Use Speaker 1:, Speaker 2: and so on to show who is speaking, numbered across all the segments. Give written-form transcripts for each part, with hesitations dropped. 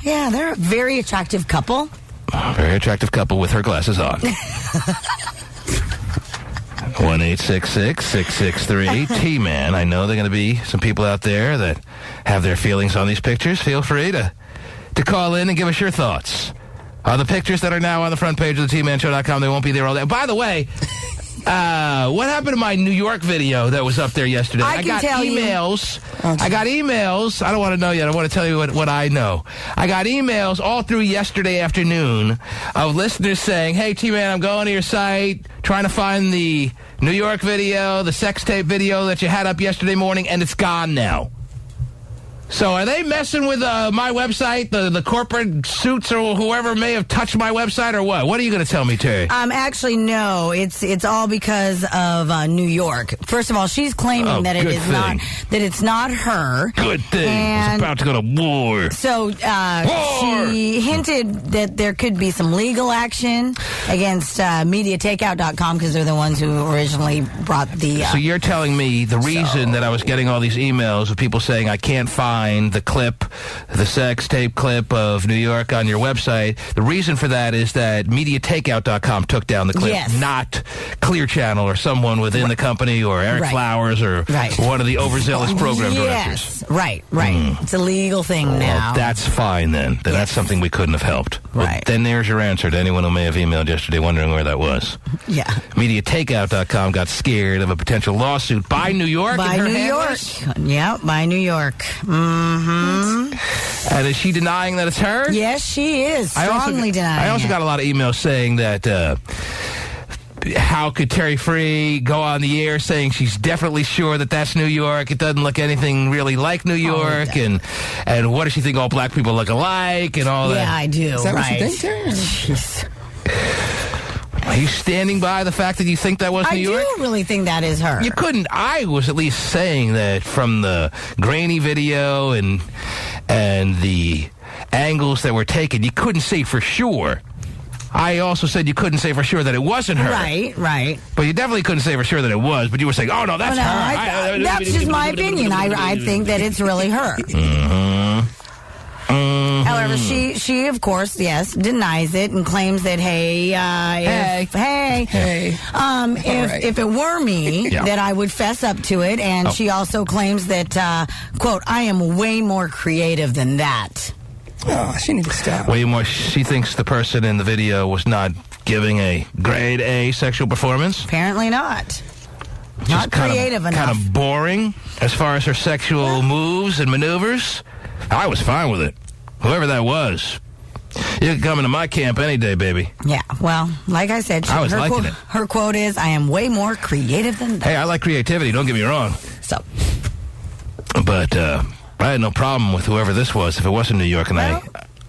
Speaker 1: Yeah, they're a very attractive couple.
Speaker 2: Very attractive couple with her glasses on. 1-866-663-T-Man. I know there are going to be some people out there that have their feelings on these pictures. Feel free to call in and give us your thoughts on the pictures that are now on the front page of the TManShow.com. They won't be there all day. By the way, what happened to my New York video that was up there yesterday? I got emails. I got emails. I don't want to know yet. I want to tell you what I know. I got emails all through yesterday afternoon of listeners saying, hey, T-Man, I'm going to your site, trying to find the New York video, the sex tape video that you had up yesterday morning, and it's gone now. So are they messing with my website, the corporate suits or whoever may have touched my website or what? What are you going to tell me, Terry?
Speaker 1: Actually, no. It's all because of New York. First of all, she's claiming that it's not her.
Speaker 2: Good thing. I was about to go to war.
Speaker 1: So she hinted that there could be some legal action against MediaTakeout.com because they're the ones who originally brought the...
Speaker 2: So you're telling me the reason that I was getting all these emails of people saying I can't find the clip, the sex tape clip of New York on your website, the reason for that is that MediaTakeout.com took down the clip, not Clear Channel or someone within the company or Eric Flowers or one of the overzealous program directors.
Speaker 1: Right. It's a legal thing now.
Speaker 2: Well, that's fine then. That's something we couldn't have helped. Well, then there's your answer to anyone who may have emailed yesterday wondering where that was.
Speaker 1: Yeah.
Speaker 2: MediaTakeout.com got scared of a potential lawsuit by New York.
Speaker 1: By New York. Yeah, by New York. Mm-hmm.
Speaker 2: And is she denying that it's her?
Speaker 1: Yes, she is. Strongly denying
Speaker 2: I also got a lot of emails saying that how could Terry Free go on the air saying she's definitely sure that that's New York? It doesn't look anything really like New York. And what does she think all black people look alike and all that?
Speaker 1: Yeah, I do.
Speaker 3: Is that what you think, Terry?
Speaker 1: Jeez.
Speaker 2: Are you standing by the fact that you think that was New York?
Speaker 1: I do really think that is her.
Speaker 2: You couldn't. I was at least saying that from the grainy video and the angles that were taken, you couldn't say for sure. I also said you couldn't say for sure that it wasn't her.
Speaker 1: Right.
Speaker 2: But you definitely couldn't say for sure that it was. But you were saying, oh, no, that's her.
Speaker 1: That's just my opinion. I think that it's really her. However, she of course, denies it and claims that, if it were me, that I would fess up to it. And she also claims that, quote, I am way more creative than that.
Speaker 3: Oh, she needs to stop.
Speaker 2: Way more. She thinks the person in the video was not giving a grade A sexual performance?
Speaker 1: Apparently not. Not creative enough.
Speaker 2: Kind of boring as far as her sexual moves and maneuvers. I was fine with it. Whoever that was. You can come into my camp any day, baby.
Speaker 1: Yeah, well, like I said,
Speaker 2: I was liking it.
Speaker 1: Her quote is, I am way more creative than that.
Speaker 2: Hey, I like creativity, don't get me wrong.
Speaker 1: So.
Speaker 2: But I had no problem with whoever this was if it wasn't New York, and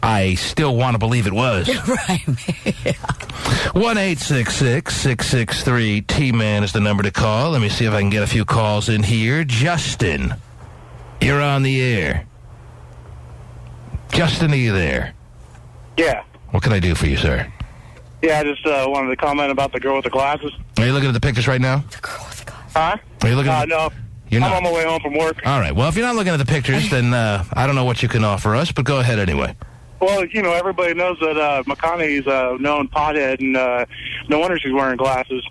Speaker 2: I still want to believe it was.
Speaker 1: Right.
Speaker 2: 1-866-663-T-Man is the number to call. Let me see if I can get a few calls in here. Justin, you're on the air. Justin, are you there?
Speaker 4: Yeah.
Speaker 2: What can I do for you, sir?
Speaker 4: Yeah, I just wanted to comment about the girl with the glasses.
Speaker 2: Are you looking at the pictures right now?
Speaker 1: The girl with the glasses.
Speaker 4: Huh?
Speaker 2: Are you looking at
Speaker 4: no.
Speaker 2: You're not?
Speaker 4: I'm on my way home from work.
Speaker 2: All right. Well, if you're not looking at the pictures, then I don't know what you can offer us, but go ahead anyway.
Speaker 4: Well, everybody knows that McConaughey's a known pothead, and no wonder she's wearing glasses.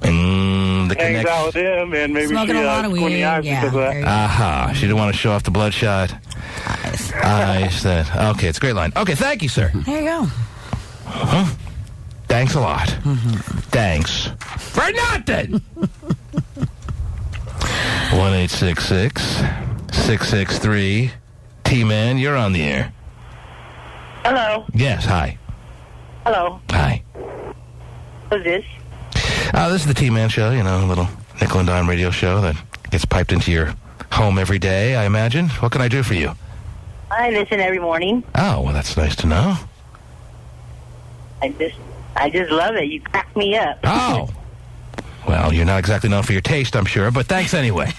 Speaker 4: Hangs out with him, and maybe
Speaker 1: smoking a lot of weed.
Speaker 4: Eyes because of that.
Speaker 2: Aha. She didn't want to show off the bloodshot eyes. Okay, it's a great line. Okay, thank you, sir.
Speaker 1: There you go.
Speaker 2: Thanks a lot. Thanks. For nothing! 1-866-663-T-Man, you're on the air.
Speaker 5: Hello.
Speaker 2: Yes, hi.
Speaker 5: Hello.
Speaker 2: Hi.
Speaker 5: Who's this?
Speaker 2: This is the T-Man Show, a little nickel and dime radio show that gets piped into your home every day, I imagine. What can I do for you?
Speaker 5: I listen every morning.
Speaker 2: Oh, well, that's nice to know.
Speaker 5: I just love it. You crack me up.
Speaker 2: Oh. Well, you're not exactly known for your taste, I'm sure, but thanks anyway.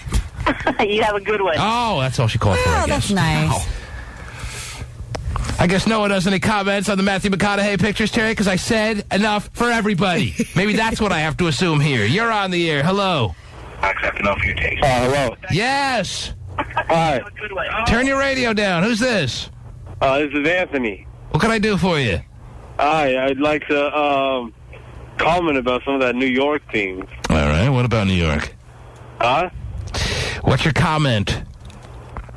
Speaker 5: You have a good one.
Speaker 2: Oh, that's all she called for, I guess.
Speaker 1: That's nice.
Speaker 2: Oh. I guess no one has any comments on the Matthew McConaughey pictures, Terry, because I said enough for everybody. Maybe that's what I have to assume here. You're on the air. Hello.
Speaker 4: Not exactly known for your taste. Hello.
Speaker 2: Yes.
Speaker 4: Hi.
Speaker 2: Turn your radio down. Who's this?
Speaker 4: This is Anthony.
Speaker 2: What can I do for you?
Speaker 4: Hi, I'd like to comment about some of that New York thing.
Speaker 2: All right, what about New York?
Speaker 4: Huh?
Speaker 2: What's your comment?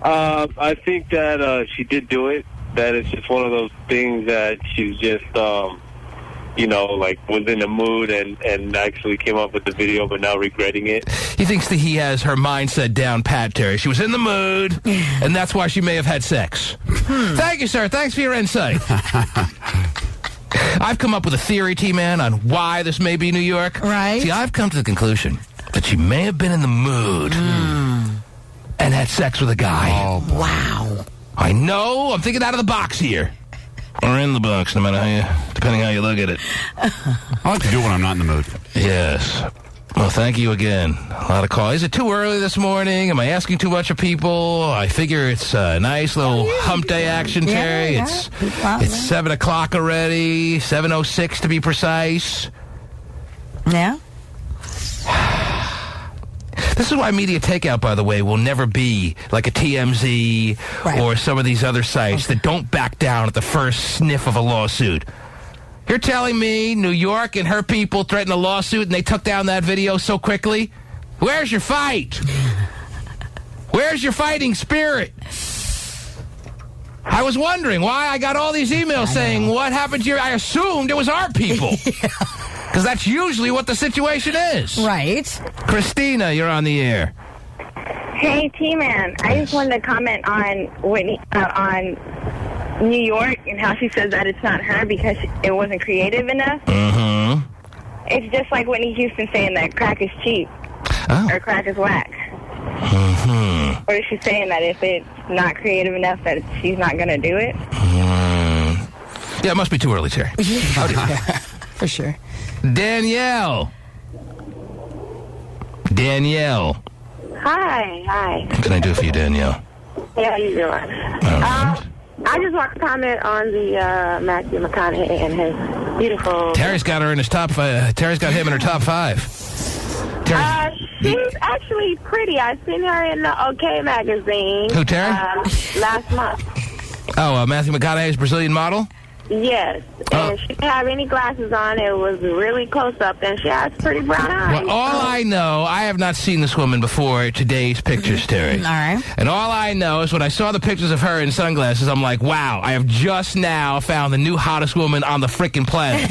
Speaker 4: I think that she did do it. That it's just one of those things that she's just, like was in the mood and actually came up with the video, but now regretting it.
Speaker 2: He thinks that he has her mindset down pat, Terry. She was in the mood, and that's why she may have had sex. Thank you, sir. Thanks for your insight. I've come up with a theory, T-Man, on why this may be New York.
Speaker 1: Right.
Speaker 2: See, I've come to the conclusion that she may have been in the mood and had sex with a guy.
Speaker 3: Oh,
Speaker 1: Wow.
Speaker 2: I know. I'm thinking out of the box here. Or in the box, no matter how you, depending how you look at it.
Speaker 3: I like to do it when I'm not in the mood.
Speaker 2: Yes. Well, thank you again. A lot of calls. Is it too early this morning? Am I asking too much of people? I figure it's a nice little hump day action, Terry.
Speaker 1: Yeah.
Speaker 2: It's 7 o'clock already, 7:06 to be precise.
Speaker 1: Yeah.
Speaker 2: This is why Media Takeout, by the way, will never be like a TMZ or some of these other sites that don't back down at the first sniff of a lawsuit. You're telling me New York and her people threatened a lawsuit and they took down that video so quickly? Where's your fight? Where's your fighting spirit? I was wondering why I got all these emails saying, what happened to your... I assumed it was our people. Because that's usually what the situation is.
Speaker 1: Right.
Speaker 2: Christina, you're on the air.
Speaker 6: Hey, T-Man. I just wanted to comment on Whitney, on New York and how she says that it's not her because it wasn't creative enough.
Speaker 2: Mm-hmm.
Speaker 6: It's just like Whitney Houston saying that crack is cheap or crack is whack.
Speaker 2: Mm-hmm.
Speaker 6: Or is she saying that if it's not creative enough that she's not going to do it?
Speaker 2: Yeah, it must be too early, Terry.
Speaker 1: For sure.
Speaker 2: Danielle.
Speaker 6: Hi.
Speaker 2: What can I do for you, Danielle?
Speaker 6: Yeah, how you doing?
Speaker 2: All right.
Speaker 6: I just want to comment on the Matthew McConaughey and his beautiful...
Speaker 2: Terry's got her in his top five. Terry's got him in her top five.
Speaker 6: She's actually pretty. I've seen her in the OK magazine.
Speaker 2: Who, Terry?
Speaker 6: Last month.
Speaker 2: Oh, Matthew McConaughey's Brazilian model?
Speaker 6: Yes. And she didn't have any glasses on. It was really close up, and she has pretty brown eyes.
Speaker 2: Well, all I know, I have not seen this woman before today's pictures, Terry.
Speaker 1: All right.
Speaker 2: And all I know is when I saw the pictures of her in sunglasses, I'm like, wow, I have just now found the new hottest woman on the frickin' planet.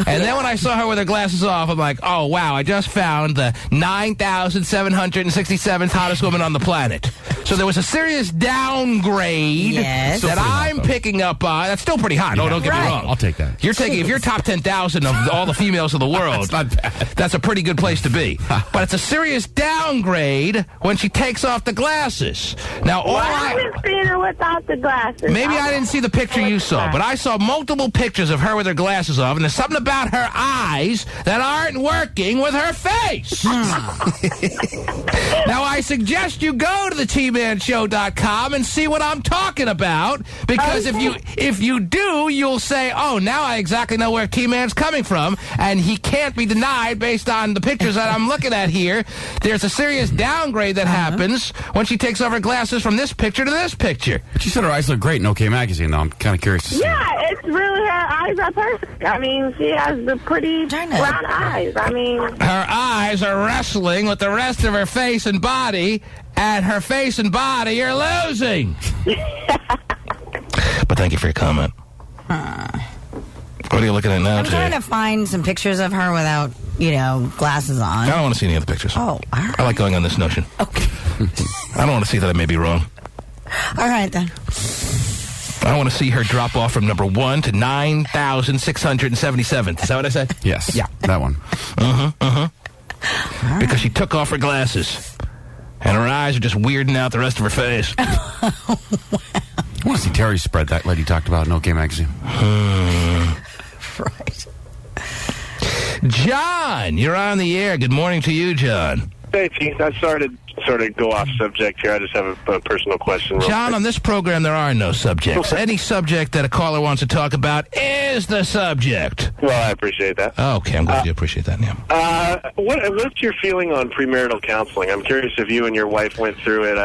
Speaker 2: And then when I saw her with her glasses off, I'm like, oh, wow, I just found the 9,767th hottest woman on the planet. So there was a serious downgrade that I'm picking up on. That's still pretty hot. Yeah. Don't get me wrong.
Speaker 3: I'll take that.
Speaker 2: You're taking, if you're top 10,000 of all the females of the world,
Speaker 3: that's not bad.
Speaker 2: That's a pretty good place to be. But it's a serious downgrade when she takes off the glasses. Now,
Speaker 6: I haven't seen her without the glasses.
Speaker 2: Maybe I didn't see the picture you saw, but I saw multiple pictures of her with her glasses off, and there's something about her eyes that aren't working with her face. Now, I suggest you go to the TManShow.com and see what I'm talking about, because if you do, you'll say, oh, now I exactly know where T-Man's coming from, and he can't be denied based on the pictures that I'm looking at here. There's a serious downgrade that happens when she takes off her glasses from this picture to this picture.
Speaker 3: But she said her eyes look great in OK Magazine, though. I'm kind of curious to see.
Speaker 6: Yeah, it's really, her eyes are perfect. I mean, she has the pretty brown eyes. I mean...
Speaker 2: Her eyes are wrestling with the rest of her face and body, and her face and body are losing. But thank you for your comment. What are you looking at now,
Speaker 1: I'm trying to find some pictures of her without, glasses on.
Speaker 2: I don't want to see any other pictures.
Speaker 1: Oh, all right.
Speaker 2: I like going on this notion.
Speaker 1: Okay.
Speaker 2: I don't want to see that I may be wrong.
Speaker 1: All right, then.
Speaker 2: I want to see her drop off from number 1 to 9,677. Is that what I said?
Speaker 3: Yes.
Speaker 2: Yeah.
Speaker 3: That one.
Speaker 2: Right. Because she took off her glasses. And her eyes are just weirding out the rest of her face.
Speaker 3: I want to see Terry spread that lady talked about in OK Magazine.
Speaker 1: Right.
Speaker 2: John, you're on the air. Good morning to you, John.
Speaker 4: Hey, Chief. I started sort of go off subject here. I just have a personal question.
Speaker 2: John, on this program, there are no subjects. Any subject that a caller wants to talk about is the subject.
Speaker 4: Well, I appreciate that.
Speaker 2: Okay, I'm glad you appreciate that, yeah.
Speaker 4: What's your feeling on premarital counseling? I'm curious if you and your wife went through it.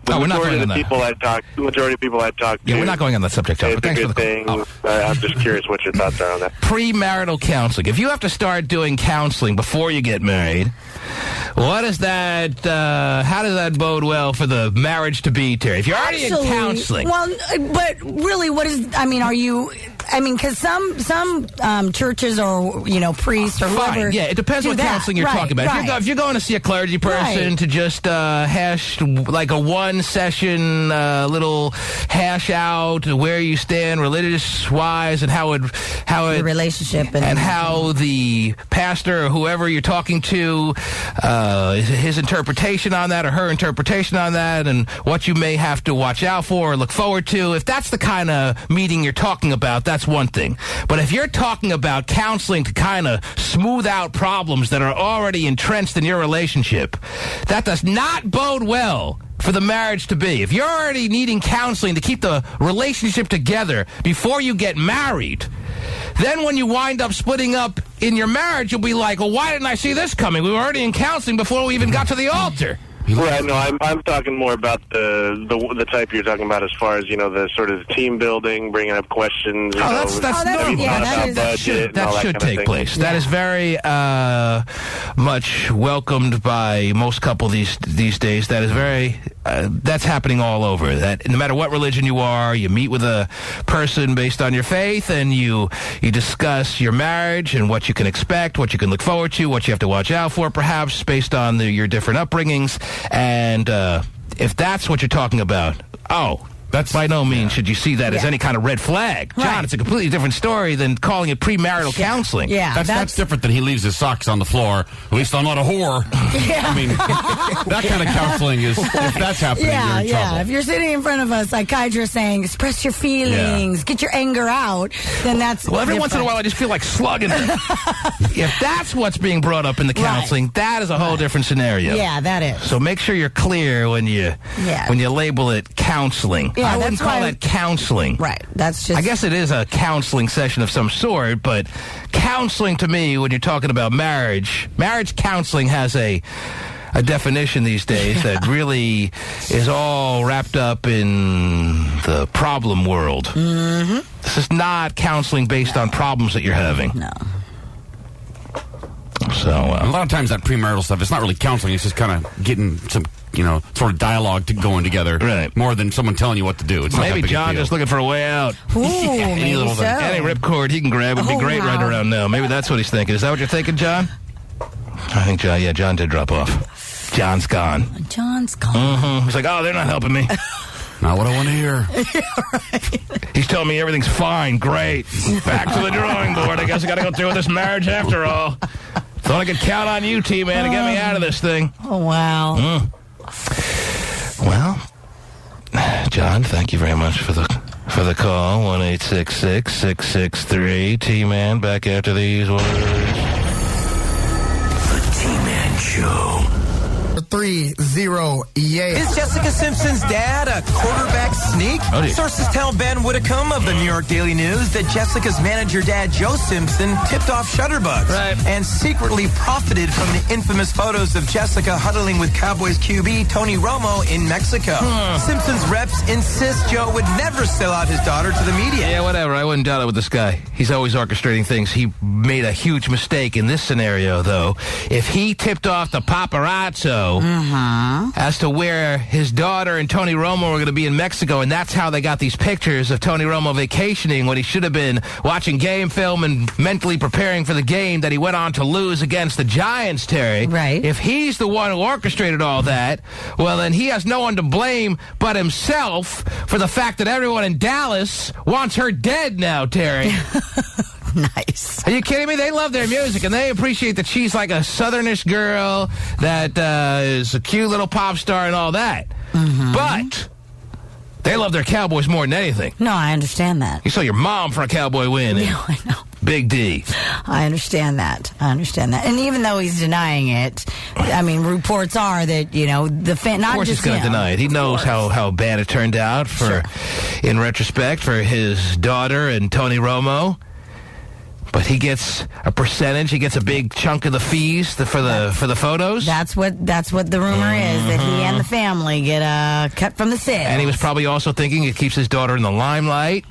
Speaker 4: The
Speaker 2: we're not
Speaker 4: majority
Speaker 2: going
Speaker 4: of
Speaker 2: on
Speaker 4: people I talk to.
Speaker 2: Yeah, we're not going on that subject, John.
Speaker 4: It's
Speaker 2: But
Speaker 4: a
Speaker 2: thanks for
Speaker 4: good
Speaker 2: the
Speaker 4: thing.
Speaker 2: call.
Speaker 4: I'm just curious what your thoughts are on that.
Speaker 2: Premarital counseling. If you have to start doing counseling before you get married, what is that? How does that bode well for the marriage to be, Terry? If you're already in counseling,
Speaker 1: well, but really, what is? I mean, are you? I mean, because some churches or priests or
Speaker 2: fine.
Speaker 1: whoever.
Speaker 2: Yeah, it depends what counseling you're talking about.
Speaker 1: Right.
Speaker 2: If you're going to see a clergy person to just hash like a one session little hash out where you stand religious wise and how
Speaker 1: the relationship
Speaker 2: and how the pastor or whoever you're talking to his interpretation on that or her interpretation on that and what you may have to watch out for or look forward to. If that's the kind of meeting you're talking about, that's one thing. But if you're talking about counseling to kind of smooth out problems that are already entrenched in your relationship, that does not bode well for the marriage to be. If you're already needing counseling to keep the relationship together before you get married, then when you wind up splitting up in your marriage, you'll be like, well, why didn't I see this coming? We were already in counseling before we even got to the altar.
Speaker 4: Right, no, I'm talking more about the type you're talking about as far as, the sort of team building, bringing up questions.
Speaker 2: That's normal. That should take place. That is very much welcomed by most couples these days. That is very, that's happening all over. That no matter what religion you are, you meet with a person based on your faith, and you discuss your marriage and what you can expect, what you can look forward to, what you have to watch out for, perhaps based on your different upbringings. And if that's what you're talking about, that's by no means should you see that as any kind of red flag. John, it's a completely different story than calling it premarital counseling.
Speaker 3: Yeah, that's different than he leaves his socks on the floor. At least I'm not a whore.
Speaker 1: Yeah.
Speaker 3: I mean, that kind of counseling is, if that's happening, you're in trouble.
Speaker 1: If you're sitting in front of a psychiatrist saying, express your feelings, get your anger out, then that's
Speaker 2: Well, every once in a while I just feel like slugging them. If that's what's being brought up in the counseling, that is a whole different scenario.
Speaker 1: Yeah, that is.
Speaker 2: So make sure you're clear when you label it counseling.
Speaker 1: Yeah,
Speaker 2: I wouldn't call that counseling.
Speaker 1: Right. That's just.
Speaker 2: I guess it is a counseling session of some sort, but counseling to me, when you're talking about marriage counseling has a definition these days that really is all wrapped up in the problem world. Mm-hmm. This is not counseling based on problems that you're having.
Speaker 1: No.
Speaker 2: So
Speaker 3: a lot of times that premarital stuff, it's not really counseling. It's just kind of getting some, sort of dialogue going together.
Speaker 2: Right.
Speaker 3: More than someone telling you what to do. It's
Speaker 2: maybe John just looking for a way out.
Speaker 1: Ooh, any little thing.
Speaker 2: Any ripcord he can grab would be great right around now. Maybe that's what he's thinking. Is that what you're thinking, John? I think John did drop off. John's gone.
Speaker 1: John's gone.
Speaker 2: Mm-hmm. He's like, they're not helping me.
Speaker 3: Not what I want to hear.
Speaker 1: Right.
Speaker 2: He's telling me everything's fine. Great. Back to the drawing board. I guess I got to go through with this marriage after all. Thought I could count on you, T-Man, to get me out of this thing.
Speaker 1: Oh, wow.
Speaker 2: Well, John, thank you very much for the call. 1-866-663 T-Man. Back after these words.
Speaker 7: The T-Man Show.
Speaker 8: 3-0 EA.
Speaker 9: Is Jessica Simpson's dad a quarterback sneak? Sources tell Ben Whitcomb of the New York Daily News that Jessica's manager dad, Joe Simpson, tipped off Shutterbugs and secretly profited from the infamous photos of Jessica huddling with Cowboys QB Tony Romo in Mexico. Simpson's reps insist Joe would never sell out his daughter to the media.
Speaker 2: Yeah, whatever. I wouldn't doubt it with this guy. He's always orchestrating things. He made a huge mistake in this scenario, though. If he tipped off the paparazzo as to where his daughter and Tony Romo were going to be in Mexico, and that's how they got these pictures of Tony Romo vacationing when he should have been watching game film and mentally preparing for the game that he went on to lose against the Giants, Terry.
Speaker 1: Right.
Speaker 2: If he's the one who orchestrated all that, well, then he has no one to blame but himself for the fact that everyone in Dallas wants her dead now, Terry.
Speaker 1: Nice.
Speaker 2: Are you kidding me? They love their music, and they appreciate that she's like a southernish girl that is a cute little pop star and all that. But they love their Cowboys more than anything.
Speaker 1: No, I understand that.
Speaker 2: You saw your mom for a Cowboy win.
Speaker 1: Yeah, I know.
Speaker 2: Big D.
Speaker 1: I understand that. And even though he's denying it, I mean, reports are that, the fan, not
Speaker 2: of course
Speaker 1: just
Speaker 2: he's going to deny it. He knows how bad it turned out in retrospect, for his daughter and Tony Romo. But he gets a percentage. He gets a big chunk of the fees for the photos.
Speaker 1: That's what the rumor is, that he and the family get a cut from the sales.
Speaker 2: And he was probably also thinking it keeps his daughter in the limelight,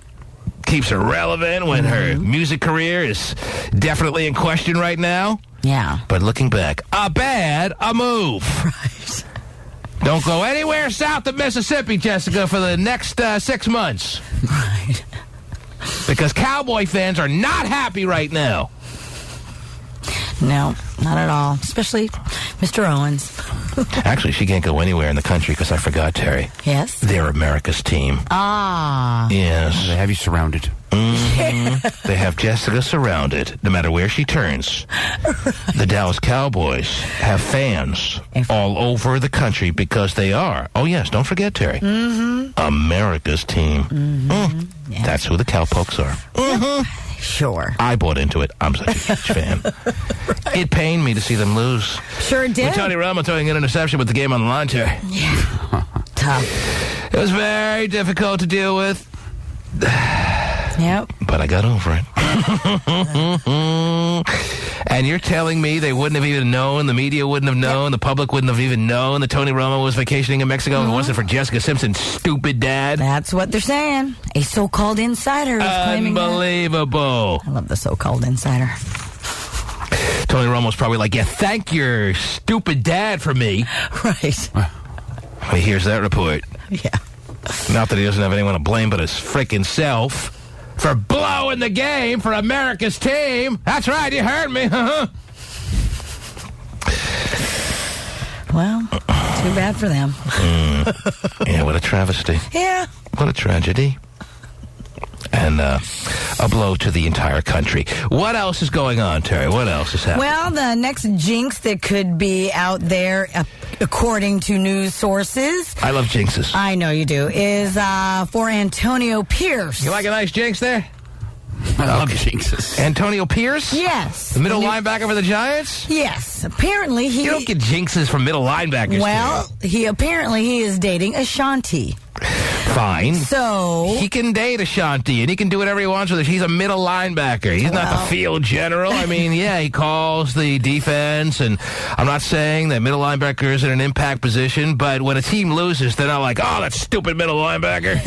Speaker 2: keeps her relevant when her music career is definitely in question right now.
Speaker 1: Yeah.
Speaker 2: But looking back, a move.
Speaker 1: Right.
Speaker 2: Don't go anywhere south of Mississippi, Jessica, for the next 6 months.
Speaker 1: Right.
Speaker 2: Because Cowboy fans are not happy right now.
Speaker 1: No, not at all. Especially Mr. Owens.
Speaker 2: Actually, she can't go anywhere in the country because I forgot, Terry.
Speaker 1: Yes?
Speaker 2: They're America's team.
Speaker 1: Ah.
Speaker 2: Yes.
Speaker 3: They have you surrounded.
Speaker 2: Mm-hmm. They have Jessica surrounded, no matter where she turns. The Dallas Cowboys have fans all over the country because they are. Oh, yes, don't forget, Terry. America's team. Yes. That's who the Cowpokes are.
Speaker 1: Sure.
Speaker 2: I bought into it. I'm such a huge fan. Right. It pained me to see them lose.
Speaker 1: Sure did.
Speaker 2: With Tony Romo throwing an interception with the game on the line, Terry.
Speaker 1: Yeah. Tough.
Speaker 2: It was very difficult to deal with.
Speaker 1: Yep.
Speaker 2: But I got over it. And you're telling me they wouldn't have even known, the media wouldn't have known, the public wouldn't have even known that Tony Romo was vacationing in Mexico if it wasn't for Jessica Simpson's stupid dad?
Speaker 1: That's what they're saying. A so-called insider is claiming that.
Speaker 2: Unbelievable.
Speaker 1: I love the so-called insider.
Speaker 2: Tony Romo's probably like, yeah, thank your stupid dad for me.
Speaker 1: Right.
Speaker 2: Well, here's that report.
Speaker 1: Yeah.
Speaker 2: Not that he doesn't have anyone to blame but his freaking self for blowing the game for America's team. That's right, you heard me.
Speaker 1: Well, too bad for them.
Speaker 2: Yeah, what a travesty.
Speaker 1: Yeah.
Speaker 2: What a tragedy. And a blow to the entire country. What else is going on, Terry? What else is happening?
Speaker 1: Well, the next jinx that could be out there, according to news sources.
Speaker 2: I love jinxes.
Speaker 1: I know you do. Is for Antonio Pierce.
Speaker 2: You like a nice jinx there?
Speaker 3: I love jinxes.
Speaker 2: Antonio Pierce?
Speaker 1: Yes.
Speaker 2: The middle linebacker for the Giants?
Speaker 1: Yes. Apparently he...
Speaker 2: You don't get jinxes from middle linebackers.
Speaker 1: Well, he is dating Ashanti.
Speaker 2: Fine.
Speaker 1: So
Speaker 2: he can date Ashanti, and he can do whatever he wants with her. He's a middle linebacker. He's not the field general. I mean, yeah, he calls the defense, and I'm not saying that middle linebacker is in an impact position, but when a team loses, they're not like, oh, that stupid middle linebacker.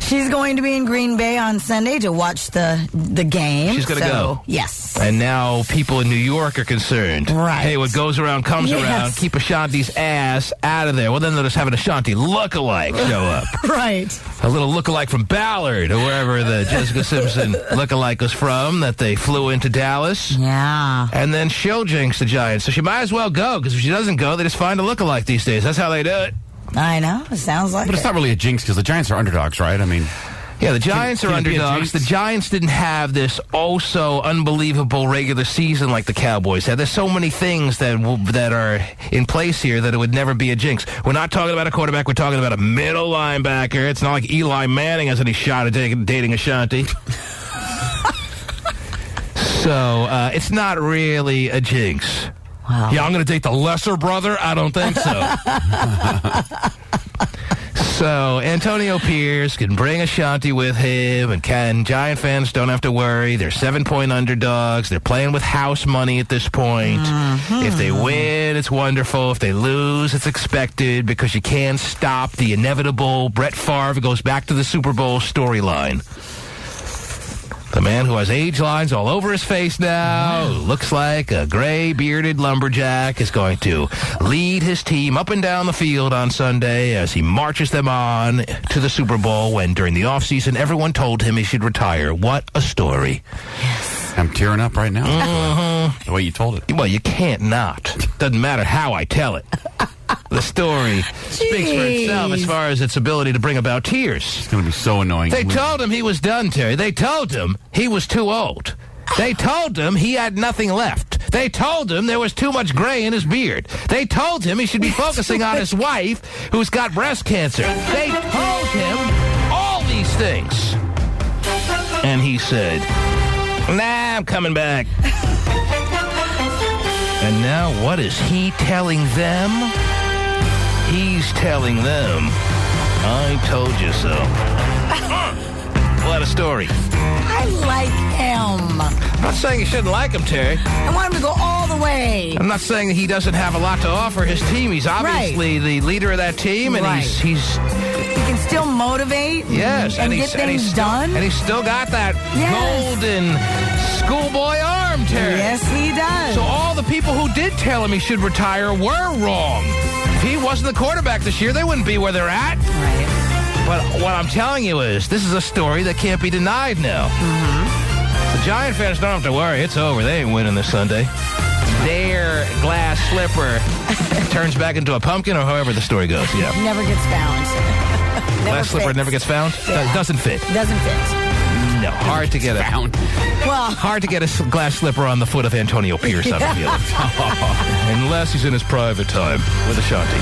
Speaker 1: She's going to be in Green Bay on Sunday to watch the game.
Speaker 2: She's going to go.
Speaker 1: Yes.
Speaker 2: And now people in New York are concerned.
Speaker 1: Right.
Speaker 2: Hey, what goes around comes around. Keep Ashanti's ass out of there. Well, then they'll just have an Ashanti look-alike show up.
Speaker 1: Right.
Speaker 2: A little look-alike from Ballard, or wherever the Jessica Simpson look-alike was from, that they flew into Dallas.
Speaker 1: Yeah.
Speaker 2: And then she'll jinx the Giants. So she might as well go, because if she doesn't go, they just find a look-alike these days. That's how they do it.
Speaker 1: I know. It sounds like
Speaker 3: But it's not really a jinx, because the Giants are underdogs, right? I mean...
Speaker 2: Yeah, the Giants are underdogs. The Giants didn't have this oh-so-unbelievable regular season like the Cowboys had. There's so many things that are in place here that it would never be a jinx. We're not talking about a quarterback. We're talking about a middle linebacker. It's not like Eli Manning has any shot at dating Ashanti. So it's not really a jinx.
Speaker 1: Wow.
Speaker 2: Yeah, I'm going to date the lesser brother? I don't think so. So, Antonio Pierce can bring Ashanti with him, and Giant fans don't have to worry. They're 7-point underdogs. They're playing with house money at this point. If they win, it's wonderful. If they lose, it's expected, because you can't stop the inevitable Brett Favre goes back to the Super Bowl storyline. The man who has age lines all over his face now, who looks like a gray-bearded lumberjack, is going to lead his team up and down the field on Sunday as he marches them on to the Super Bowl when, during the offseason, everyone told him he should retire. What a story.
Speaker 1: Yes.
Speaker 3: I'm tearing up right now. The way you told it.
Speaker 2: Well, you can't not. Doesn't matter how I tell it. The story speaks for itself as far as its ability to bring about tears.
Speaker 3: It's going to be so annoying.
Speaker 2: They told him he was done, Terry. They told him he was too old. They told him he had nothing left. They told him there was too much gray in his beard. They told him he should be focusing on his wife, who's got breast cancer. They told him all these things. And he said, nah, I'm coming back. And now what is he telling them? He's telling them, I told you so. What a story.
Speaker 1: I I like him.
Speaker 2: I'm not saying you shouldn't like him, Terry.
Speaker 1: I want him to go all the way.
Speaker 2: I'm not saying that he doesn't have a lot to offer his team. He's obviously the leader of that team, and he's
Speaker 1: He can still motivate and get things done.
Speaker 2: And he's still got that golden schoolboy arm, Terry.
Speaker 1: Yes, he does.
Speaker 2: So all the people who did tell him he should retire were wrong. If he wasn't the quarterback this year, they wouldn't be where they're at.
Speaker 1: Right.
Speaker 2: But what I'm telling you is, this is a story that can't be denied now. The Giant fans don't have to worry. It's over. They ain't winning this Sunday. Their glass slipper turns back into a pumpkin, or however the story goes. Yeah.
Speaker 1: Never gets found.
Speaker 2: Glass slipper never gets found?
Speaker 1: Yeah.
Speaker 2: Doesn't fit.
Speaker 1: Doesn't fit.
Speaker 2: No, hard to get
Speaker 3: found.
Speaker 1: Well,
Speaker 2: hard to get a glass slipper on the foot of Antonio Pierce, I feel. Unless he's in his private time with Ashanti.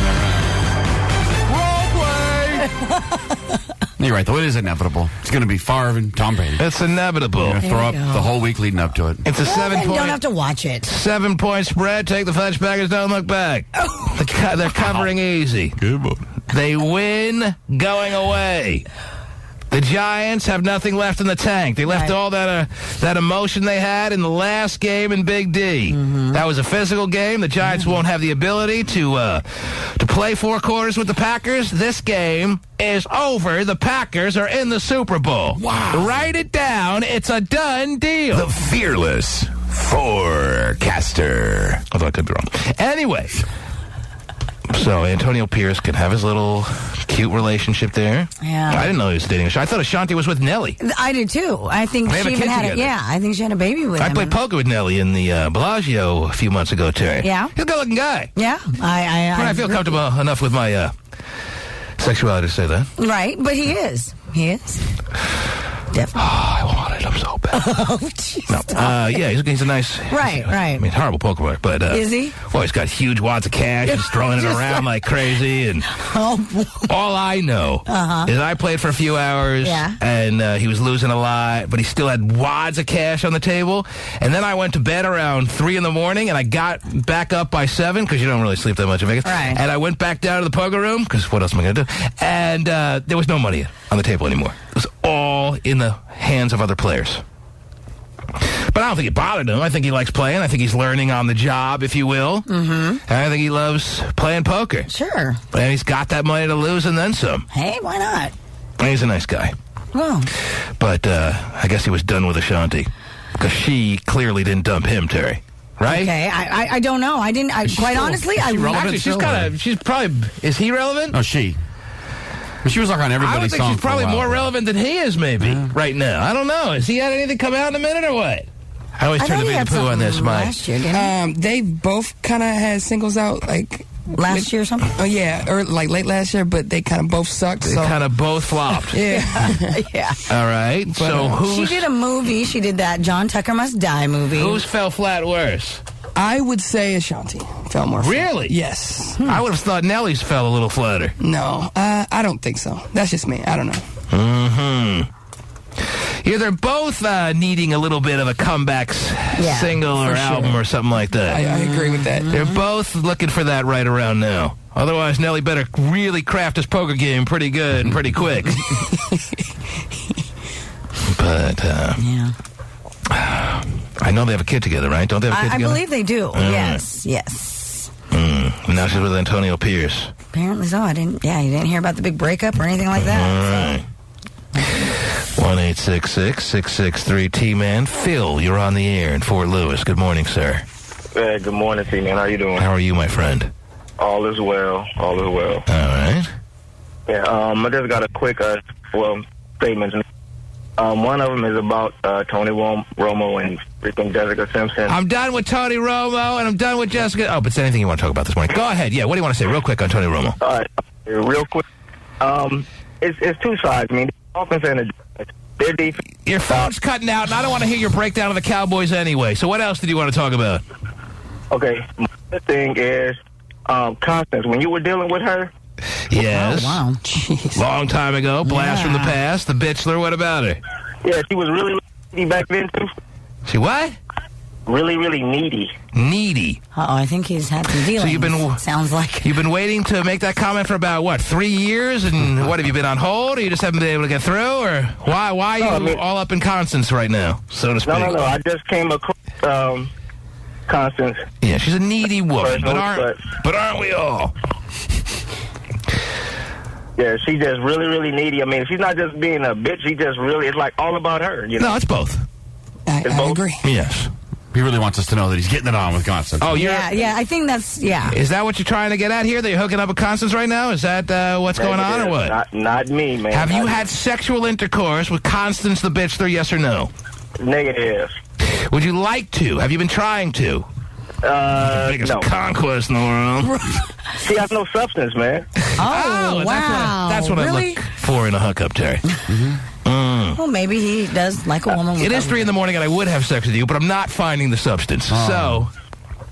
Speaker 3: You're right, though. It is inevitable. It's going to be Favre and Tom Brady.
Speaker 2: It's inevitable.
Speaker 3: You're going to throw up the whole week leading up to it.
Speaker 2: It's a 7-point.
Speaker 1: You don't have to watch it.
Speaker 2: 7-point spread. Take the Fletchbackers. Don't look back. They're covering easy.
Speaker 3: Good boy.
Speaker 2: They win going away. The Giants have nothing left in the tank. They left all that emotion they had in the last game in Big D. That was a physical game. The Giants won't have the ability to play 4 quarters with the Packers. This game is over. The Packers are in the Super Bowl.
Speaker 7: Wow.
Speaker 2: Write it down. It's a done deal.
Speaker 7: The fearless forecaster.
Speaker 2: Although I could be wrong. Anyway. So Antonio Pierce can have his little cute relationship there.
Speaker 1: Yeah.
Speaker 2: I didn't know he was dating Ashanti. I thought Ashanti was with Nelly.
Speaker 1: I did too. I think
Speaker 2: They have
Speaker 1: she
Speaker 2: a
Speaker 1: even
Speaker 2: kid
Speaker 1: had
Speaker 2: together.
Speaker 1: I think she had a baby with him.
Speaker 2: I played poker with Nelly in the Bellagio a few months ago, Terry.
Speaker 1: Yeah?
Speaker 2: He's a good-looking guy.
Speaker 1: Yeah.
Speaker 2: I feel comfortable enough with my sexuality to say that.
Speaker 1: Right, but he is. He is. Definitely.
Speaker 2: I wanted him so bad.
Speaker 1: Oh, jeez.
Speaker 2: No. Yeah, he's a nice...
Speaker 1: Right.
Speaker 2: I mean, horrible poker player, but...
Speaker 1: Is he?
Speaker 2: Well, he's got huge wads of cash. He's throwing it around like crazy, and... All I know is I played for a few hours, and he was losing a lot, but he still had wads of cash on the table, and then I went to bed around 3 in the morning, and I got back up by 7, because you don't really sleep that much in Vegas,
Speaker 1: right.
Speaker 2: And I went back down to the poker room, because what else am I going to do? And there was no money on the table anymore. It was all in the hands of other players. But I don't think it bothered him. I think he likes playing. I think he's learning on the job, if you will. And I think he loves playing poker.
Speaker 1: Sure.
Speaker 2: And he's got that money to lose and then some.
Speaker 1: Hey, why not?
Speaker 2: And he's a nice guy.
Speaker 1: Well.
Speaker 2: But I guess he was done with Ashanti. Because she clearly didn't dump him, Terry. Right?
Speaker 1: Okay, I don't know. I didn't. Quite honestly,
Speaker 2: Actually, she's probably... Is he relevant?
Speaker 3: Oh, she. She was like on everybody's
Speaker 2: I would think
Speaker 3: song
Speaker 2: she's probably
Speaker 3: for a while.
Speaker 2: more relevant than he is, maybe, right now. I don't know. Has he had anything come out in a minute or what? I always turn to Vinnie Pooh on this, Mike.
Speaker 1: Last year, didn't he?
Speaker 10: They both kind of had singles out, like...
Speaker 1: Last year or something?
Speaker 10: Oh, yeah, or like late last year, but they kind of both sucked.
Speaker 2: They kind of both flopped.
Speaker 10: Yeah.
Speaker 1: Yeah.
Speaker 2: All right.
Speaker 10: But,
Speaker 2: So who's...
Speaker 1: She did a movie. She did that John Tucker Must Die movie.
Speaker 2: Who's fell flat worse?
Speaker 10: I would say Ashanti fell more flat.
Speaker 2: Really?
Speaker 10: Yes.
Speaker 2: I would have thought Nelly's fell a little flatter.
Speaker 10: No, I don't think so. That's just me. I don't know.
Speaker 2: Yeah, they're both needing a little bit of a comeback single or album or something like that.
Speaker 10: I agree with that.
Speaker 2: They're both looking for that right around now. Otherwise, Nelly better really craft his poker game pretty good and pretty quick. But,
Speaker 1: yeah.
Speaker 2: I know they have a kid together, right? Don't they have a kid
Speaker 1: I
Speaker 2: together?
Speaker 1: believe they do. Yes.
Speaker 2: And now she's with Antonio Pierce.
Speaker 1: Apparently so. You didn't hear about the big breakup or anything like that.
Speaker 2: All right. 1-866-663-T-Man. Phil, you're on the air in Fort Lewis. Good morning, sir.
Speaker 4: Good morning, T-Man. How you doing?
Speaker 2: How are you, my friend?
Speaker 4: All is well. All is well.
Speaker 2: All right.
Speaker 4: Yeah, I just got a quick, statements. One of them is about Tony Romo and freaking Jessica Simpson.
Speaker 2: I'm done with Tony Romo, and I'm done with Jessica. Oh, but it's anything you want to talk about this morning. Go ahead. Yeah, what do you want to say real quick on Tony Romo?
Speaker 4: All right, real quick. It's two sides. I mean, the offense and their defense.
Speaker 2: Your phone's cutting out, and I don't want to hear your breakdown of the Cowboys anyway. So what else did you want to talk about?
Speaker 4: Okay, the thing is, Constance, when you were dealing with her.
Speaker 2: Yes.
Speaker 1: Oh, wow. Jeez.
Speaker 2: Long time ago. Blast from the past. The Bitchler. What about her?
Speaker 4: Yeah, she was really then, too.
Speaker 2: She what?
Speaker 11: really, really needy.
Speaker 2: Needy.
Speaker 1: I think he's had some dealings.
Speaker 2: So
Speaker 1: sounds like
Speaker 2: you've been waiting to make that comment for about, what, 3 years? And what, have you been on hold, or you just haven't been able to get through? Or why are you all up in Constance right now, so to speak?
Speaker 11: No. I just came across Constance.
Speaker 2: Yeah, she's a needy woman, but aren't we all?
Speaker 11: Yeah, she's just really, really needy. I mean, she's not just being a bitch. She just really, it's like all about her. You know?
Speaker 2: No, it's both.
Speaker 10: I agree.
Speaker 2: Yes.
Speaker 3: He really wants us to know that he's getting it on with Constance.
Speaker 2: Oh,
Speaker 1: yeah, I think that's, Is
Speaker 2: that what you're trying to get at here? That you're hooking up with Constance right now? Is that what's going on, or what?
Speaker 11: Not me, man.
Speaker 2: Have you had sexual intercourse with Constance the bitch through, yes or no?
Speaker 11: Negative.
Speaker 2: Would you like to? Have you been trying to? The biggest conquest in the world.
Speaker 11: She has no substance, man.
Speaker 1: Oh, wow.
Speaker 2: That's what
Speaker 1: really?
Speaker 2: I look for in a hookup, Terry.
Speaker 1: Well, maybe he does like a woman.
Speaker 2: It is 3 a.m, and I would have sex with you, but I'm not finding the substance. So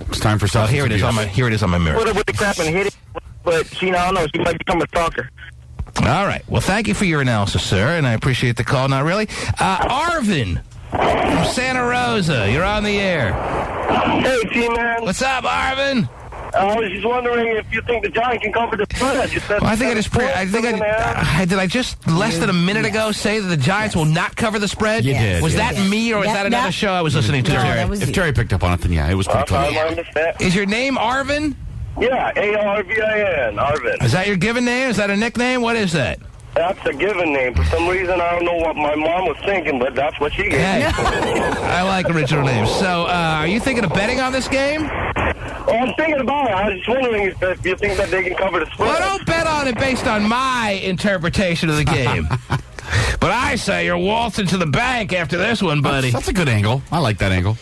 Speaker 3: it's time for substance.
Speaker 2: Here it is on my mirror.
Speaker 11: Put her with the crap and hit it, but I don't know. She might become a talker.
Speaker 2: All right. Well, thank you for your analysis, sir, and I appreciate the call. Not really. Arvin from Santa Rosa, you're on the air.
Speaker 11: Hey, T-Man.
Speaker 2: What's up, Arvin?
Speaker 11: I was just wondering if you think the Giant can cover the spread.
Speaker 2: Well, did I just less than a minute ago say that the Giants will not cover the spread?
Speaker 3: You did.
Speaker 2: Was that me, or was that another show I was listening to?
Speaker 3: If Terry picked up on it, then yeah, it was pretty clear.
Speaker 2: Is your name Arvin?
Speaker 11: Yeah, A-R-V-I-N, Arvin.
Speaker 2: Is that your given name? Is that a nickname? What is that?
Speaker 11: That's a given name. For some reason, I don't know what my mom was thinking, but that's what she gave me.
Speaker 2: I like original names. So, are you thinking of betting on this game?
Speaker 11: Oh, I'm thinking about it. I was just wondering if you think that they can cover the spread.
Speaker 2: Well, I don't bet on it based on my interpretation of the game. But I say you're waltzing to the bank after this one, buddy.
Speaker 3: That's a good angle. I like that angle.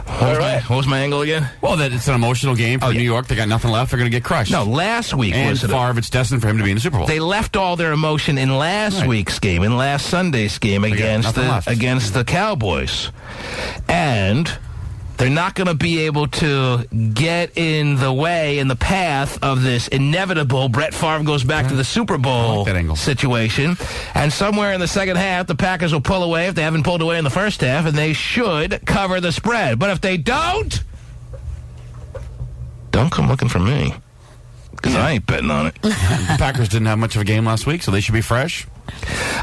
Speaker 2: What was my angle again?
Speaker 3: Well, that it's an emotional game for New York. They got nothing left. They're going to get crushed.
Speaker 2: No, last week
Speaker 3: and Favre, it's destined for him to be in the Super Bowl.
Speaker 2: They left all their emotion in last week's game, in last Sunday's game against the Cowboys. And they're not going to be able to get in the way, in the path of this inevitable Brett Favre goes back to the Super Bowl situation. And somewhere in the second half, the Packers will pull away if they haven't pulled away in the first half, and they should cover the spread. But if they don't come looking for me, because I ain't betting on it.
Speaker 3: The Packers didn't have much of a game last week, so they should be fresh.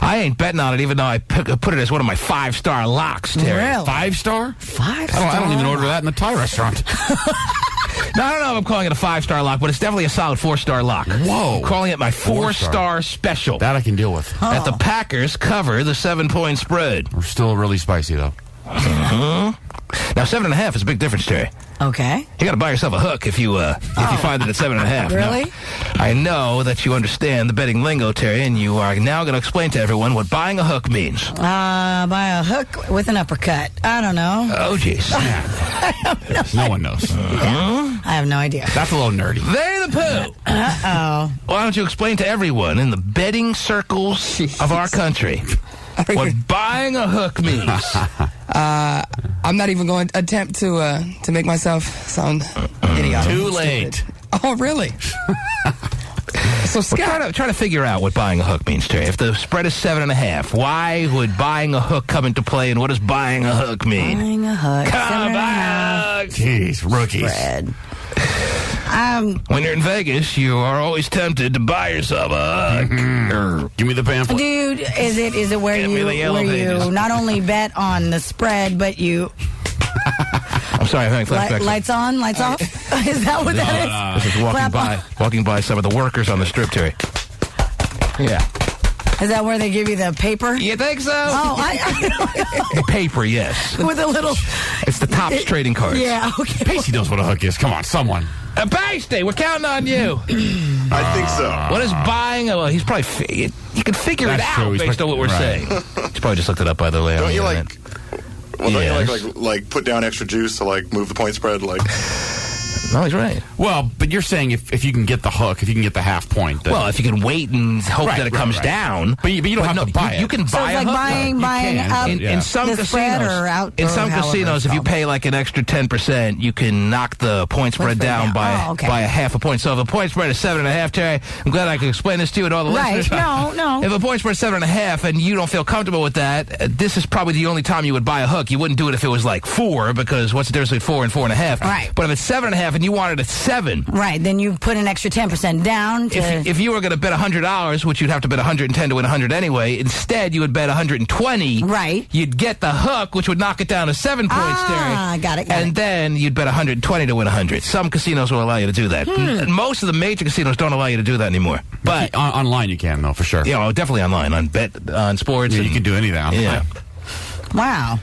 Speaker 2: I ain't betting on it, even though I put it as one of my 5-star locks, Terry.
Speaker 1: Really?
Speaker 3: 5-star?
Speaker 1: 5-star?
Speaker 3: I don't even order that in the Thai restaurant.
Speaker 2: No, I don't know if I'm calling it a 5-star lock, but it's definitely a solid 4-star lock.
Speaker 3: Whoa.
Speaker 2: I'm calling it my 4-star special.
Speaker 3: That I can deal with.
Speaker 2: That the Packers cover the 7-point spread.
Speaker 3: We're still really spicy, though.
Speaker 2: Now, 7.5 is a big difference, Terry.
Speaker 1: Okay.
Speaker 2: You got to buy yourself a hook if you find it at 7.5.
Speaker 1: Really?
Speaker 2: Now, I know that you understand the betting lingo, Terry, and you are now going to explain to everyone what buying a hook means.
Speaker 1: Buy a hook with an uppercut. I don't know.
Speaker 2: Oh, jeez.
Speaker 3: No one knows.
Speaker 1: I have no idea.
Speaker 3: That's a little nerdy.
Speaker 2: Vinnie the Pooh.
Speaker 1: Uh-oh.
Speaker 2: Why don't you explain to everyone in the betting circles of our country what buying a hook means?
Speaker 10: I'm not even going to attempt to make myself sound idiotic.
Speaker 2: Too late.
Speaker 10: Stupid. Oh, really? So, Scott,
Speaker 2: try to figure out what buying a hook means, Terry. If the spread is 7.5, why would buying a hook come into play, and what does buying a hook mean?
Speaker 1: Buying a hook.
Speaker 2: Come back.
Speaker 3: Jeez, rookies.
Speaker 1: Spread.
Speaker 2: When you're in Vegas, you are always tempted to buy yourself a hook.
Speaker 3: Give me the pamphlet.
Speaker 1: Dude, is it where you not only bet on the spread, but you...
Speaker 2: I'm sorry, I'm having flashbacks.
Speaker 1: Lights on, lights off? Is that what that is?
Speaker 2: This is walking by some of the workers on the strip, Terry. Yeah.
Speaker 1: Is that where they give you the paper?
Speaker 2: You think so?
Speaker 1: Oh,
Speaker 2: the paper, yes.
Speaker 1: With a little...
Speaker 2: It's the Topps trading cards.
Speaker 1: Yeah, okay.
Speaker 3: Pasty knows what a hook is. Come on, someone.
Speaker 2: Pasty, we're counting on you.
Speaker 12: I think so.
Speaker 2: What is buying? Well, he's probably... You can figure it out based on what we're saying. He's probably just looked it up, by the way.
Speaker 12: Don't you like... Well, don't you like put down extra juice to like move the point spread? Like,
Speaker 2: No, he's right.
Speaker 3: Well, but you're saying if you can get the hook, if you can get the half point.
Speaker 2: Well, if you can wait and hope that it comes down.
Speaker 3: But you don't have to buy it.
Speaker 2: You can buy
Speaker 1: it's
Speaker 2: a
Speaker 1: like
Speaker 2: hook.
Speaker 1: buying up
Speaker 2: in some
Speaker 1: the spread or out.
Speaker 2: In some casinos, if you pay like an extra 10%, you can knock the point spread down by a half a point. So if a point spread is 7.5, Terry, I'm glad I could explain this to you and all the listeners.
Speaker 1: No.
Speaker 2: If a point spread is 7.5 and you don't feel comfortable with that, this is probably the only time you would buy a hook. You wouldn't do it if it was like 4, because what's the difference between 4 and 4.5?
Speaker 1: Right.
Speaker 2: But if it's 7.5 and you wanted it 7,
Speaker 1: right, then you put an extra 10% down.
Speaker 2: If you were going to bet $100, which you'd have to bet 110 to win 100 anyway, instead you would bet 120.
Speaker 1: Right.
Speaker 2: You'd get the hook, which would knock it down to 7 points, Terry.
Speaker 1: Got it.
Speaker 2: And then you'd bet 120 to win 100. Some casinos will allow you to do that. Most of the major casinos don't allow you to do that anymore. But
Speaker 3: online you can, though, for sure.
Speaker 2: Yeah, definitely online on sports.
Speaker 3: Yeah, you can do any of that.
Speaker 2: Yeah.
Speaker 1: Wow.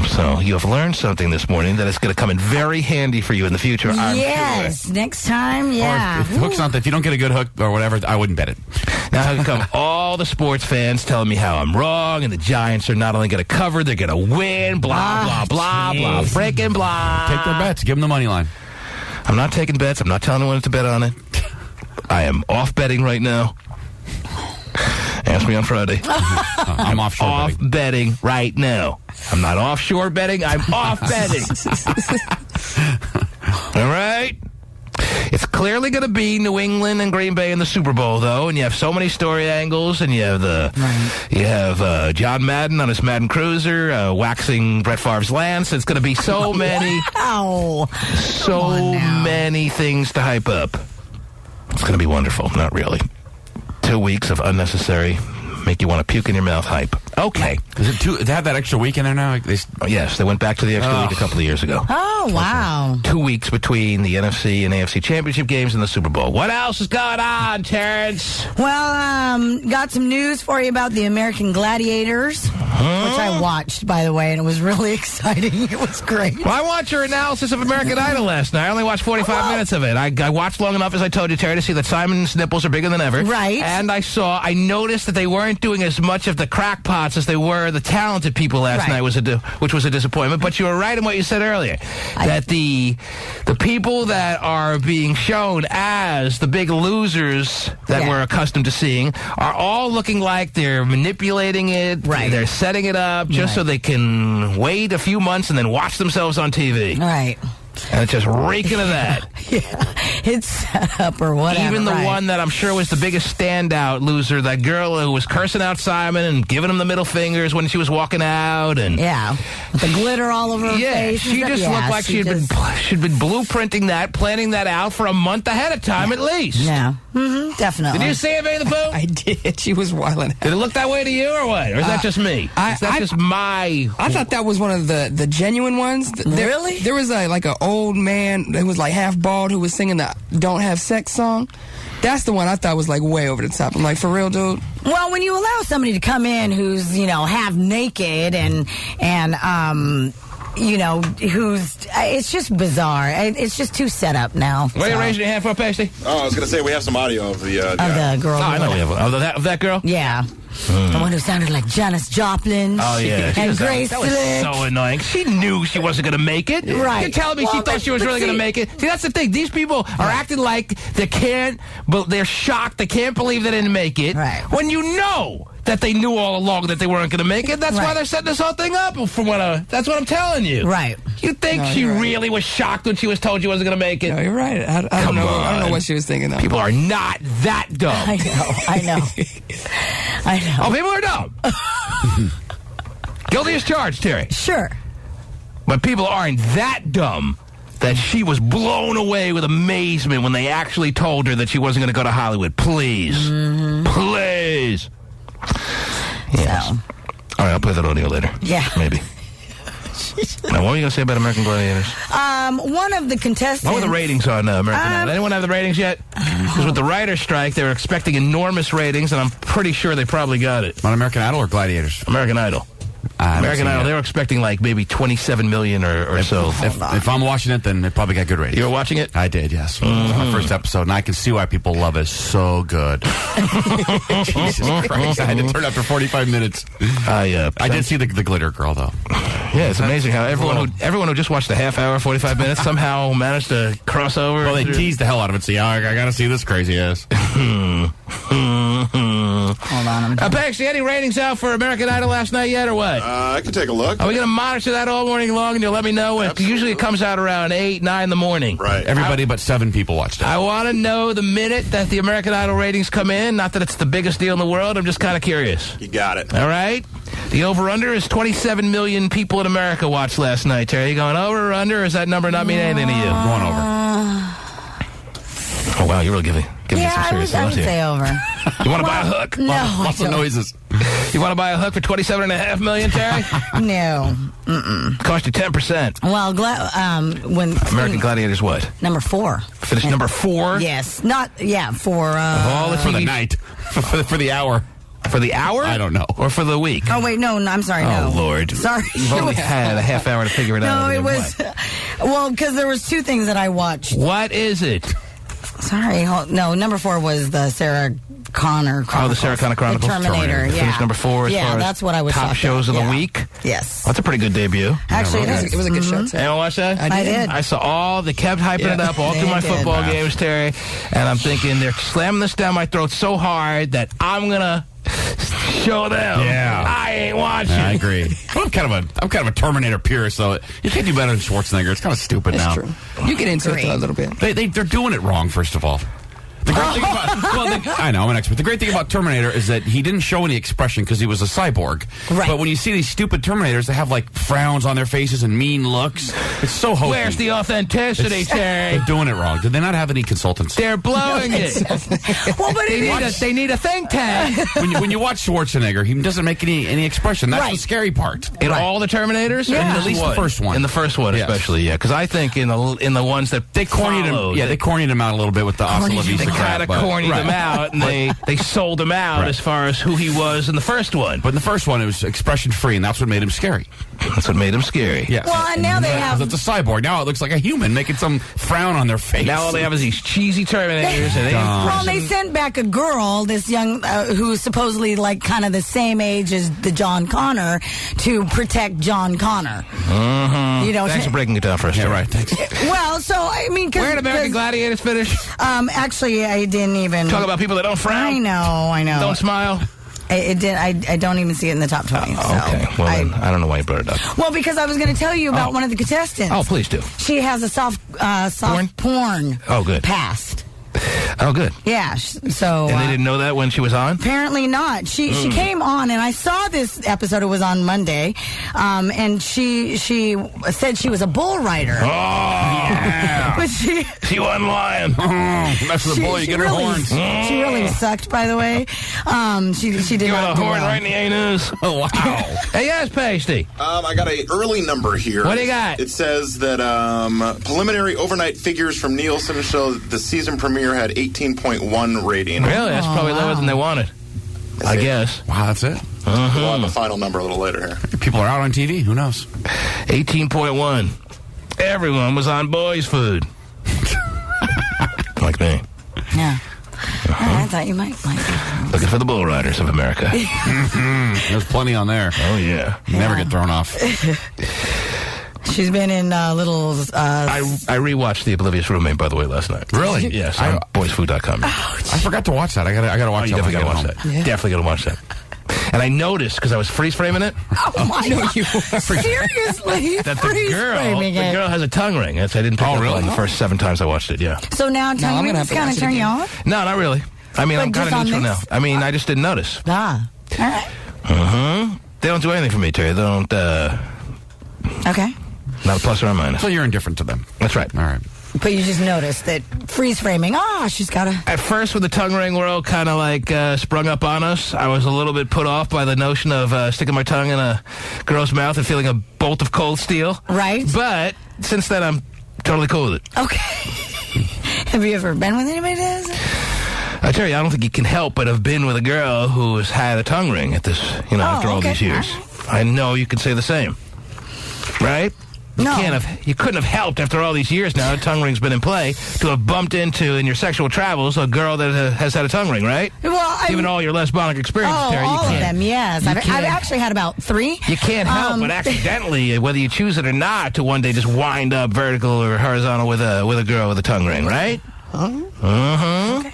Speaker 2: So you have learned something this morning that is going to come in very handy for you in the future.
Speaker 1: Yes, next time, yeah.
Speaker 3: Or if the hook's not, if you don't get a good hook or whatever, I wouldn't bet it.
Speaker 2: Now here come all the sports fans telling me how I'm wrong, and the Giants are not only going to cover, they're going to win, blah, blah, blah, blah, freaking blah.
Speaker 3: Take their bets. Give them the money line.
Speaker 2: I'm not taking bets. I'm not telling anyone to bet on it. I am off betting right now. Ask me on Friday.
Speaker 3: I'm offshore
Speaker 2: betting right now. I'm not offshore betting. I'm off betting. All right? It's clearly going to be New England and Green Bay in the Super Bowl, though, and you have so many story angles, and you have John Madden on his Madden Cruiser waxing Brett Favre's lance. It's going to be so many, many things to hype up. It's going to be wonderful. Not really. 2 weeks of unnecessary, make you want to puke in your mouth hype. Okay.
Speaker 3: They have that extra week in there now?
Speaker 2: Yes, they went back to the extra week a couple of years ago.
Speaker 1: Oh, wow.
Speaker 2: 2 weeks between the NFC and AFC championship games and the Super Bowl. What else is going on, Terrence?
Speaker 1: Well, got some news for you about the American Gladiators, which I watched, by the way, and it was really exciting. It was great.
Speaker 2: Well, I watched your analysis of American Idol last night. I only watched 45 minutes of it. I watched long enough, as I told you, Terry, to see that Simon's nipples are bigger than ever.
Speaker 1: Right.
Speaker 2: And I noticed that they weren't doing as much of the crackpots as they were the talented people last night, which was a disappointment. But you were right in what you said earlier, that the people that are being shown as the big losers that we're accustomed to seeing are all looking like they're manipulating it.
Speaker 1: Right.
Speaker 2: They're setting it up just so they can wait a few months and then watch themselves on TV.
Speaker 1: Right.
Speaker 2: And it's just reeking of that.
Speaker 1: It's set up or whatever.
Speaker 2: Even the one that I'm sure was the biggest standout loser, that girl who was cursing out Simon and giving him the middle fingers when she was walking out. And
Speaker 1: with the glitter all over her face.
Speaker 2: She just looked like she'd been blueprinting that, planning that out for a month ahead of time at least.
Speaker 1: Yeah. Definitely.
Speaker 2: Did you see it, Vinnie the Pooh?
Speaker 10: I did. She was wilding out.
Speaker 2: Did it look that way to you or what? Or is that just me? I
Speaker 10: thought that was one of the genuine ones.
Speaker 1: Really?
Speaker 10: There was like an old man that was like half bald who was singing the "Don't Have Sex" song. That's the one I thought was like way over the top. I'm like, for real, dude?
Speaker 1: Well, when you allow somebody to come in who's, half naked and it's just bizarre. It's just too set up now.
Speaker 2: What are you raising your hand for, Pasty?
Speaker 12: Oh, I was going to say we have some audio of the
Speaker 1: girl.
Speaker 2: Oh, I know we have of that girl?
Speaker 1: Yeah. The one who sounded like Janis Joplin.
Speaker 2: Oh, yeah.
Speaker 1: And Grace
Speaker 2: That was so annoying. She knew she wasn't going to make it.
Speaker 1: Right.
Speaker 2: You're telling me she thought she was really going to make it? See, that's the thing. These people are acting like they're shocked. They can't believe they didn't make it.
Speaker 1: Right.
Speaker 2: When you know that they knew all along that they weren't going to make it. That's why they're setting this whole thing up. That's what I'm telling you.
Speaker 1: Right.
Speaker 2: You think she really was shocked when she was told she wasn't going to make it?
Speaker 10: No, you're right. I don't know. I don't know what she was thinking, though.
Speaker 2: People are not that dumb.
Speaker 1: I know.
Speaker 2: Oh, people are dumb. Guilty as charged, Terry.
Speaker 1: Sure.
Speaker 2: But people aren't that dumb that she was blown away with amazement when they actually told her that she wasn't going to go to Hollywood. Please. Please. Yes.
Speaker 1: So.
Speaker 2: All right, I'll play that audio later.
Speaker 1: Yeah.
Speaker 2: Maybe. Now, what were you going to say about American Gladiators?
Speaker 1: One of the contestants...
Speaker 2: What were the ratings on American Idol? Anyone have the ratings yet? Because with the writer's strike, they were expecting enormous ratings, and I'm pretty sure they probably got it.
Speaker 3: On American Idol or Gladiators?
Speaker 2: American Idol. American Idol, they were expecting like maybe 27 million or so.
Speaker 3: If I'm watching it, then it probably got good ratings.
Speaker 2: You were watching it?
Speaker 3: I did, yes. My first episode, and I can see why people love it. So good. Jesus Christ. I had to turn after 45 minutes. I did see the glitter girl, though.
Speaker 2: Yeah, it's amazing how everyone who just watched a half hour, 45 minutes somehow managed to cross over.
Speaker 3: Well, they teased the hell out of it, so I got to see this crazy ass.
Speaker 1: Hold on.
Speaker 2: Pasty, any ratings out for American Idol last night yet, or what?
Speaker 12: I can take a look.
Speaker 2: Are we going to monitor that all morning long, and you'll let me know? Usually it comes out around 8, 9 in the morning.
Speaker 12: Right.
Speaker 3: Everybody but 7 people watched it.
Speaker 2: I want to know the minute that the American Idol ratings come in. Not that it's the biggest deal in the world. I'm just kind of curious.
Speaker 12: You got it.
Speaker 2: All right. The over-under is 27 million people in America watched last night. Terry, you going over or under, or is that number not mean anything to you?
Speaker 3: Going over.
Speaker 2: Oh, wow, you're really giving me some serious
Speaker 1: I would
Speaker 2: here.
Speaker 1: say over.
Speaker 2: You want to buy a hook?
Speaker 1: No.
Speaker 3: Lots of noises.
Speaker 2: You want to buy a hook for $27.5 million, Terry?
Speaker 1: No.
Speaker 2: Cost you 10%.
Speaker 1: Well, when
Speaker 2: American Gladiators what?
Speaker 1: Number 4.
Speaker 2: Finished number 4?
Speaker 1: Yes. For
Speaker 2: all the
Speaker 3: for the night. for the hour.
Speaker 2: For the hour?
Speaker 3: I don't know.
Speaker 2: Or for the week?
Speaker 1: Oh, wait, no, I'm sorry, no.
Speaker 2: Oh, Lord.
Speaker 1: Sorry.
Speaker 2: You've only had a half hour to figure it out.
Speaker 1: No, it was... Well, because there was 2 things that I watched.
Speaker 2: What is it?
Speaker 1: Sorry. No, number 4 was the Sarah Connor Chronicles.
Speaker 2: Oh, the Sarah Connor Chronicles.
Speaker 1: The Terminator, yeah.
Speaker 2: Finished number 4 as far as
Speaker 1: that's what I was
Speaker 2: top shows of the week?
Speaker 1: Yes.
Speaker 2: That's a pretty good debut.
Speaker 1: Actually,
Speaker 10: it was a good show, too.
Speaker 2: Anyone watch that?
Speaker 1: I did.
Speaker 2: I saw they kept hyping it up all through my football games, Terry, and I'm thinking they're slamming this down my throat so hard that I'm going to show them.
Speaker 3: Yeah.
Speaker 2: I ain't watching.
Speaker 3: I agree. I'm kind of a Terminator purist, so you can't do better than Schwarzenegger. It's kind of stupid now.
Speaker 10: True. You get into it a little bit.
Speaker 3: They're doing it wrong, first of all. The great thing about, I know, I'm an expert. The great thing about Terminator is that he didn't show any expression because he was a cyborg.
Speaker 1: Right.
Speaker 3: But when you see these stupid Terminators, they have like frowns on their faces and mean looks. It's so hokey.
Speaker 2: Where's the authenticity, Terry?
Speaker 3: They're doing it wrong. Did they not have any consultants?
Speaker 2: They're blowing it.
Speaker 1: Well, but
Speaker 2: they need a think tank.
Speaker 3: when you watch Schwarzenegger, he doesn't make any expression. That's the scary part.
Speaker 2: In all the Terminators?
Speaker 3: Yeah. At least the first one.
Speaker 2: In the first one, especially, yeah. Because I think in the ones that
Speaker 3: they cornied him. Yeah, they cornied him out a little bit with the Hasta La Vista.
Speaker 2: They kind of cornied him out, and they sold him out as far as who he was in the first one.
Speaker 3: But in the first one, it was expression free, and that's what made him scary.
Speaker 2: That's what made him scary.
Speaker 3: Yes.
Speaker 1: Well, and now they have...
Speaker 3: It's a cyborg. Now it looks like a human making some frown on their face.
Speaker 2: Now all they have is these cheesy Terminators.
Speaker 1: Well, they sent back a girl, this young, who's supposedly like kind of the same age as the John Connor, to protect John Connor.
Speaker 2: Mm-hmm.
Speaker 1: You know,
Speaker 2: thanks for breaking it down for us.
Speaker 3: Yeah, right. Thanks.
Speaker 1: Well, so I mean,
Speaker 2: where did American Gladiators finish?
Speaker 1: Actually, I didn't even
Speaker 2: talk about people that don't frown.
Speaker 1: I know.
Speaker 2: Don't smile.
Speaker 1: It did. I don't even see it in the top 20. So
Speaker 2: okay. Well, I don't know why you brought it up.
Speaker 1: Well, because I was going to tell you about one of the contestants.
Speaker 2: Oh, please do.
Speaker 1: She has a soft porn.
Speaker 2: Oh, good.
Speaker 1: Past.
Speaker 2: Oh, good.
Speaker 1: Yeah. So.
Speaker 2: And they didn't know that when she was on?
Speaker 1: Apparently not. She came on, and I saw this episode. It was on Monday, and she said she was a bull rider.
Speaker 2: Oh, yeah.
Speaker 1: But she
Speaker 2: wasn't lying.
Speaker 3: That's the bull. You get her horns.
Speaker 1: She really sucked, by the way. She did
Speaker 2: Give
Speaker 1: not
Speaker 2: her a
Speaker 1: do
Speaker 2: horn
Speaker 1: well.
Speaker 2: right in the anus.
Speaker 3: Oh, wow.
Speaker 2: Hey, yes, Pasty.
Speaker 12: I got an early number here.
Speaker 2: What do you got?
Speaker 12: It says that preliminary overnight figures from Nielsen show that the season premiere had 18.1 rating.
Speaker 2: Really? That's probably lower than they wanted. I guess.
Speaker 3: Wow, that's it.
Speaker 12: We'll have the final number a little later here.
Speaker 3: People are out on TV. Who knows?
Speaker 2: 18.1. Everyone was on boys' food. Like me.
Speaker 1: Yeah. I thought you might like it.
Speaker 2: Looking for the bull riders of America.
Speaker 3: There's plenty on there.
Speaker 2: Oh, yeah.
Speaker 3: Never get thrown off.
Speaker 1: She's been in little...
Speaker 2: I rewatched The Oblivious Roommate, by the way, last night.
Speaker 3: Really?
Speaker 2: Yes, on boysfood.com.
Speaker 3: I forgot to watch that. I gotta watch that.
Speaker 2: Definitely gotta watch that.
Speaker 10: Yeah.
Speaker 2: Definitely gotta watch that. And I noticed, because I was freeze-framing it,
Speaker 1: Oh, my God. Seriously?
Speaker 2: that the girl has a tongue ring. I didn't pick up on the first 7 times I watched it, yeah.
Speaker 1: So now tongue rings kind of turn you on?
Speaker 2: No, not really. I mean,
Speaker 1: But
Speaker 2: I'm kind
Speaker 1: just
Speaker 2: of
Speaker 1: on
Speaker 2: neutral now.
Speaker 1: this?
Speaker 2: I mean, I just didn't notice.
Speaker 1: Ah. All right.
Speaker 2: They don't do anything for me, Terry. They don't,
Speaker 1: Okay.
Speaker 2: not a plus or a minus.
Speaker 3: So you're indifferent to them.
Speaker 2: That's right.
Speaker 3: All right.
Speaker 1: But you just noticed that freeze framing. She's got a...
Speaker 2: At first, when the tongue ring world kind of like sprung up on us, I was a little bit put off by the notion of sticking my tongue in a girl's mouth and feeling a bolt of cold steel.
Speaker 1: Right.
Speaker 2: But since then, I'm totally cool with it.
Speaker 1: Okay. Have you ever been with anybody that does?
Speaker 2: I tell you, I don't think you can help but have been with a girl who has had a tongue ring at this, after all these years. I know you can say the same. Right?
Speaker 1: No.
Speaker 2: You couldn't have helped after all these years now, a tongue ring's been in play, to have bumped into, in your sexual travels, a girl that has had a tongue ring, right?
Speaker 1: Well,
Speaker 2: given all your lesbonic experiences, Terry, you
Speaker 1: all
Speaker 2: can't.
Speaker 1: of them, yes. I've actually had about 3.
Speaker 2: You can't help but accidentally, whether you choose it or not, to one day just wind up vertical or horizontal with a girl with a tongue ring, right?
Speaker 1: Okay.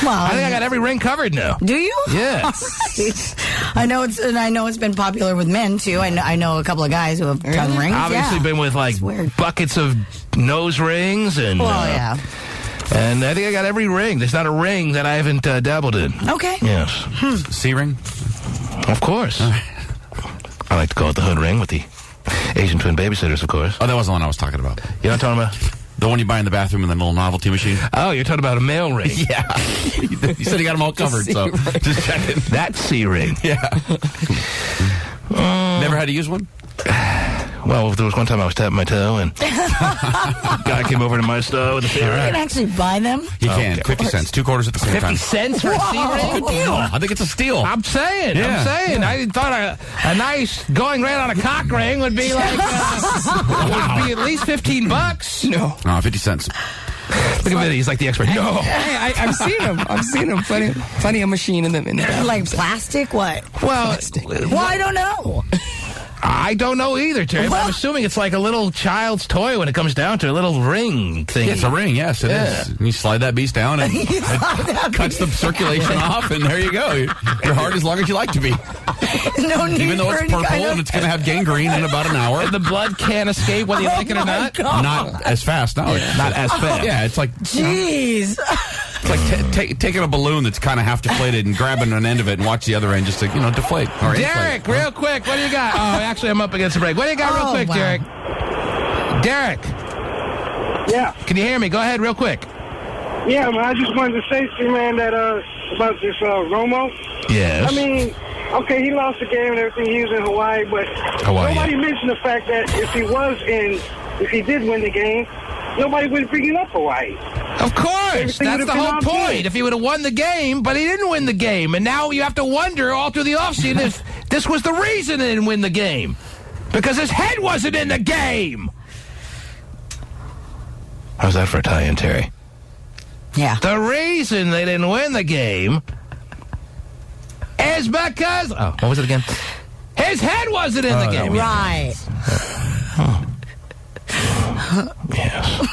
Speaker 1: Well,
Speaker 2: I think I got every ring covered now.
Speaker 1: Do you?
Speaker 2: Yes.
Speaker 1: I know it's been popular with men too. I know a couple of guys who have tongue rings.
Speaker 2: Obviously, been with like buckets of nose rings and.
Speaker 1: Well, yeah.
Speaker 2: And I think I got every ring. There's not a ring that I haven't dabbled in.
Speaker 1: Okay.
Speaker 2: Yes.
Speaker 3: C-ring?
Speaker 2: Of course. I like to call it the hood ring with the Asian twin babysitters, of course.
Speaker 3: Oh, that was the one I was talking about.
Speaker 2: You know what I'm talking about?
Speaker 3: The one you buy in the bathroom in the little novelty machine?
Speaker 2: Oh, you're talking about a male ring.
Speaker 3: Yeah. You said you got them all covered, so just checking.
Speaker 2: That C-ring.
Speaker 3: Yeah. Never had to use one?
Speaker 2: Well, there was one time I was tapping my toe, and guy came over to my store with a C-ring.
Speaker 1: You can actually buy them?
Speaker 3: You can. 50 cents. 2 quarters at the same
Speaker 2: 50
Speaker 3: time.
Speaker 2: 50 cents for a C-ring?
Speaker 3: Good deal. I think it's a steal.
Speaker 2: I'm saying. I thought a nice going rate on a cock ring would be like, would be at least $15.
Speaker 10: No.
Speaker 3: No, 50 cents.
Speaker 2: Look at Vinnie. He's like the expert. No.
Speaker 10: Hey, I've seen them. I've seen them. Plenty of machine in them.
Speaker 1: Like plastic? What?
Speaker 2: Well,
Speaker 10: Plastic.
Speaker 1: Well, I don't know.
Speaker 2: I don't know either, Terry. But I'm assuming it's like a little child's toy when it comes down to a little ring thing.
Speaker 3: Yeah, it's a ring, yes, it is. And you slide that beast down and it cuts the circulation off, and there you go. You're hard as long as you like to be.
Speaker 1: No need
Speaker 3: Even though
Speaker 1: for
Speaker 3: it's purple and it's going to have gangrene in about an hour.
Speaker 2: And the blood can't escape whether you like it or not?
Speaker 1: God.
Speaker 3: Not as fast, no.
Speaker 2: Not as fast.
Speaker 3: Yeah, it's like...
Speaker 1: Jeez.
Speaker 3: It's like taking a balloon that's kind of half deflated and grabbing an end of it and watch the other end just to, deflate. Or
Speaker 2: Derek,
Speaker 3: inflate.
Speaker 2: real quick, what do you got? Oh, actually, I'm up against the break. What do you got real quick,
Speaker 1: wow.
Speaker 2: Derek? Derek.
Speaker 13: Yeah.
Speaker 2: Can you hear me? Go ahead real quick.
Speaker 13: Yeah, man, I just wanted to say to you, man, that about this Romo.
Speaker 2: Yes.
Speaker 13: I mean, okay, he lost the game and everything. He was in Hawaii, but nobody mentioned the fact that if he did win the game, nobody would bring it up Hawaii.
Speaker 2: Of course.
Speaker 13: Everything
Speaker 2: That's
Speaker 13: would
Speaker 2: the
Speaker 13: have
Speaker 2: whole
Speaker 13: been on
Speaker 2: point.
Speaker 13: good.
Speaker 2: If he would have won the game, but he didn't win the game. And now you have to wonder all through the offseason if this was the reason they didn't win the game. Because his head wasn't in the game. How's that for a tie-in, Terry?
Speaker 1: Yeah.
Speaker 2: The reason they didn't win the game is because... Oh, what was it again? His head wasn't in the game.
Speaker 1: Right.
Speaker 2: Yes.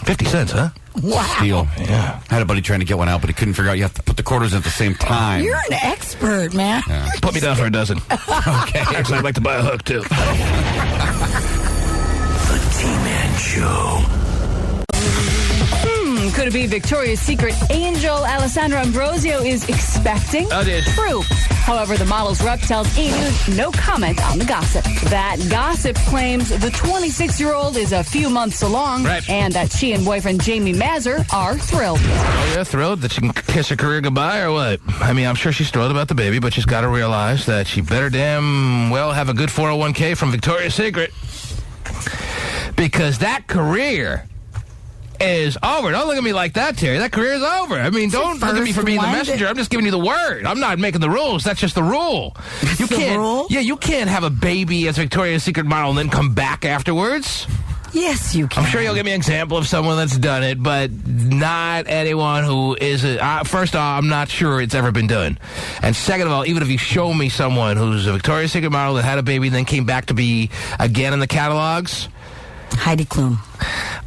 Speaker 2: 50 cents, huh?
Speaker 1: Wow.
Speaker 3: Steal.
Speaker 2: Yeah.
Speaker 3: I had a buddy trying to get one out, but he couldn't figure out you have to put the quarters in at the same time.
Speaker 1: You're an expert, man.
Speaker 3: Yeah.
Speaker 2: Put me down for a dozen.
Speaker 3: Okay.
Speaker 2: Actually, I'd like to buy a hook, too.
Speaker 7: The T-Man Show.
Speaker 14: Could it be Victoria's Secret angel Alessandra Ambrosio is expecting?
Speaker 2: Oh, dude.
Speaker 14: True. However, the model's rep tells E! News no comment on the gossip. That gossip claims the 26-year-old is a few months along,
Speaker 2: right,
Speaker 14: and that she and boyfriend Jamie Mazur are thrilled.
Speaker 2: Oh, yeah, thrilled that she can kiss her career goodbye, or what? I mean, I'm sure she's thrilled about the baby, but she's got to realize that she better damn well have a good 401k from Victoria's Secret. Because that career is over. Don't look at me like that, Terry. That career is over. I mean, don't look at me for being the messenger. I'm just giving you the word. I'm not making the rules. That's just the rule. You can't. Rule? Yeah, you can't have a baby as Victoria's Secret model and then come back afterwards.
Speaker 1: Yes, you can.
Speaker 2: I'm sure you'll give me an example of someone that's done it, but not anyone who is. First off, I'm not sure it's ever been done. And second of all, even if you show me someone who's a Victoria's Secret model that had a baby and then came back to be again in the catalogs,
Speaker 1: Heidi Klum.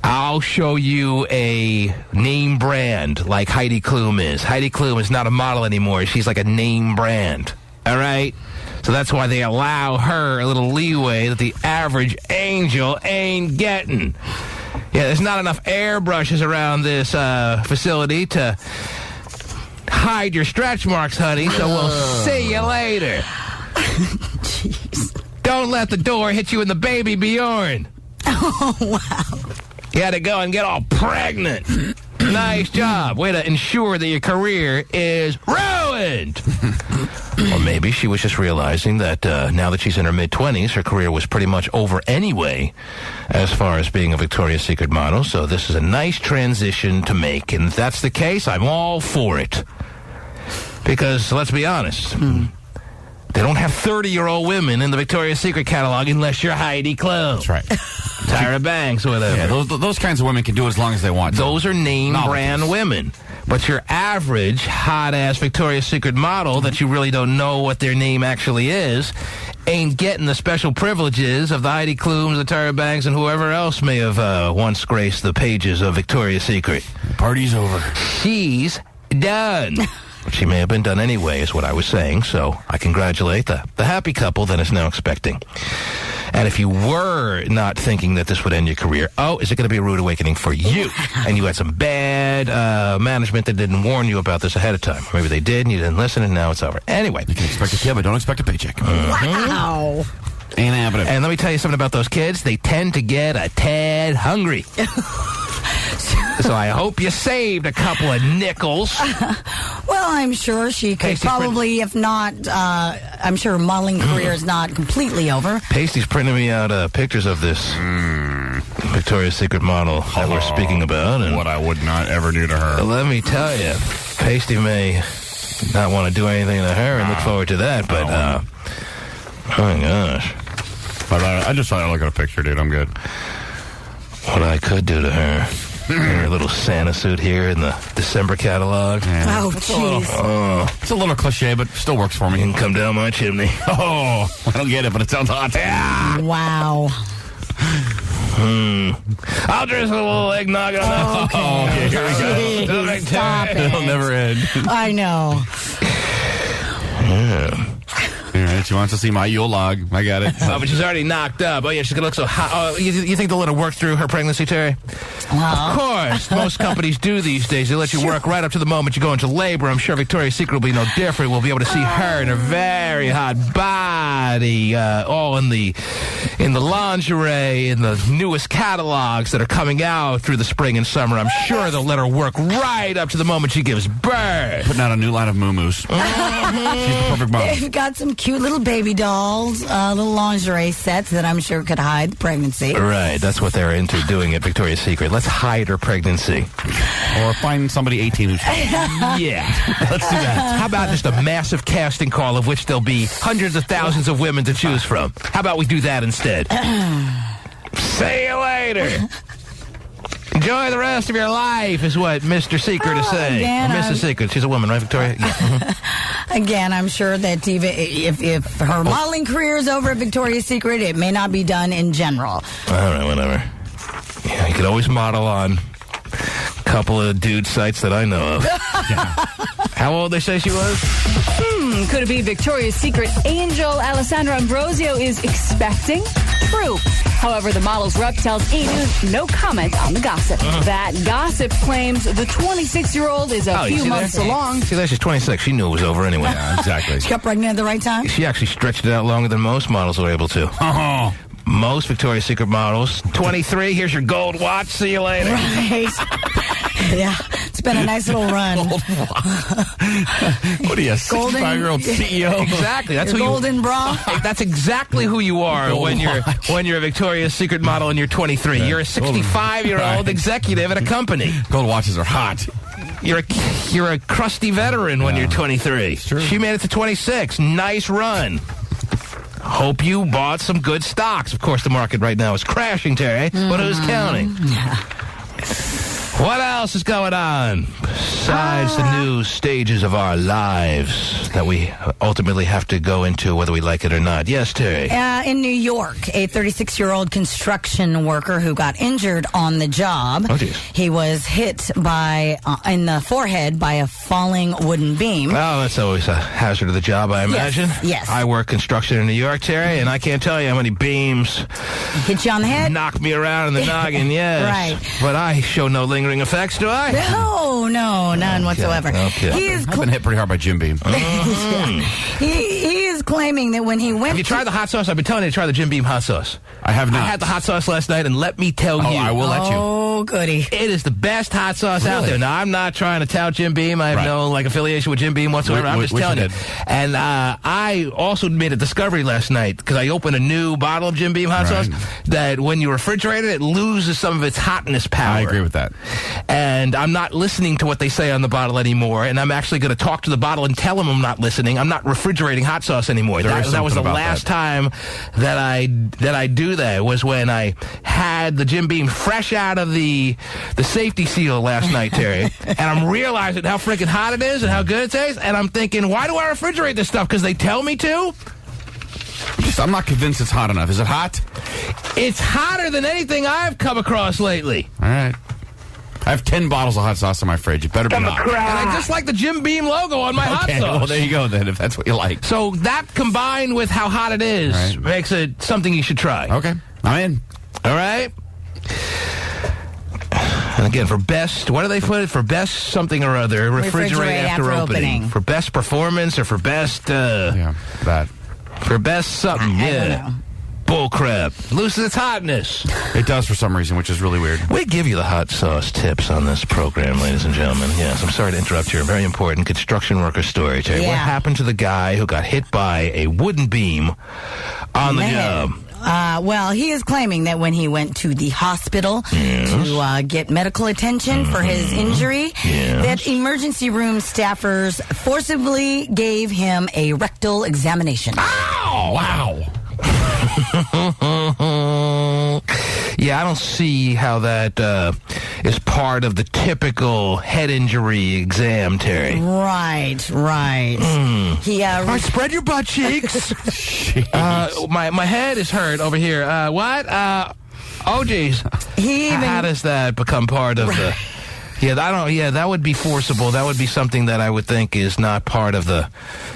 Speaker 2: I'll show you a name brand like Heidi Klum is. Heidi Klum is not a model anymore. She's like a name brand. All right? So that's why they allow her a little leeway that the average angel ain't getting. Yeah, there's not enough airbrushes around this facility to hide your stretch marks, honey, so we'll see you later. Jeez. Don't let the door hit you in the baby Bjorn.
Speaker 1: Oh, wow.
Speaker 2: You had to go and get all pregnant. Nice job. Way to ensure that your career is ruined. Or maybe she was just realizing that now that she's in her mid-20s, her career was pretty much over anyway as far as being a Victoria's Secret model. So this is a nice transition to make. And if that's the case, I'm all for it. Because, let's be honest, They don't have 30-year-old women in the Victoria's Secret catalog unless you're Heidi Klum.
Speaker 3: That's right.
Speaker 2: Tyra Banks, whatever.
Speaker 3: Yeah, those kinds of women can do as long as they want.
Speaker 2: Those are name brand women. But your average hot-ass Victoria's Secret model that you really don't know what their name actually is ain't getting the special privileges of the Heidi Klums, the Tyra Banks, and whoever else may have once graced the pages of Victoria's Secret.
Speaker 3: Party's over.
Speaker 2: She's done. She may have been done anyway, is what I was saying, so I congratulate the happy couple that is now expecting. And if you were not thinking that this would end your career, is it going to be a rude awakening for you? And you had some bad management that didn't warn you about this ahead of time. Maybe they did and you didn't listen and now it's over. Anyway.
Speaker 3: You can expect a kid, but don't expect a paycheck.
Speaker 1: Wow.
Speaker 3: Ain't happening.
Speaker 2: And let me tell you something about those kids. They tend to get a tad hungry. So I hope you saved a couple of nickels.
Speaker 1: Well, I'm sure she could probably, if not, I'm sure her modeling career is not completely over.
Speaker 2: Pasty's printing me out pictures of this Victoria's Secret model that we're speaking about. And
Speaker 3: what I would not ever do to her.
Speaker 2: Let me tell you, Pasty may not want to do anything to her and look forward to that, but, oh my gosh.
Speaker 3: I just thought I'd look at a picture, dude. I'm good.
Speaker 2: What I could do to her. Her little Santa suit here in the December catalog.
Speaker 3: Yeah.
Speaker 1: Oh, jeez.
Speaker 3: It's a little cliche, but still works for me.
Speaker 2: You can come down my chimney.
Speaker 3: Oh, I don't get it, but it sounds hot. Yeah.
Speaker 1: Wow.
Speaker 2: I'll dress a little eggnog on that.
Speaker 3: Okay, here we go.
Speaker 1: Jeez, stop it.
Speaker 3: It'll never end.
Speaker 1: I know.
Speaker 2: Yeah.
Speaker 3: All right, she wants to see my Yule log. I got it.
Speaker 2: Oh, but she's already knocked up. Oh, yeah, she's going to look so hot. Oh, you think they'll let her work through her pregnancy, Terry? Of course. Most companies do these days. They let you work right up to the moment you go into labor. I'm sure Victoria's Secret will be no different. We'll be able to see her and her very hot body all in the lingerie, in the newest catalogs that are coming out through the spring and summer. I'm sure they'll let her work right up to the moment she gives birth.
Speaker 3: Putting out a new line of moo-moos. She's the perfect mom.
Speaker 1: They've got some cute little baby dolls, little lingerie sets that I'm sure could hide the pregnancy.
Speaker 2: Right, that's what they're into doing at Victoria's Secret. Let's hide her pregnancy.
Speaker 3: Or find somebody 18 who's...
Speaker 2: Yeah, let's do that. How about just a massive casting call of which there'll be hundreds of thousands of women to choose from? How about we do that instead? See you later. Enjoy the rest of your life, is what Mr. Secret is saying.
Speaker 1: Again,
Speaker 2: Mrs. Secret. She's a woman, right, Victoria? Yeah.
Speaker 1: Again, I'm sure that even if her modeling career is over at Victoria's Secret, it may not be done in general.
Speaker 2: All right, whatever. Yeah, you could always model on a couple of dude sites that I know of. Yeah. How old they say she was?
Speaker 14: Could it be Victoria's Secret angel Alessandra Ambrosio is expecting? True. However, the model's rep tells E! News no comment on the gossip. That gossip claims the 26-year-old is a few months along.
Speaker 2: See, she's 26. She knew it was over anyway.
Speaker 3: Yeah, exactly.
Speaker 1: She got pregnant at the right time?
Speaker 2: She actually stretched it out longer than most models are able to.
Speaker 3: Oh.
Speaker 2: Most Victoria's Secret models. 23, here's your gold watch. See you later.
Speaker 1: Right. Yeah, it's been a nice little run.
Speaker 3: What are you, a 65-year-old CEO?
Speaker 2: Exactly. That's
Speaker 1: your
Speaker 2: who
Speaker 1: golden bra.
Speaker 2: That's exactly who you are when you're a Victoria's Secret model and you're 23. You're a 65-year-old executive at a company.
Speaker 3: Gold watches are hot.
Speaker 2: You're a crusty veteran when you're 23. She made it to 26. Nice run. Hope you bought some good stocks. Of course, the market right now is crashing, Terry. But who's counting?
Speaker 1: Yeah.
Speaker 2: What else is going on besides the new stages of our lives that we ultimately have to go into whether we like it or not? Yes, Terry.
Speaker 1: In New York, a 36-year-old construction worker who got injured on the job.
Speaker 2: Oh, geez.
Speaker 1: He was hit in the forehead by a falling wooden beam.
Speaker 2: Well, that's always a hazard of the job, I imagine.
Speaker 1: Yes.
Speaker 2: I work construction in New York, Terry, and I can't tell you how many beams
Speaker 1: hit you on the head,
Speaker 2: knock me around in the noggin. Yes,
Speaker 1: right.
Speaker 2: But I show no lingering effects, do I?
Speaker 1: No, none whatsoever.
Speaker 2: Okay.
Speaker 3: I've been hit pretty hard by Jim Beam.
Speaker 1: He is claiming that when he went.
Speaker 2: Have you tried the hot sauce? I've been telling you to try the Jim Beam hot sauce.
Speaker 3: I have not.
Speaker 2: I had the hot sauce last night, and let me tell you.
Speaker 3: I will let you.
Speaker 1: Oh, goody.
Speaker 2: It is the best hot sauce out there. Now, I'm not trying to tout Jim Beam. I have no affiliation with Jim Beam whatsoever. I'm just telling you. And I also made a discovery last night because I opened a new bottle of Jim Beam hot sauce that when you refrigerate it, it loses some of its hotness power.
Speaker 3: I agree with that.
Speaker 2: and I'm not listening to what they say on the bottle anymore, and I'm actually going to talk to the bottle and tell them I'm not listening. I'm not refrigerating hot sauce anymore. That was the last time that I do that, was when I had the Jim Beam fresh out of the safety seal last night, Terry, and I'm realizing how freaking hot it is and how good it tastes, and I'm thinking, why do I refrigerate this stuff? Because they tell me to?
Speaker 3: I'm not convinced it's hot enough. Is it hot?
Speaker 2: It's hotter than anything I've come across lately.
Speaker 3: All right. I have 10 bottles of hot sauce in my fridge. It better be hot.
Speaker 2: And I just like the Jim Beam logo on my hot sauce.
Speaker 3: Well, there you go then, if that's what you like.
Speaker 2: So that combined with how hot it is makes it something you should try.
Speaker 3: Okay. I'm in.
Speaker 2: All right. And again, for best, what do they put it? For best something or other, refrigerate after opening. For best performance or for best...
Speaker 3: that.
Speaker 2: For best something,
Speaker 1: I don't know.
Speaker 2: Bull crap. Loses its hotness.
Speaker 3: It does for some reason, which is really weird.
Speaker 2: We give you the hot sauce tips on this program, ladies and gentlemen. Yes, I'm sorry to interrupt your very important construction worker story, Terry.
Speaker 1: Yeah.
Speaker 2: What happened to the guy who got hit by a wooden beam on the job?
Speaker 1: Well, he is claiming that when he went to the hospital to get medical attention for his injury, that emergency room staffers forcibly gave him a rectal examination.
Speaker 2: Ow! Wow. Yeah, I don't see how that is part of the typical head injury exam, Terry.
Speaker 1: Right.
Speaker 2: I spread your butt cheeks. My head is hurt over here. What? Oh, geez. How does that become part of the... Yeah, that would be forcible. That would be something that I would think is not part of the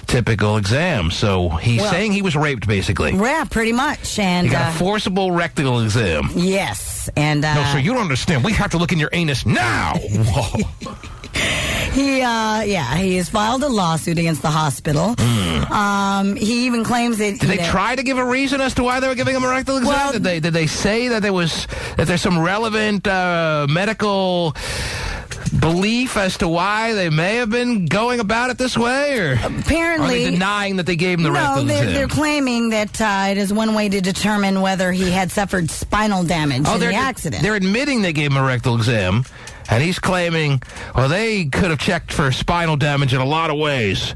Speaker 2: typical exam. So he's saying he was raped, basically.
Speaker 1: Yeah, pretty much. And
Speaker 2: he got a forcible rectal exam.
Speaker 1: Yes, and
Speaker 2: no, sir, you don't understand. We have to look in your anus now. Whoa.
Speaker 1: He has filed a lawsuit against the hospital. He even claims that...
Speaker 2: Did they try to give a reason as to why they were giving him a rectal exam?
Speaker 1: Well,
Speaker 2: did they say that there's some relevant medical belief as to why they may have been going about it this way, or
Speaker 1: apparently
Speaker 2: are they denying that they gave him the rectal exam?
Speaker 1: No, they're claiming that it is one way to determine whether he had suffered spinal damage in the accident.
Speaker 2: They're admitting they gave him a rectal exam, and he's claiming, well, they could have checked for spinal damage in a lot of ways,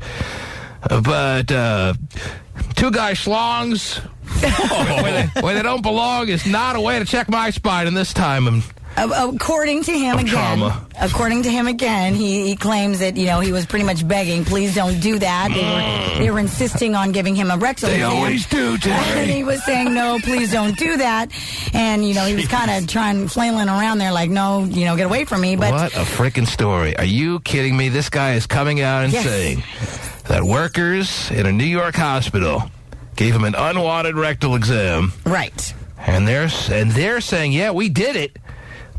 Speaker 2: but two guy schlongs where they don't belong is not a way to check my spine, and this time
Speaker 1: according to him again, he claims that he was pretty much begging, please don't do that. They were insisting on giving him a rectal exam.
Speaker 2: They always do, Terry.
Speaker 1: And he was saying, no, please don't do that. And he was kind of flailing around there like, no, get away from me. But
Speaker 2: what a freaking story! Are you kidding me? This guy is coming out and saying that workers in a New York hospital gave him an unwanted rectal exam.
Speaker 1: Right.
Speaker 2: And they're saying, yeah, we did it.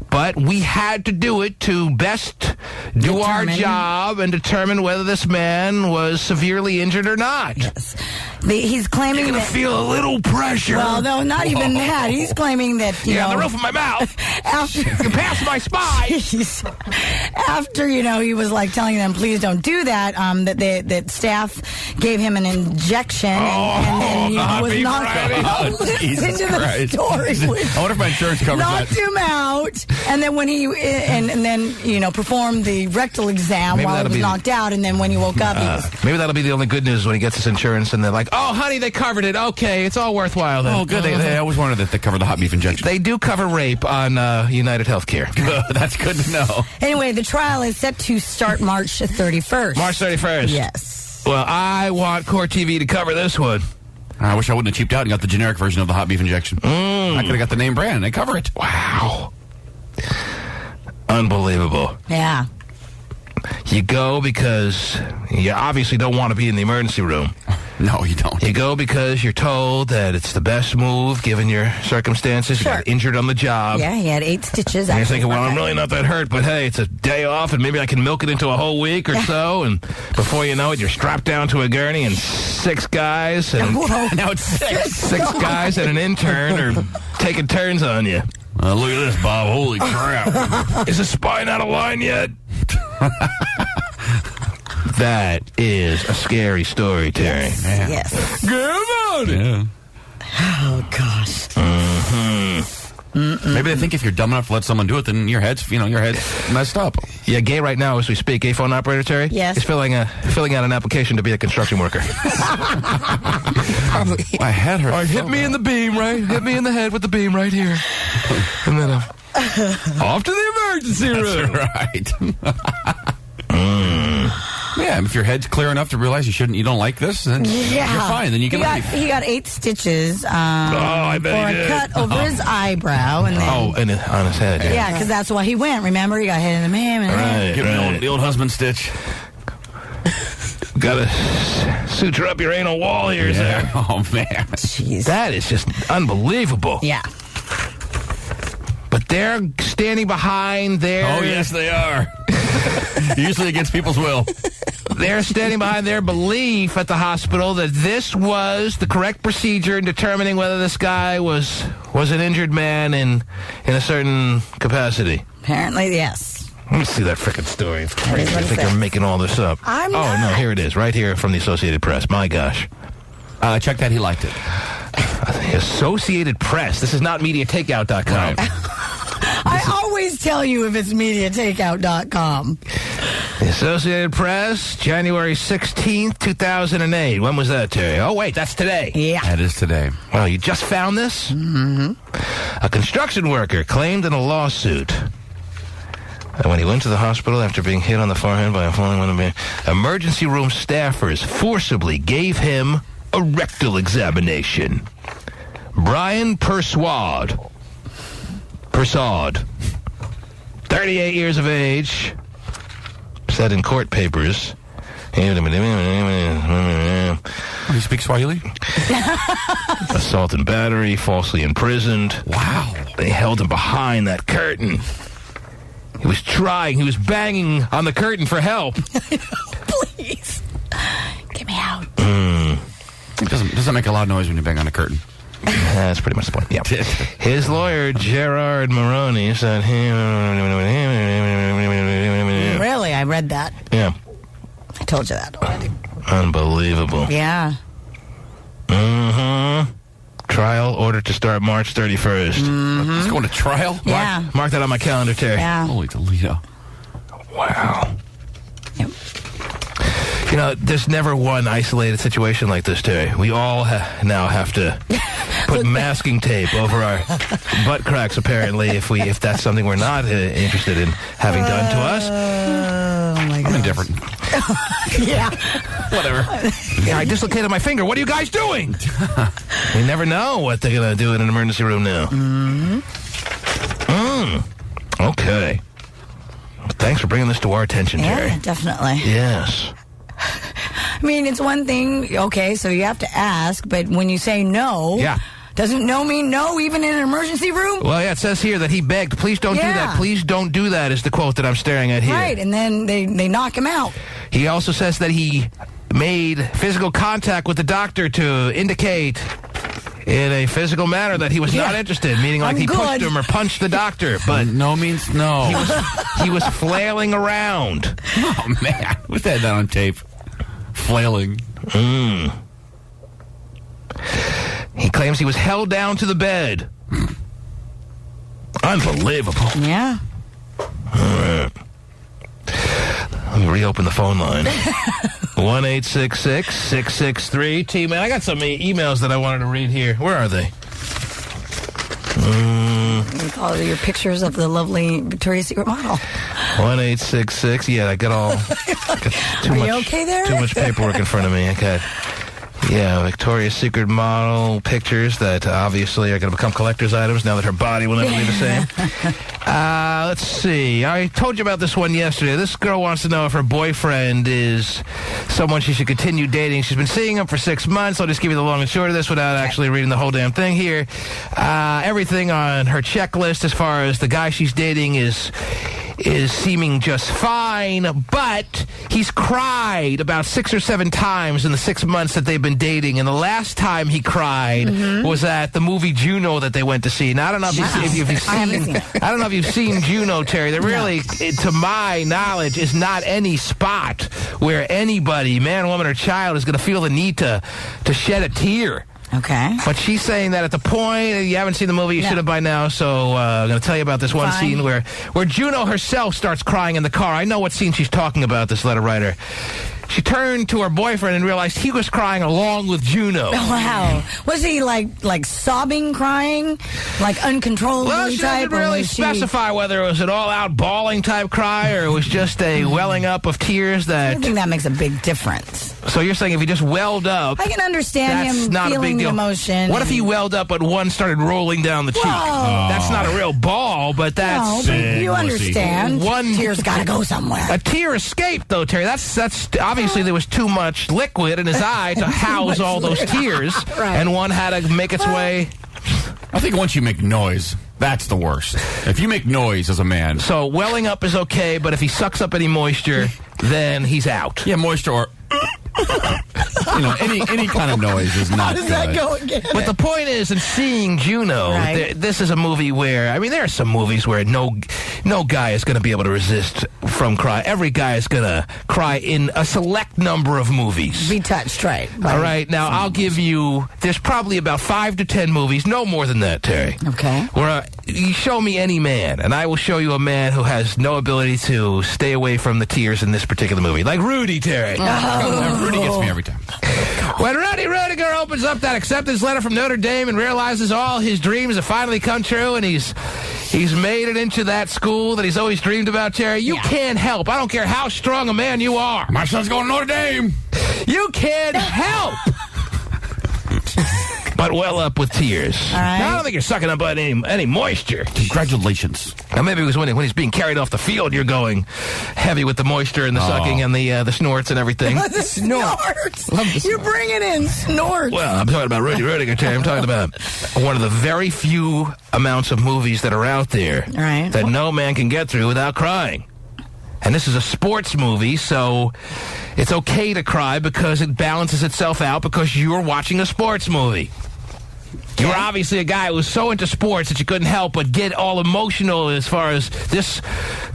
Speaker 2: But we had to do it to best do our job and determine whether this man was severely injured or not.
Speaker 1: Yes. He's claiming
Speaker 2: You're going to feel a little pressure.
Speaker 1: Well, no, not even that. He's claiming that,
Speaker 2: on the roof of my mouth. You can pass my spine.
Speaker 1: After, he was telling them, please don't do that, that staff gave him an injection and then he was knocked
Speaker 3: Listen
Speaker 1: to the story.
Speaker 3: I wonder if my insurance covers
Speaker 1: knocked him out. And then when he and then performed the rectal exam while he was knocked out, and then when he woke up,
Speaker 2: maybe that'll be the only good news when he gets his insurance, and they're like, "Oh, honey, they covered it. Okay, it's all worthwhile then."
Speaker 3: Oh, good. They always wanted that they cover the hot beef injection.
Speaker 2: They do cover rape on United Healthcare.
Speaker 3: That's good to know.
Speaker 1: Anyway, the trial is set to start March 31st.
Speaker 2: March 31st.
Speaker 1: Yes.
Speaker 2: Well, I want Court TV to cover this one.
Speaker 3: I wish I wouldn't have cheaped out and got the generic version of the hot beef injection. I could have got the name brand. They cover it.
Speaker 2: Wow. Unbelievable.
Speaker 1: Yeah.
Speaker 2: You go because you obviously don't want to be in the emergency room.
Speaker 3: No, you don't.
Speaker 2: You go because you're told that it's the best move given your circumstances.
Speaker 1: Sure.
Speaker 2: You got injured on the job.
Speaker 1: Yeah, he had 8 stitches.
Speaker 2: And you're thinking, well, I'm really not that hurt, but hey, it's a day off and maybe I can milk it into a whole week or so. And before you know it, you're strapped down to a gurney and 6 guys. And
Speaker 3: now it's 6.
Speaker 2: 6 guys and an intern are taking turns on you.
Speaker 3: Look at this, Bob. Holy crap.
Speaker 2: Is the spine out of line yet? That is a scary story, Terry.
Speaker 1: Yes.
Speaker 2: Good on it.
Speaker 1: Oh, gosh.
Speaker 2: Mm-hmm.
Speaker 3: Maybe they think if you're dumb enough to let someone do it, then your head's messed up.
Speaker 2: Yeah, Gay right now as we speak. Gay phone operator, Terry?
Speaker 1: Yes.
Speaker 2: He's filling out an application to be a construction worker.
Speaker 10: Probably.
Speaker 3: My head hurts.
Speaker 2: All right, hit me in the beam, right? Hit me in the head with the beam right here. And then off to the emergency room.
Speaker 3: That's right. Yeah, if your head's clear enough to realize you don't like this, then you're fine. Then you can leave.
Speaker 1: He got 8 stitches
Speaker 2: I bet
Speaker 1: for
Speaker 2: he
Speaker 1: a
Speaker 2: did.
Speaker 1: cut over his eyebrow. And then,
Speaker 2: and on his head.
Speaker 1: yeah, because that's why he went. Remember, he got hit in the man.
Speaker 2: Right.
Speaker 3: The old husband stitch.
Speaker 2: Gotta suture up your anal wall here, sir.
Speaker 3: Oh, man.
Speaker 1: Jeez.
Speaker 2: That is just unbelievable.
Speaker 1: Yeah.
Speaker 2: But they're standing behind their...
Speaker 3: Oh, yes, they are. Usually against people's will.
Speaker 2: They're standing behind their belief at the hospital that this was the correct procedure in determining whether this guy was an injured man in a certain capacity.
Speaker 1: Apparently, yes.
Speaker 2: Let me see that frickin' story. It's crazy. I think they're making all this up.
Speaker 1: I'm
Speaker 2: Oh,
Speaker 1: not.
Speaker 2: no, here it is. Right here from the Associated Press. My gosh.
Speaker 3: Check that. He liked it.
Speaker 2: The Associated Press. This is not MediaTakeout.com.
Speaker 3: Right.
Speaker 1: I always tell you if it's MediaTakeout.com.
Speaker 2: The Associated Press, January 16th, 2008. When was that, Terry? Oh, wait, that's today.
Speaker 1: Yeah.
Speaker 3: That is today.
Speaker 2: Oh, you just found this?
Speaker 1: Mm-hmm.
Speaker 2: A construction worker claimed in a lawsuit that when he went to the hospital after being hit on the forehead by a falling window, emergency room staffers forcibly gave him a rectal examination. Brian Persaud, 38 years of age, said in court papers.
Speaker 3: He speaks Swahili?
Speaker 2: Assault and battery, falsely imprisoned.
Speaker 3: Wow.
Speaker 2: They held him behind that curtain. He was banging on the curtain for help.
Speaker 1: Please. Get me out.
Speaker 3: It doesn't make a loud noise when you bang on a curtain.
Speaker 2: That's pretty much the point. Yeah. His lawyer, Gerard Maroney, said
Speaker 1: Really? I read that.
Speaker 2: Yeah.
Speaker 1: I told you that already.
Speaker 2: Unbelievable.
Speaker 1: Yeah.
Speaker 2: Mm-hmm. Trial ordered to start March 31st.
Speaker 1: Mm-hmm.
Speaker 3: It's going to trial?
Speaker 1: Yeah.
Speaker 2: Mark that on my calendar, Terry.
Speaker 1: Yeah.
Speaker 3: Holy Toledo.
Speaker 2: Wow.
Speaker 1: Yep.
Speaker 2: You know, there's never one isolated situation like this, Terry. We all now have to put masking tape over our butt cracks, apparently, if that's something we're not interested in having done to us.
Speaker 1: Oh, my God.
Speaker 3: I'm indifferent.
Speaker 1: Yeah.
Speaker 2: Whatever. Yeah, I dislocated my finger. What are you guys doing? We never know what they're going to do in an emergency room now. Okay. Thanks for bringing this to our attention, Terry.
Speaker 1: Yeah, definitely.
Speaker 2: Yes.
Speaker 1: I mean, it's one thing, okay, so you have to ask, but when you say no, doesn't no mean no even in an emergency room?
Speaker 2: Well, yeah, it says here that he begged, please don't do that. Please don't do that is the quote that I'm staring at here.
Speaker 1: Right, and then they knock him out.
Speaker 2: He also says that he made physical contact with the doctor to indicate in a physical manner that he was not interested, meaning like he pushed him or punched the doctor. But
Speaker 3: no means no.
Speaker 2: He was flailing around.
Speaker 3: Oh, man. What's that on tape? Flailing.
Speaker 2: He claims he was held down to the bed. Unbelievable.
Speaker 1: Yeah.
Speaker 2: All right. Let me reopen the phone line. 1-866-663-T-Man. I got some emails that I wanted to read here. Where are they?
Speaker 1: You call it your pictures of the lovely Victoria's Secret model.
Speaker 2: 1-866. Yeah, I got too
Speaker 1: Are
Speaker 2: much.
Speaker 1: you okay there?
Speaker 2: Too much paperwork in front of me. I got Victoria's Secret model pictures that obviously are going to become collector's items now that her body will never be the same. Let's see. I told you about this one yesterday. This girl wants to know if her boyfriend is someone she should continue dating. She's been seeing him for 6 months. I'll just give you the long and short of this without actually reading the whole damn thing here. Everything on her checklist as far as the guy she's dating is seeming just fine, but he's cried about 6 or 7 times in the 6 months that they've been dating, and the last time he cried was at the movie Juno that they went to see. Now, I don't know if you've seen Juno, Terry. There really, to my knowledge, is not any spot where anybody, man, woman, or child, is going to feel the need to shed a tear
Speaker 1: Okay.
Speaker 2: But she's saying that at the point, you haven't seen the movie, you should have by now, so I'm going to tell you about this one scene where Juno herself starts crying in the car. I know what scene she's talking about, this letter writer. She turned to her boyfriend and realized he was crying along with Juno.
Speaker 1: Wow. Was he like sobbing, crying? Like uncontrollably
Speaker 2: well, she
Speaker 1: type?
Speaker 2: Didn't really specify whether it was an all-out bawling type cry or it was just a welling up of tears that...
Speaker 1: I think that makes a big difference.
Speaker 2: So you're saying if he just welled up...
Speaker 1: I can understand him feeling the emotion.
Speaker 2: What if he welled up but one started rolling down the cheek? That's not a real bawl, but that's...
Speaker 1: No, but you understand.
Speaker 2: One
Speaker 1: tear's got to go somewhere.
Speaker 2: A tear escaped, though, Terry. That's obviously there was too much liquid in his eye to house all those tears, and one had to make its way...
Speaker 3: I think once you make noise, that's the worst. If you make noise as a man...
Speaker 2: So welling up is okay, but if he sucks up any moisture, then he's out.
Speaker 3: Yeah, moisture or... any kind of noise is not good.
Speaker 1: How does that go again?
Speaker 2: But the point is, in seeing Juno, this is a movie where, I mean, there are some movies where no guy is going to be able to resist from crying. Every guy is going to cry in a select number of movies.
Speaker 1: Be touched, right.
Speaker 2: All right, now I'll give you, there's probably about 5 to 10 movies, no more than that, Terry.
Speaker 1: Okay.
Speaker 2: Where you show me any man, and I will show you a man who has no ability to stay away from the tears in this particular movie. Like Rudy, Terry.
Speaker 3: Rudy gets me every time.
Speaker 2: When Rudy Rudiger opens up that acceptance letter from Notre Dame and realizes all his dreams have finally come true and he's made it into that school that he's always dreamed about, Terry, you can't help. I don't care how strong a man you are.
Speaker 3: My son's going to Notre Dame.
Speaker 2: You can't help but well up with tears.
Speaker 1: Right.
Speaker 2: Now, I don't think you're sucking up any moisture.
Speaker 3: Congratulations.
Speaker 2: Now, maybe it was when he's being carried off the field, you're going heavy with the moisture and the sucking and the snorts and everything.
Speaker 1: The snorts. You're bringing in snorts.
Speaker 2: Well, I'm talking about Rudy Rudiger, Terry. I'm talking about one of the very few amounts of movies that are out there that no man can get through without crying. And this is a sports movie, so it's okay to cry because it balances itself out because you're watching a sports movie. You were obviously a guy who was so into sports that you couldn't help but get all emotional as far as this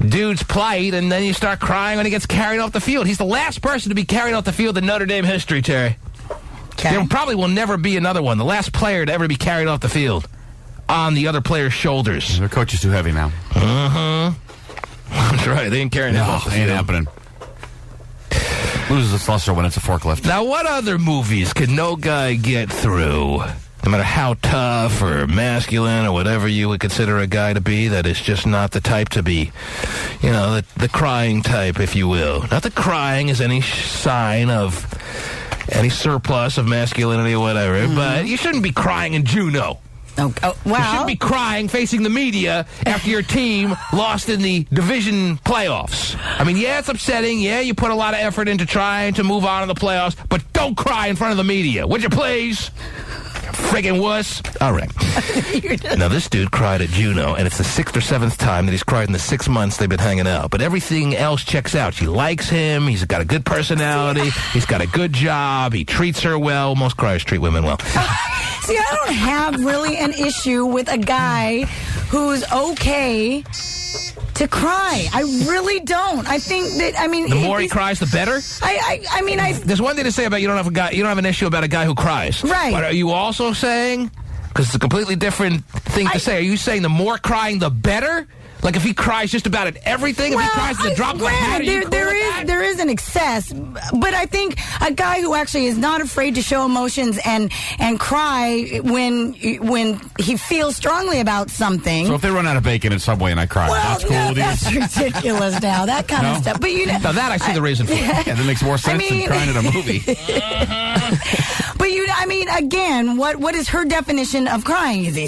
Speaker 2: dude's plight, and then you start crying when he gets carried off the field. He's the last person to be carried off the field in Notre Dame history, Terry. There probably will never be another one. The last player to ever be carried off the field on the other player's shoulders.
Speaker 3: Their coach is too heavy now.
Speaker 2: That's right. They ain't carrying him off the field.
Speaker 3: Ain't happening. Loses its luster when it's a forklift.
Speaker 2: Now, what other movies could no guy get through, no matter how tough or masculine or whatever you would consider a guy to be, that is just not the type to be, the crying type, if you will. Not that crying is any sign of any surplus of masculinity or whatever, but you shouldn't be crying in Juno.
Speaker 1: Well,
Speaker 2: you shouldn't be crying facing the media after your team lost in the division playoffs. I mean, yeah, it's upsetting. Yeah, you put a lot of effort into trying to move on in the playoffs, but don't cry in front of the media. Would you please? Friggin' wuss. All right. Now, this dude cried at Juno, and it's the 6th or 7th time that he's cried in the 6 months they've been hanging out. But everything else checks out. She likes him. He's got a good personality. He's got a good job. He treats her well. Most criers treat women well.
Speaker 1: See, I don't have really an issue with a guy who's okay to cry. I really don't. I think that,
Speaker 2: the more he cries, the better?
Speaker 1: There's
Speaker 2: one thing to say about you don't have an issue about a guy who cries.
Speaker 1: Right.
Speaker 2: But are you also saying, because it's a completely different thing to say, are you saying the more crying, the better? Like if he cries just about at everything, if he cries at the drop of a hat,
Speaker 1: there is an excess, but I think a guy who actually is not afraid to show emotions and cry when he feels strongly about something.
Speaker 3: So if they run out of bacon at Subway and I cry, that's cool with you?
Speaker 1: That's ridiculous now, that kind of stuff. But
Speaker 2: now that I see the reason for it.
Speaker 3: Yeah, that makes more sense than crying at a movie.
Speaker 1: But again, what is her definition of crying? Is he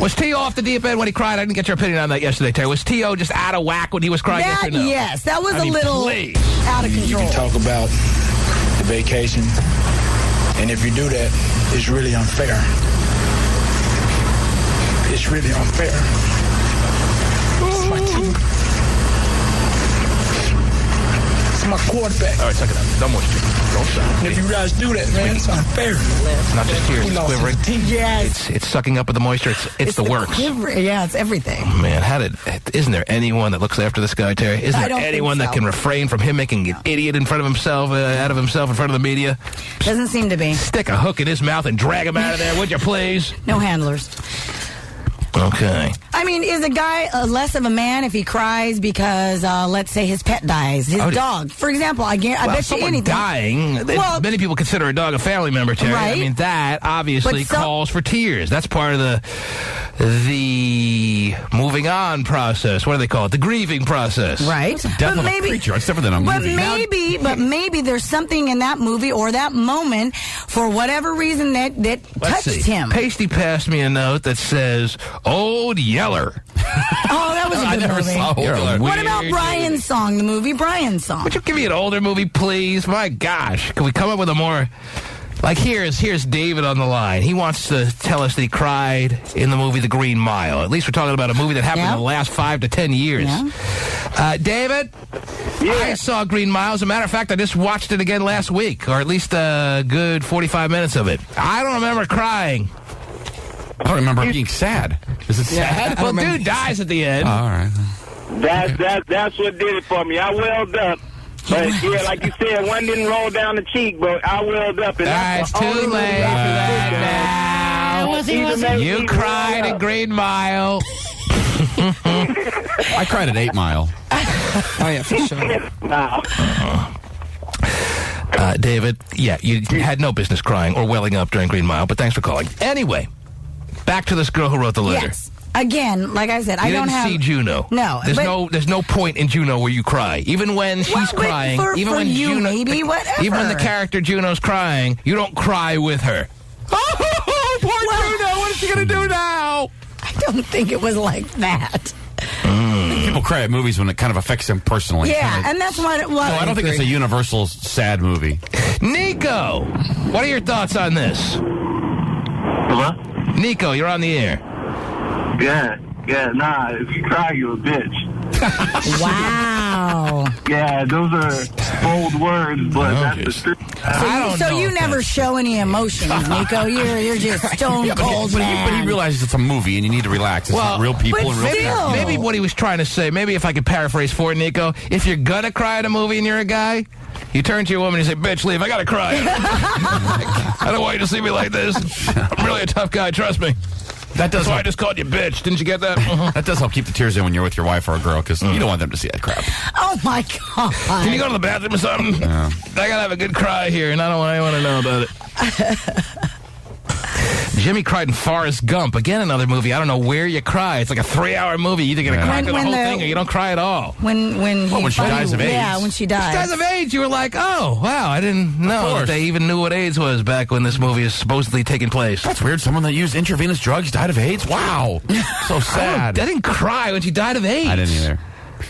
Speaker 2: Was T.O. off the deep end when he cried? I didn't get your opinion on that yesterday, Terry. Was T.O. just out of whack when he was crying? Yes or no?
Speaker 1: Yes, that was a little out of control.
Speaker 15: You can talk about the vacation, and if you do that, it's really unfair. It's really unfair. That's my quarterback.
Speaker 2: All right, suck it up. No moisture. Don't suck.
Speaker 15: And if you guys do that, man, it's unfair.
Speaker 2: It's not just tears, it's quivering.
Speaker 1: Yes.
Speaker 2: It's sucking up with the moisture. It's the works.
Speaker 1: Yeah, it's everything.
Speaker 2: Man, isn't there anyone that looks after this guy, Terry? Isn't there anyone that can refrain from him making an idiot in front of himself, out of himself in front of the media?
Speaker 1: Doesn't seem to be.
Speaker 2: Stick a hook in his mouth and drag him out of there, would you please?
Speaker 1: No handlers.
Speaker 2: Okay.
Speaker 1: I mean, is a guy less of a man if he cries because, let's say, his pet dies, his dog? For example, I bet you anything.
Speaker 2: Dying, many people consider a dog a family member, Terry.
Speaker 1: Right?
Speaker 2: I mean, that obviously calls for tears. That's part of the moving on process. What do they call it? The grieving process.
Speaker 1: Right.
Speaker 3: Death of a creature. It's different than a movie.
Speaker 1: But maybe there's something in that movie or that moment, for whatever reason, that touched him.
Speaker 2: Pasty passed me a note that says, Old Yeller.
Speaker 1: Oh, that was a good movie. What about
Speaker 2: weird
Speaker 1: Brian's song, the movie Brian's Song?
Speaker 2: Would you give me an older movie, please? My gosh. Can we come up with a more... Like, here's David on the line. He wants to tell us that he cried in the movie The Green Mile. At least we're talking about a movie that happened in the last 5 to 10 years. Yeah. David? Yeah. I saw Green Mile. As a matter of fact, I just watched it again last week, or at least a good 45 minutes of it. I don't remember crying.
Speaker 3: I don't remember being sad. Is it sad?
Speaker 2: Well, dude dies at the end.
Speaker 3: Oh, all right.
Speaker 11: That's what did it for me. I welled up. But, yeah, like you said, one didn't roll down the cheek, but I welled up. And
Speaker 2: it's too late for that now. You cried at Green Mile.
Speaker 3: I cried at 8 Mile.
Speaker 10: Oh, yeah, for sure.
Speaker 2: David, you had no business crying or welling up during Green Mile, but thanks for calling. Anyway, back to this girl who wrote the letter.
Speaker 1: Yes. Again, like I said,
Speaker 2: I don't have... You didn't see Juno.
Speaker 1: No.
Speaker 2: There's no point in Juno where you cry. Even when she's crying, even when
Speaker 1: you,
Speaker 2: Juno...
Speaker 1: maybe, whatever.
Speaker 2: Even when the character Juno's crying, you don't cry with her. Oh, poor Juno, what is she going to do now?
Speaker 1: I don't think it was like that.
Speaker 3: People cry at movies when it kind of affects them personally.
Speaker 1: Yeah, and that's what it was.
Speaker 3: No, I don't think it's a universal sad movie.
Speaker 2: Nico, what are your thoughts on this?
Speaker 11: Hello?
Speaker 2: Nico, you're on the air.
Speaker 11: Yeah, nah, if you cry, you're a bitch.
Speaker 1: Wow.
Speaker 11: Yeah, those are bold words, but that's the truth.
Speaker 1: So you never show any emotions, Nico. You're just stone cold,
Speaker 3: but he realizes it's a movie and you need to relax. It's not real people and real
Speaker 1: still.
Speaker 2: Maybe what he was trying to say, maybe if I could paraphrase for Nico, if you're gonna cry at a movie and you're a guy, you turn to your woman and you say, bitch, leave, I gotta cry. I don't want you to see me like this. I'm really a tough guy, trust me. That's why I just called you bitch. Didn't you get that?
Speaker 3: That does help keep the tears in when you're with your wife or a girl, because you don't want them to see that crap.
Speaker 1: Oh, my God.
Speaker 2: Can you go to the bathroom or something?
Speaker 3: Yeah.
Speaker 2: I gotta have a good cry here, and I don't want anyone to know about it. Jimmy cried in Forrest Gump. Again, another movie. I don't know where you cry. It's like a 3-hour movie. You either get to cry through the whole thing or you don't cry at all.
Speaker 1: When
Speaker 3: she dies of AIDS.
Speaker 1: Yeah, when she dies.
Speaker 2: She dies of AIDS. You were like, oh, wow, I didn't know that they even knew what AIDS was back when this movie is supposedly taking place.
Speaker 3: That's weird. Someone that used intravenous drugs died of AIDS? Wow. So sad.
Speaker 2: I didn't cry when she died of AIDS.
Speaker 3: I didn't either.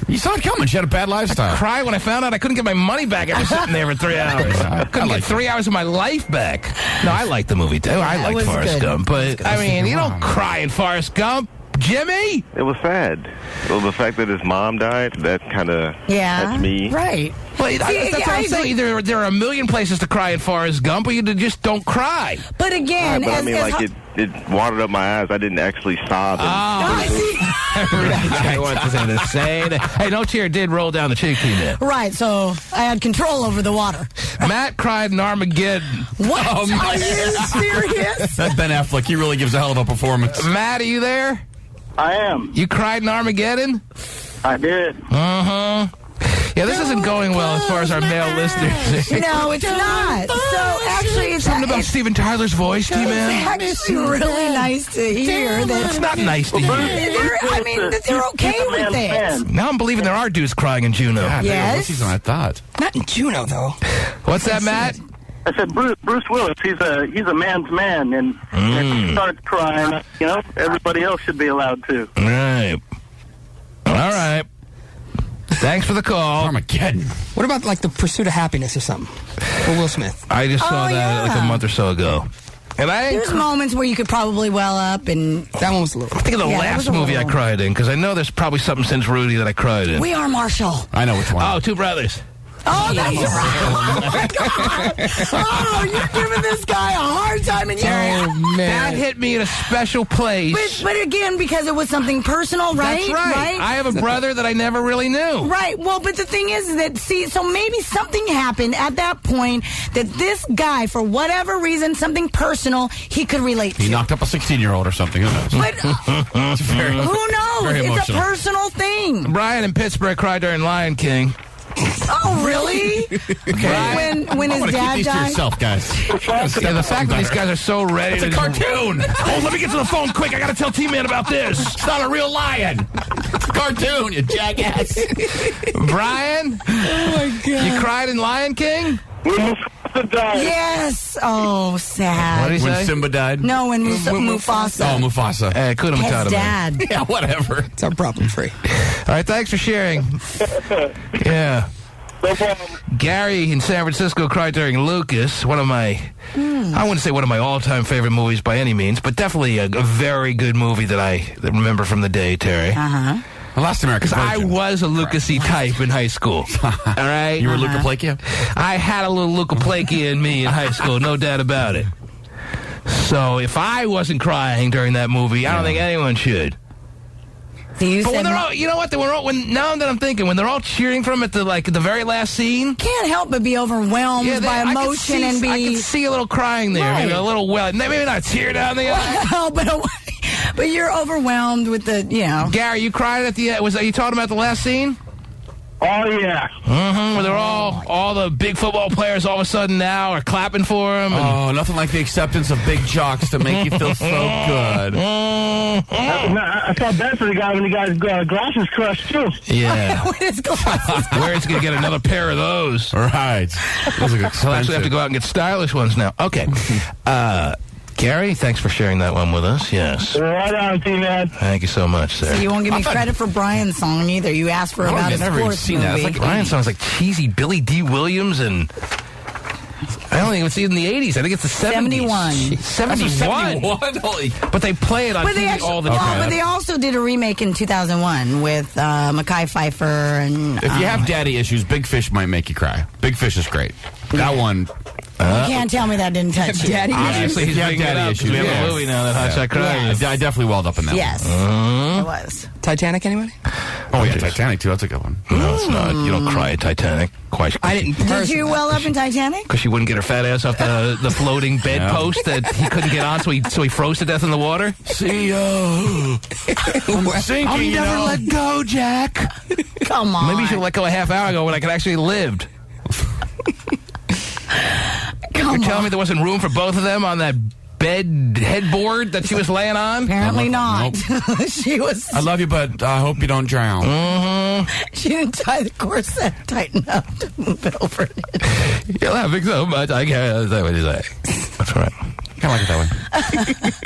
Speaker 3: You saw it coming. She had a bad lifestyle.
Speaker 2: I cried when I found out I couldn't get my money back after sitting there for 3 hours. I couldn't get 3 hours of my life back. No, I liked the movie, too. I liked Forrest Gump. But, I mean, you don't cry in Forrest Gump. Jimmy?
Speaker 16: It was sad. Well, the fact that his mom died, that kind of touched me.
Speaker 1: Right.
Speaker 2: Well, that's what I'm saying. Either there are a million places to cry in Forrest Gump, or you just don't cry.
Speaker 1: But again,
Speaker 16: but I mean, it watered up my eyes. I didn't actually sob.
Speaker 2: I want to say the same. Hey, no tear did roll down the cheek, man.
Speaker 1: Right, so I had control over the water.
Speaker 2: Matt cried in Armageddon.
Speaker 1: What? Are you serious?
Speaker 3: That Ben Affleck, he really gives a hell of a performance.
Speaker 2: Matt, are you there?
Speaker 11: I am.
Speaker 2: You cried in Armageddon?
Speaker 11: I did.
Speaker 2: Uh-huh. Yeah, this isn't going well as far as our male listeners.
Speaker 1: No, it's not. So, actually, it's
Speaker 2: something about Steven Tyler's voice, T-Man.
Speaker 1: It's actually really nice to hear that.
Speaker 2: It's not nice to hear.
Speaker 1: I mean, that they're okay with it.
Speaker 2: Now I'm believing there are dudes crying in Juno.
Speaker 3: God,
Speaker 1: yes.
Speaker 3: Season I thought.
Speaker 10: Not in Juno, though.
Speaker 2: What's that, Matt?
Speaker 11: I said Bruce Willis. He's a man's man, and if he starts crying, everybody else should be allowed to.
Speaker 2: Right. All right. Thanks for the call.
Speaker 3: Armageddon.
Speaker 10: What about like The Pursuit of Happiness or something? Or Will Smith?
Speaker 2: I just saw that like a month or so ago. And
Speaker 1: there's moments where you could probably well up, and
Speaker 10: that one was a little.
Speaker 2: I think of the last movie I cried in, because I know there's probably something since Rudy that I cried in.
Speaker 1: We Are Marshall.
Speaker 3: I know which one.
Speaker 2: Oh, Two Brothers.
Speaker 1: Oh, that's right. Oh, my God. Oh, you're giving this guy a hard time. And
Speaker 2: That hit me in a special place.
Speaker 1: But again, because it was something personal, right?
Speaker 2: That's right. I have a brother that I never really knew.
Speaker 1: Right. Well, but the thing is that, so maybe something happened at that point that this guy, for whatever reason, something personal, he could relate to.
Speaker 3: He knocked up a 16-year-old or something. Who knows?
Speaker 1: But who knows?
Speaker 3: Very
Speaker 1: it's
Speaker 3: emotional.
Speaker 1: a personal thing.
Speaker 2: Brian in Pittsburgh cried during Lion King.
Speaker 1: Oh, really?
Speaker 2: Okay.
Speaker 1: When his dad
Speaker 3: keep these to
Speaker 1: died?
Speaker 3: yourself, guys.
Speaker 2: Yeah, the fact that these guys are so ready.
Speaker 3: It's a cartoon.
Speaker 2: Oh, let me get to the phone quick. I got to tell T-Man about this.
Speaker 3: It's not a real lion. It's a cartoon, you jackass.
Speaker 2: Brian?
Speaker 10: Oh, my God.
Speaker 2: You cried in Lion King?
Speaker 1: Yes. Oh, sad.
Speaker 2: What did he
Speaker 3: When
Speaker 2: say?
Speaker 3: Simba died?
Speaker 1: No, when Mufasa.
Speaker 3: Oh, Mufasa.
Speaker 2: Hey, Kuna
Speaker 1: His
Speaker 2: Matata, man.
Speaker 1: dad.
Speaker 3: Yeah, whatever.
Speaker 10: It's our problem free.
Speaker 2: All right, thanks for sharing. Yeah.
Speaker 11: No problem.
Speaker 2: Gary in San Francisco cried during Lucas, one of my, I wouldn't say one of my all-time favorite movies by any means, but definitely a very good movie that I remember from the day, Terry.
Speaker 1: Uh-huh.
Speaker 3: The Last American
Speaker 2: Because I
Speaker 3: Virgin.
Speaker 2: was a Lucas-y type in high school. All right?
Speaker 3: You were Luca Plakia?
Speaker 2: I had a little Luca Plakia in me in high school, no doubt about it. So if I wasn't crying during that movie, I don't think anyone should.
Speaker 1: You
Speaker 2: But when they're all, you know what? Now that I'm thinking, when they're all cheering for him at the very last scene,
Speaker 1: can't help but be overwhelmed by emotion and be.
Speaker 2: I can see a little crying there,
Speaker 1: Right.
Speaker 2: maybe a little maybe not a tear down the eye.
Speaker 1: Well, but you're overwhelmed with the,
Speaker 2: Gary, you cried at the end. Are you talking about the last scene?
Speaker 11: Oh, yeah.
Speaker 2: Mm-hmm. Where they're all the big football players all of a sudden now are clapping for him.
Speaker 3: Oh, nothing like the acceptance of big jocks to make you feel so good.
Speaker 11: I felt bad for the guy when he got his glasses crushed, too.
Speaker 2: Yeah.
Speaker 1: With his glasses.
Speaker 2: Where's he going to get another pair of those?
Speaker 3: Right. Those are
Speaker 2: He'll actually have to go out and get stylish ones now. Okay. Gary, thanks for sharing that one with us. Yes.
Speaker 11: Right on, T-Man.
Speaker 2: Thank you so much, sir.
Speaker 1: So you won't give me credit for Brian's song either. You asked for about a sports movie.
Speaker 2: That. It's like Brian's song is like cheesy Billy D. Williams, and I don't think it's even the 80s. I think it's the 70s. 71.
Speaker 3: Holy.
Speaker 2: But they play it on TV all the time.
Speaker 1: But they also did a remake in 2001 with Mekhi Phifer and.
Speaker 3: If you have daddy issues, Big Fish might make you cry. Big Fish is great. That one.
Speaker 1: You can't tell me that didn't touch you.
Speaker 10: Daddy
Speaker 2: Obviously, he's bringing it up because we have a movie now that Hot Shot Cries.
Speaker 3: I definitely welled up in that
Speaker 1: Yes.
Speaker 3: one.
Speaker 1: It was.
Speaker 10: Titanic, anybody?
Speaker 3: Oh, yeah, Titanic, too. That's a good one.
Speaker 2: No, it's not. You don't cry at Titanic. Quite.
Speaker 10: I didn't.
Speaker 1: Did you well up in Titanic?
Speaker 2: Because she wouldn't get her fat ass off the floating bedpost that he couldn't get on, so he froze to death in the water.
Speaker 3: See, I'm sinking,
Speaker 2: I'll never let go, Jack.
Speaker 1: Come on.
Speaker 2: Maybe you should let go a half hour ago when I could actually lived. You're telling me there wasn't room for both of them on that bed headboard that she was laying on?
Speaker 1: Apparently not.
Speaker 3: Nope.
Speaker 1: She was.
Speaker 3: I love you, but I hope you don't drown.
Speaker 2: Mm-hmm.
Speaker 1: She didn't tie the corset tight enough to move it over.
Speaker 2: You're laughing so much, I can't. That's what you say. That's right.
Speaker 3: Kind of like it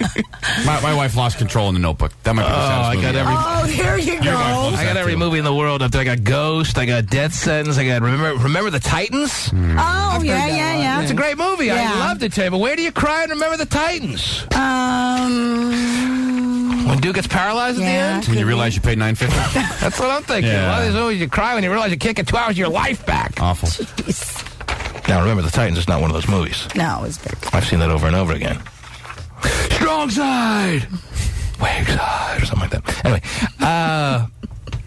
Speaker 3: that way. my wife lost control in The Notebook. That might be the saddest movie.
Speaker 1: Oh, there you go.
Speaker 2: I got every movie in the world up there. I got Ghost. I got Death Sentence. I got Remember the Titans?
Speaker 1: Oh, yeah.
Speaker 2: It's a great movie.
Speaker 1: Yeah.
Speaker 2: I loved it, Tay. But where do you cry and Remember the Titans? When Duke gets paralyzed at the end?
Speaker 3: When you realize you paid $9.50?
Speaker 2: That's what I'm thinking.
Speaker 3: Yeah.
Speaker 2: A lot of these movies you cry when you realize you can't get 2 hours of your life back.
Speaker 3: Awful.
Speaker 1: Jeez.
Speaker 2: Now, Remember the Titans is not one of those movies.
Speaker 1: No, it was very good.
Speaker 2: I've seen that over and over again. Strong side! Weak side, or something like that. Anyway,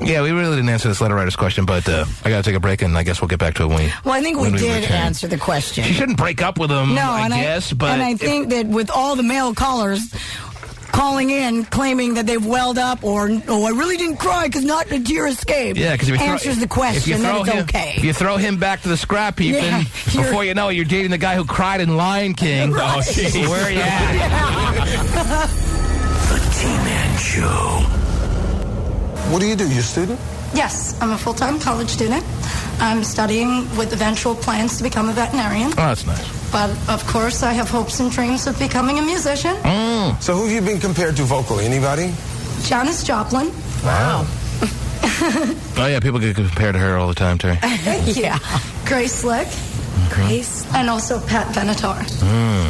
Speaker 2: yeah, we really didn't answer this letter writer's question, but I got to take a break, and I guess we'll get back to it when we.
Speaker 1: Well, I think we did
Speaker 2: return.
Speaker 1: answer the question.
Speaker 2: She shouldn't break up with him,
Speaker 1: No,
Speaker 2: I guess, but.
Speaker 1: And I think that with all the male callers calling in claiming that they've welled up or I really didn't cry because not a tear escaped.
Speaker 2: Yeah, because if you
Speaker 1: answers the question, then it's okay.
Speaker 2: If you throw him back to the scrap heap, then before you know it, you're dating the guy who cried in Lion King.
Speaker 1: Right.
Speaker 2: Oh, jeez. Where are you at?
Speaker 7: The T-Man Show.
Speaker 17: What do? You a student?
Speaker 18: Yes, I'm a full-time college student. I'm studying with eventual plans to become a veterinarian.
Speaker 2: Oh, that's nice.
Speaker 18: But, of course, I have hopes and dreams of becoming a musician.
Speaker 17: So who have you been compared to vocally? Anybody?
Speaker 18: Janis Joplin.
Speaker 17: Wow.
Speaker 2: Oh, yeah, people get compared to her all the time, Terry.
Speaker 18: Yeah. Grace Slick. Grace. And also Pat Benatar.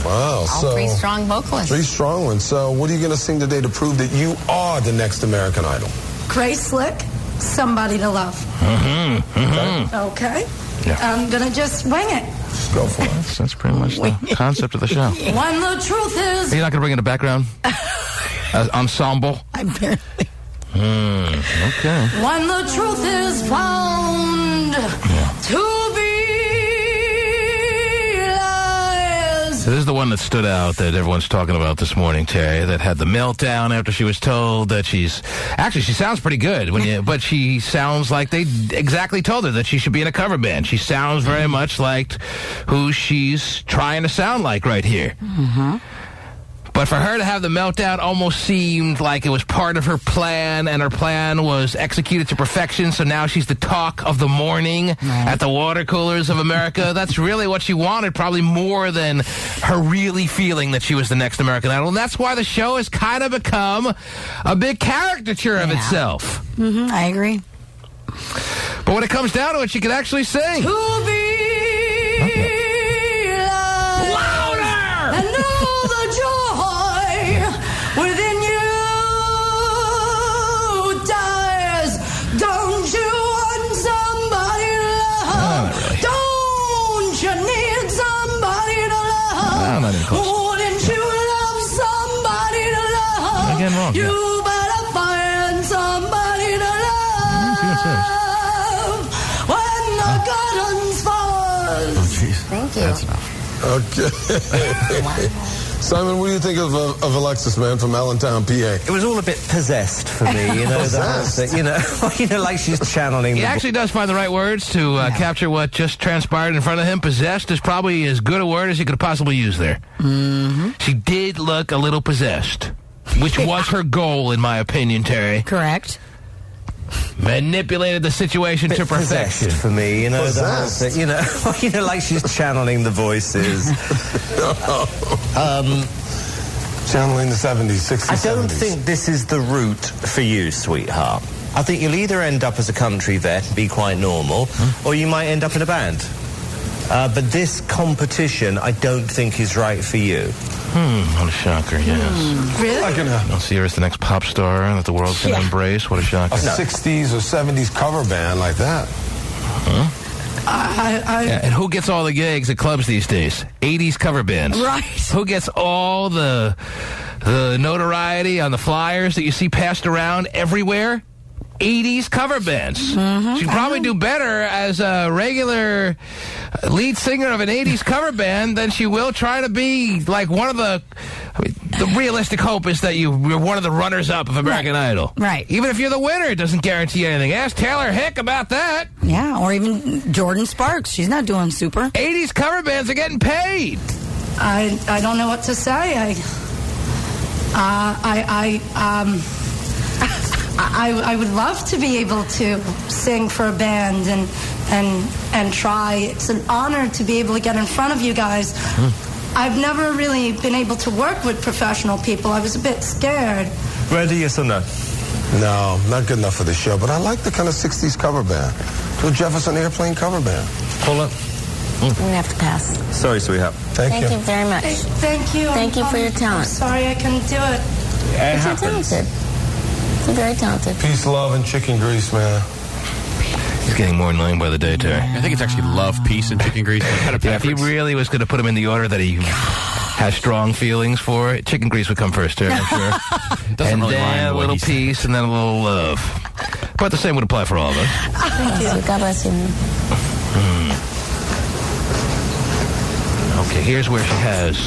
Speaker 17: Wow.
Speaker 18: All three strong vocalists.
Speaker 17: 3 strong ones. So what are you going to sing today to prove that you are the next American Idol?
Speaker 18: Grace Slick, somebody to love. Okay.
Speaker 2: Yeah.
Speaker 18: I'm going to just wing it.
Speaker 2: Go for it. That's pretty much the concept of the show.
Speaker 18: When the truth is...
Speaker 2: Are you not going to bring in a background ensemble?
Speaker 1: Apparently.
Speaker 2: Okay.
Speaker 18: When the truth is found to be lies.
Speaker 2: So this is the one that stood out that everyone's talking about this morning, Terry, that had the meltdown after she was told that she's... Actually, she sounds pretty good, but she sounds like they exactly told her that she should be in a cover band. She sounds very much like who she's trying to sound like right here.
Speaker 1: Mm-hmm.
Speaker 2: But for her to have the meltdown almost seemed like it was part of her plan, and her plan was executed to perfection, so now she's the talk of the morning at the water coolers of America. That's really what she wanted, probably more than her really feeling that she was the next American Idol. And that's why the show has kind of become a big caricature of itself.
Speaker 1: Mm-hmm, I agree.
Speaker 2: But when it comes down to it, she can actually sing.
Speaker 18: To be
Speaker 2: louder!
Speaker 18: And know the joy within you dies. Don't you want somebody to love? Don't you need somebody to love? Wouldn't you love somebody to love?
Speaker 2: Again, wrong.
Speaker 18: You better find somebody to love. When the curtains fall.
Speaker 17: Oh, jeez.
Speaker 1: Thank you.
Speaker 17: That's enough. Okay. Simon, what do you think of Alexis, man, from Allentown, PA?
Speaker 19: It was all a bit possessed for me, you know. Like she's channeling.
Speaker 2: He actually does find the right words to capture what just transpired in front of him. Possessed is probably as good a word as you could possibly use there.
Speaker 1: Mm-hmm.
Speaker 2: She did look a little possessed, which was her goal, in my opinion, Terry.
Speaker 1: Correct.
Speaker 2: Manipulated the situation to perfection
Speaker 19: for me, you know. Like she's channeling the voices.
Speaker 17: Channeling the 70s, 60s,
Speaker 19: I don't
Speaker 17: 70s.
Speaker 19: think this is the route for you, sweetheart. I think you'll either end up as a country vet and be quite normal, or you might end up in a band. But this competition, I don't think is right for you.
Speaker 2: What a shocker, yes.
Speaker 18: Really?
Speaker 2: I'll see her as the next pop star that the world's going to embrace. What a shocker.
Speaker 17: A 60s or 70s cover band like that.
Speaker 2: And who gets all the gigs at clubs these days? 80s cover bands.
Speaker 1: Right.
Speaker 2: Who gets all the notoriety on the flyers that you see passed around everywhere? 80s cover bands.
Speaker 1: Mm-hmm.
Speaker 2: She'd probably do better as a regular lead singer of an 80s cover band than she will try to be like one of the... the realistic hope is that you're one of the runners-up of American Idol.
Speaker 1: Right.
Speaker 2: Even if you're the winner, it doesn't guarantee anything. Ask Taylor Hick about that.
Speaker 1: Yeah, or even Jordan Sparks. She's not doing super.
Speaker 2: 80s cover bands are getting paid.
Speaker 18: I don't know what to say. I would love to be able to sing for a band and try. It's an honor to be able to get in front of you guys. I've never really been able to work with professional people. I was a bit scared.
Speaker 19: Ready, yes or no?
Speaker 17: No, not good enough for the show, but I like the kind of 60s cover band. The Jefferson Airplane cover band.
Speaker 19: Pull up.
Speaker 20: I'm going to have to pass.
Speaker 19: Sorry, sweetheart.
Speaker 20: Thank you very much.
Speaker 18: Thank you.
Speaker 20: Thank you for your
Speaker 18: I'm
Speaker 20: talent.
Speaker 18: sorry I couldn't do it.
Speaker 20: But you're talented. You're very talented.
Speaker 17: Peace, love, and chicken grease, man.
Speaker 2: He's getting more annoying by the day, Terry.
Speaker 3: I think it's actually love, peace, and chicken grease.
Speaker 2: If he really was going to put them in the order that he has strong feelings for, chicken grease would come first, Terry, I'm sure.
Speaker 3: Doesn't really rhyme
Speaker 2: then
Speaker 3: the
Speaker 2: a
Speaker 3: way
Speaker 2: little
Speaker 3: he said
Speaker 2: peace, and then a little love. But the same would apply for all of us.
Speaker 20: Thank you. God bless you.
Speaker 2: Okay, here's where she has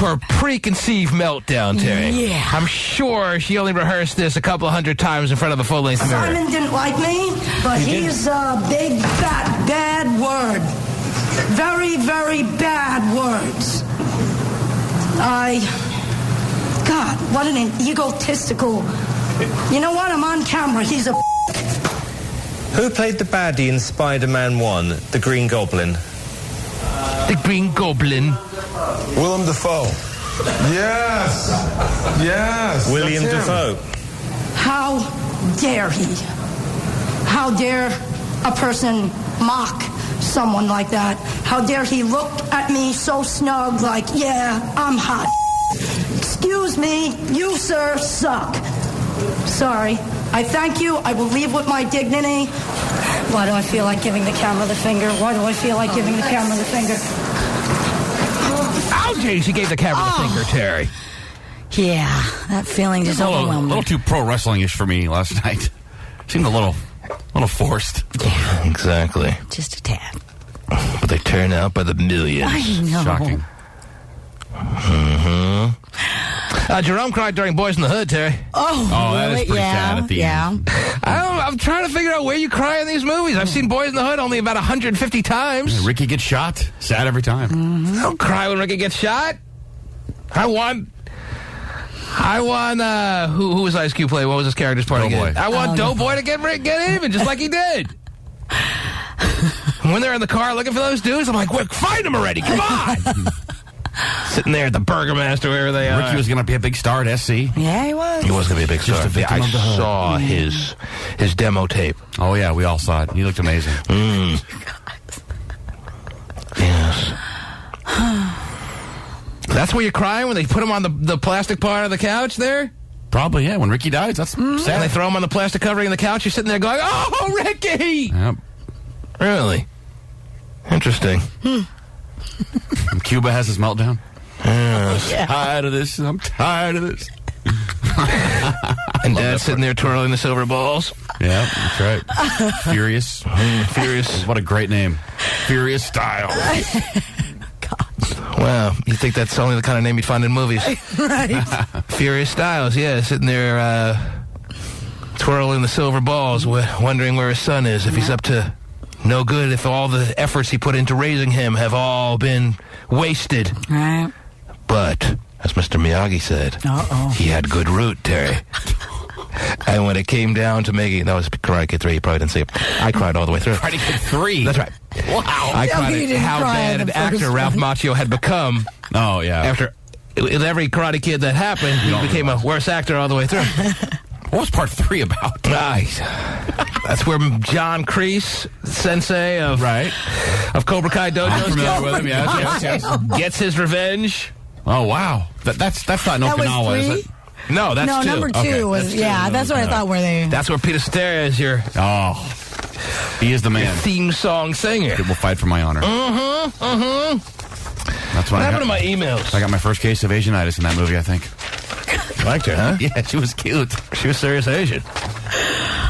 Speaker 2: her preconceived meltdown, Terry.
Speaker 18: Yeah.
Speaker 2: I'm sure she only rehearsed this a couple of hundred times in front of a full-length mirror.
Speaker 18: Simon didn't like me, but he's a big, fat, bad word. Very, very bad words. God, what an egotistical... You know what? I'm on camera. He's a...
Speaker 19: Who played the baddie in Spider-Man 1, the Green Goblin?
Speaker 2: The Green Goblin.
Speaker 17: Willem Dafoe. Yes. Yes.
Speaker 19: William
Speaker 17: that's him.
Speaker 19: Dafoe.
Speaker 18: How dare he? How dare a person mock someone like that? How dare he look at me so snug like, yeah, I'm hot. Excuse me, you, sir, suck. Sorry. I thank you. I will leave with my dignity. Why do I feel like giving the camera the finger? Why do I feel like giving the camera the finger?
Speaker 2: Oh, geez, he gave the camera the finger, Terry.
Speaker 1: Yeah, that feeling just overwhelmed me.
Speaker 3: A little too pro wrestling-ish for me last night. Seemed a little forced.
Speaker 2: Yeah, exactly.
Speaker 1: Just a tad.
Speaker 2: But they turn out by the millions.
Speaker 1: I know.
Speaker 3: Shocking.
Speaker 2: Jerome cried during Boys in the Hood, Terry.
Speaker 1: Oh,
Speaker 3: that is pretty sad at the end.
Speaker 2: I'm trying to figure out where you cry in these movies. I've seen Boys in the Hood only about 150 times.
Speaker 3: Yeah, Ricky gets shot. Sad every time.
Speaker 2: I don't cry when Ricky gets shot. I want who was Ice Cube play? What was his character's part again? I want Doughboy to get even, just like he did. When they're in the car looking for those dudes, I'm like, quick, find them already, come on! Sitting there at the Burgermaster, wherever they are.
Speaker 3: Ricky was going to be a big star at SC.
Speaker 1: Yeah, he was.
Speaker 2: He was going to be a big star.
Speaker 3: I
Speaker 2: saw his demo tape.
Speaker 3: Oh, yeah, we all saw it. He looked amazing.
Speaker 2: Yes. That's where you're crying when they put him on the plastic part of the couch there?
Speaker 3: Probably, yeah. When Ricky dies, that's sad.
Speaker 2: And they throw him on the plastic covering of the couch. You're sitting there going, oh, Ricky!
Speaker 3: Yep.
Speaker 2: Really? Interesting.
Speaker 3: Cuba has his meltdown.
Speaker 2: Yes.
Speaker 3: I'm tired of this. I'm tired of this.
Speaker 2: And Dad's sitting there twirling the silver balls.
Speaker 3: Yeah, that's right. Furious.
Speaker 2: Furious.
Speaker 3: What a great name. Furious Style.
Speaker 2: Wow, you think that's only the kind of name you'd find in movies?
Speaker 1: Right.
Speaker 2: Furious Styles, yeah, sitting there twirling the silver balls, wondering where his son is, if he's up to no good, if all the efforts he put into raising him have all been wasted.
Speaker 1: Right.
Speaker 2: But, as Mr. Miyagi said, he had good root, Terry. And when it came down to making... That was Karate Kid 3. You probably didn't see it. I cried all the way through.
Speaker 3: Karate Kid 3?
Speaker 2: That's right.
Speaker 3: Wow.
Speaker 2: I cried at how bad an actor Ralph Macchio had become.
Speaker 3: Oh, yeah.
Speaker 2: After with every Karate Kid that happened, he became a worse actor all the way through.
Speaker 3: What was part 3 about?
Speaker 2: Nice. That's where John Kreese, sensei of Cobra Kai Dojo,
Speaker 3: I'm familiar with him, yes.
Speaker 2: Gets his revenge.
Speaker 3: Oh, wow. That's not in Okinawa, is it?
Speaker 2: No, that's 2.
Speaker 1: Number 2 was, that's what I thought were they.
Speaker 2: That's where Peter Cetera is your...
Speaker 3: Oh, he is the man.
Speaker 2: Theme song singer.
Speaker 3: We'll fight for my honor. That's
Speaker 2: what happened to my emails?
Speaker 3: I got my first case of Asianitis in that movie, I think.
Speaker 2: You liked her, huh?
Speaker 3: Yeah, she was cute.
Speaker 2: She was serious Asian.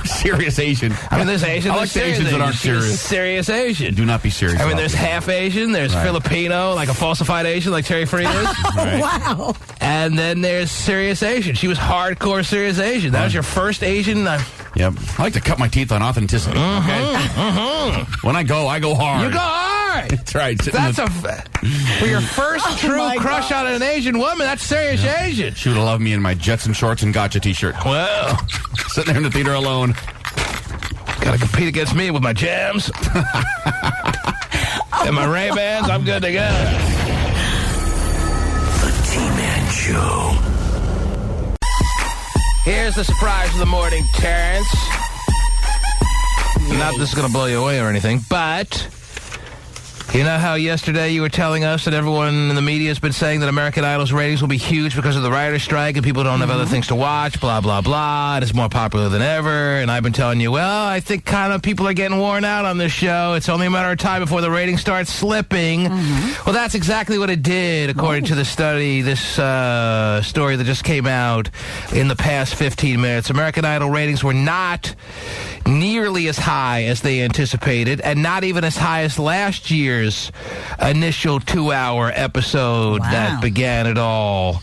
Speaker 3: Serious Asian.
Speaker 2: I mean, there's Asian.
Speaker 3: I like the Asians that aren't serious.
Speaker 2: Serious Asian.
Speaker 3: Do not be serious.
Speaker 2: I mean, there's half Asian. There's Filipino, like a falsified Asian, like Terry Free is.
Speaker 1: Wow.
Speaker 2: And then there's serious Asian. She was hardcore serious Asian. That was your first Asian.
Speaker 3: Yep. I like to cut my teeth on authenticity. Okay. When I go hard.
Speaker 2: You go hard.
Speaker 3: That's right.
Speaker 2: That's for your first true crush on an Asian woman. That's serious Asian.
Speaker 3: She would have loved me in my Jetson shorts and Gotcha t-shirt.
Speaker 2: Well,
Speaker 3: sitting there in the theater alone.
Speaker 2: Got to compete against me with my jams and my Ray-Bans. I'm good to go.
Speaker 7: The T-Man Show.
Speaker 2: Here's the surprise of the morning, Terrence. Not this is going to blow you away or anything, but you know how yesterday you were telling us that everyone in the media has been saying that American Idol's ratings will be huge because of the writer's strike and people don't have other things to watch, blah, blah, blah. It is more popular than ever. And I've been telling you, well, I think kind of people are getting worn out on this show. It's only a matter of time before the ratings start slipping. Well, that's exactly what it did, according to the study, this story that just came out in the past 15 minutes. American Idol ratings were not nearly as high as they anticipated, and not even as high as last year's initial 2-hour episode that began it all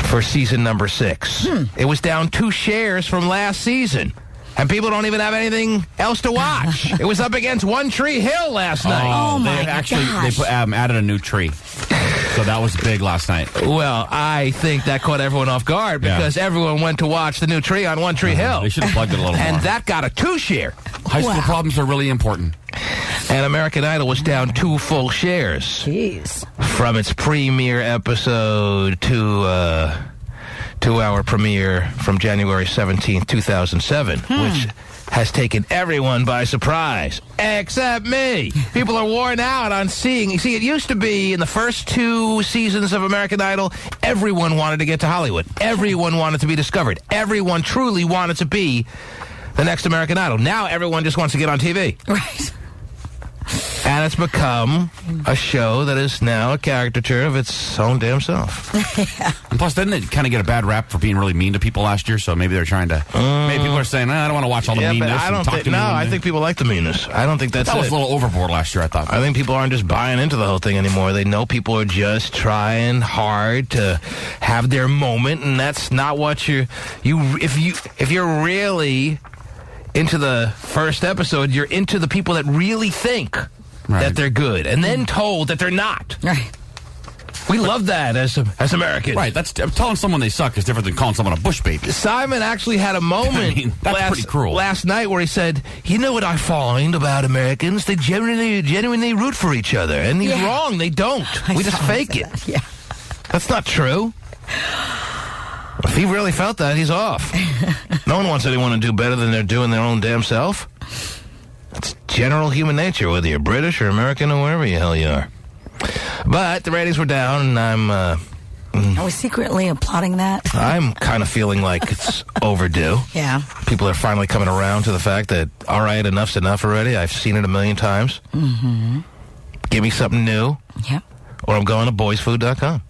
Speaker 2: for season number 6. It was down 2 shares from last season. And people don't even have anything else to watch. It was up against One Tree Hill last night.
Speaker 1: Oh my
Speaker 3: gosh. They added a new tree. So that was big last night.
Speaker 2: Well, I think that caught everyone off guard because everyone went to watch the new tree on One Tree Hill.
Speaker 3: They should have plugged it a little more.
Speaker 2: And that got a 2 share.
Speaker 3: High school problems are really important.
Speaker 2: And American Idol was down 2 full shares.
Speaker 1: Jeez.
Speaker 2: From its premiere episode to 2-hour premiere from January 17th, 2007, which has taken everyone by surprise, except me. People are worn out on seeing. You see, it used to be in the first 2 seasons of American Idol, everyone wanted to get to Hollywood. Everyone wanted to be discovered. Everyone truly wanted to be the next American Idol. Now everyone just wants to get on TV.
Speaker 1: Right.
Speaker 2: And it's become a show that is now a caricature of its own damn self.
Speaker 3: Yeah. And plus, didn't it kind of get a bad rap for being really mean to people last year? So maybe they're trying to... maybe people are saying, I don't want to watch all the meanness.
Speaker 2: But I don't think... No, I think people like the meanness. I don't think that's
Speaker 3: That was a little overboard last year, I thought.
Speaker 2: I think people aren't just buying into the whole thing anymore. They know people are just trying hard to have their moment, and that's not what if you're really into the first episode, you're into the people that really think that they're good, and then told that they're not.
Speaker 1: Right.
Speaker 2: We love that as Americans.
Speaker 3: Right. That's telling someone they suck is different than calling someone a bush baby.
Speaker 2: Simon actually had a moment
Speaker 3: that's pretty cruel.
Speaker 2: Last night where he said, you know what I find about Americans? They genuinely root for each other. And he's wrong. They don't. We just fake it.
Speaker 1: Yeah.
Speaker 2: That's not true. If he really felt that, he's off. No one wants anyone to do better than they're doing their own damn self. It's general human nature, whether you're British or American or wherever the hell you are. But the ratings were down, and
Speaker 1: Are we secretly applauding that?
Speaker 2: I'm kind of feeling like it's overdue.
Speaker 1: Yeah.
Speaker 2: People are finally coming around to the fact that, all right, enough's enough already. I've seen it a million times.
Speaker 1: Mm-hmm.
Speaker 2: Give me something new.
Speaker 1: Yep.
Speaker 2: Or I'm going to boysfood.com.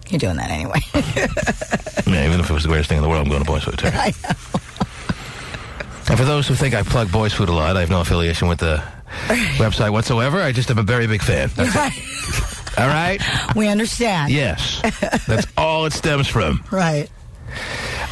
Speaker 1: You're doing that anyway.
Speaker 2: Yeah, even if it was the greatest thing in the world, I'm going to Boys Food, too.
Speaker 1: I know.
Speaker 2: And for those who think I plug Boys Food a lot, I have no affiliation with the website whatsoever. I just am a very big fan. That's it. All right?
Speaker 1: We understand.
Speaker 2: Yes. That's all it stems from.
Speaker 1: Right.